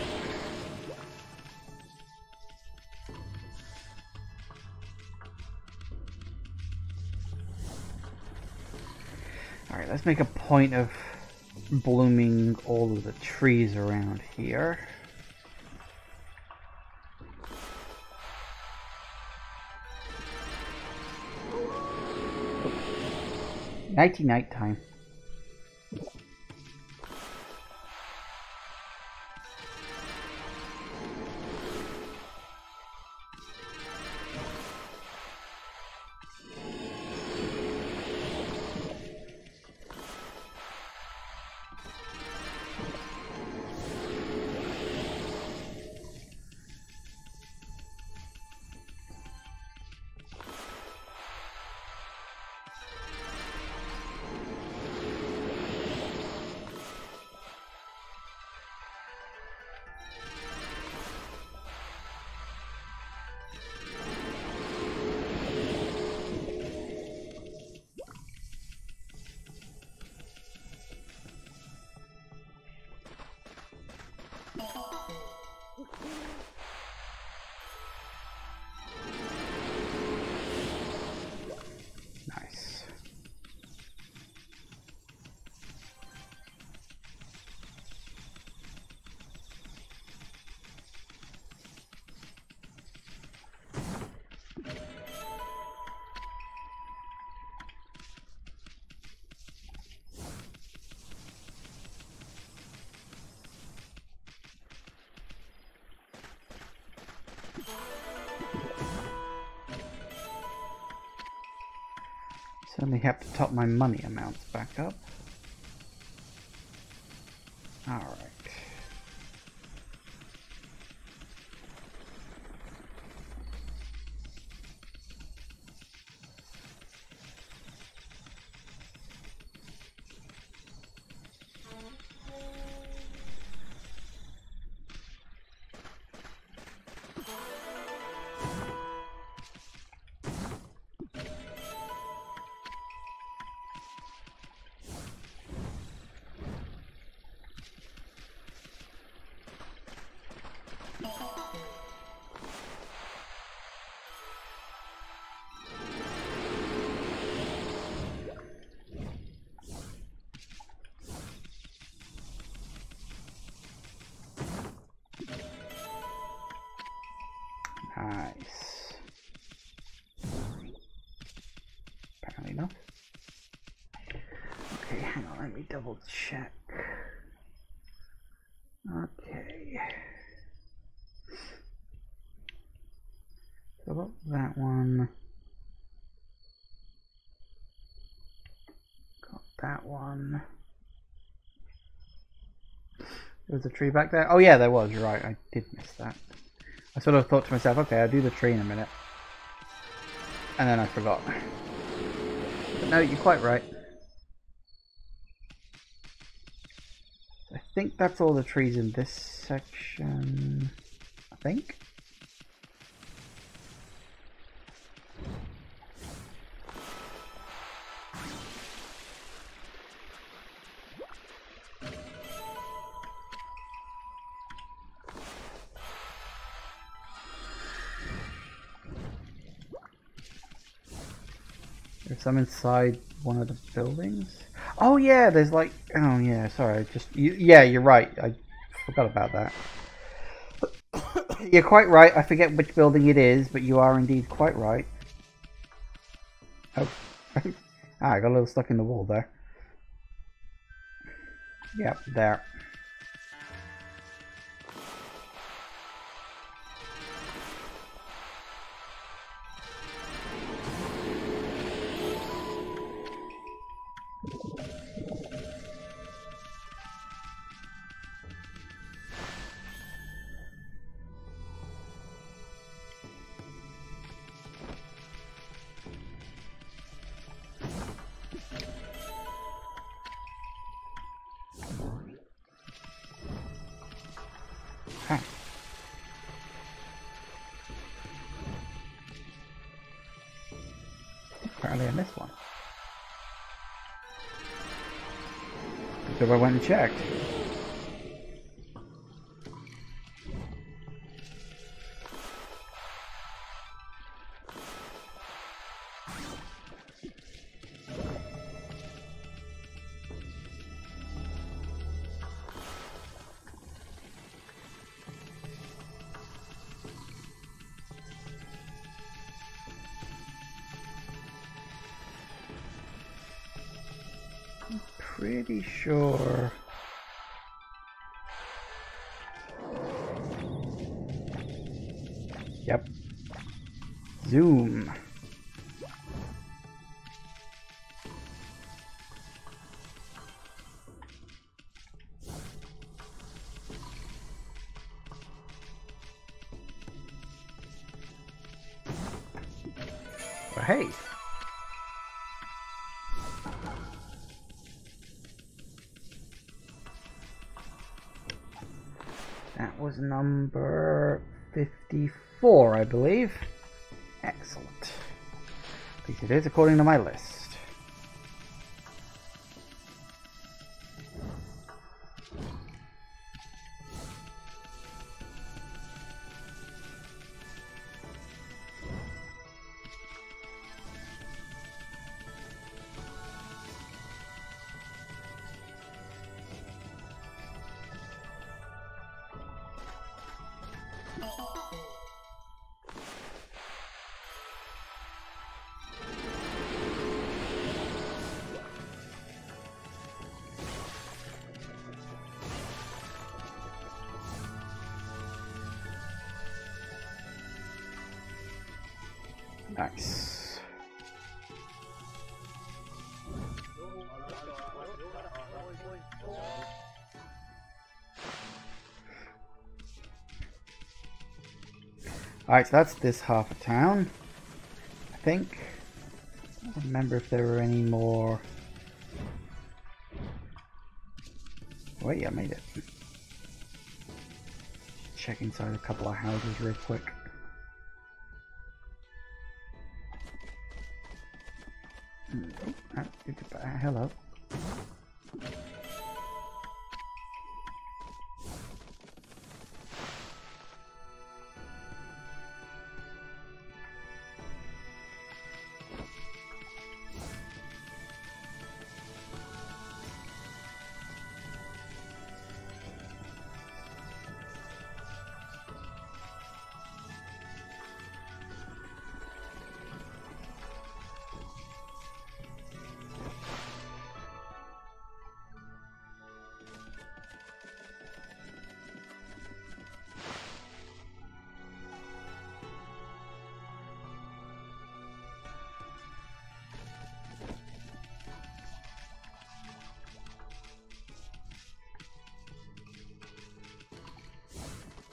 Alright, let's make a point of blooming all of the trees around here. Nighty night time. Nice. Suddenly have to top my money amounts back up. Alright. Nice. Apparently not. Okay, hang on, let me double check. Okay. got that one. Got that one. There was a tree back there. Oh yeah, there was. You're right. I did miss that. I sort of thought to myself, okay, I'll do the tree in a minute. And then I forgot. But no, you're quite right. I think that's all the trees in this section. I think. There's some inside one of the buildings. Oh yeah, there's like, oh yeah, sorry, yeah, you're right. I forgot about that. You're quite right. I forget which building it is, but you are indeed quite right. Oh, I got a little stuck in the wall there. Yep, there. Okay. Apparently I missed one. So I went and checked. Pretty sure. Yep. Zoom. Well, hey. That was number 54, I believe. Excellent. At least it is according to my list. Nice. Alright, so that's this half of town, I think. I don't remember if there were any more. Wait, yeah, I made it. Check inside a couple of houses real quick. Hello.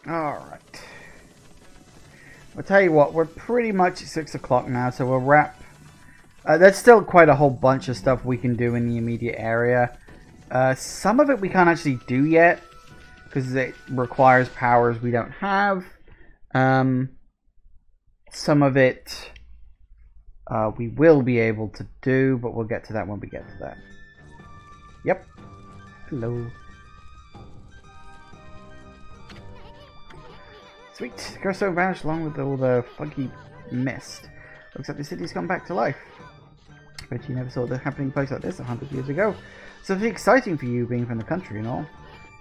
Alright. I'll tell you what, we're pretty much at 6 o'clock now, so we'll wrap. There's still quite a whole bunch of stuff we can do in the immediate area. Some of it we can't actually do yet, because it requires powers we don't have. Some of it we will be able to do, but we'll get to that when we get to that. Yep. Hello. Sweet. The Curso vanished along with all the funky mist. Looks like the city's come back to life. Bet you never saw the happening place like this 100 years ago. So it's exciting for you being from the country and all.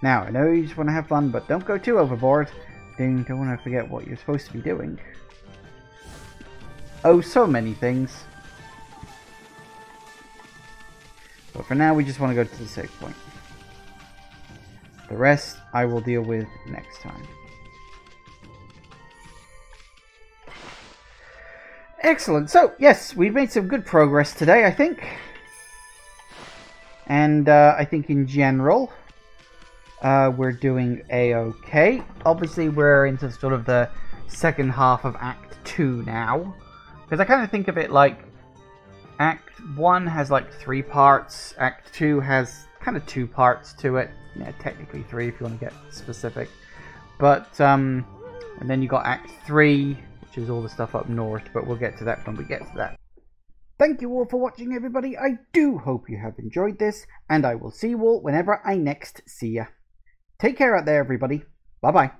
Now, I know you just want to have fun, but don't go too overboard. Don't want to forget what you're supposed to be doing. Oh, so many things. But for now, we just want to go to the save point. The rest, I will deal with next time. Excellent. So, yes, we've made some good progress today, I think. And I think in general, we're doing A-okay. Obviously, we're into sort of the second half of Act 2 now. Because I kind of think of it like Act 1 has like 3 parts. Act 2 has kind of 2 parts to it. Yeah, technically 3 if you want to get specific. But, and then you got Act 3, which is all the stuff up north, but we'll get to that when we get to that. Thank you all for watching, everybody. I do hope you have enjoyed this, and I will see you all whenever I next see ya. Take care out there, everybody. Bye-bye.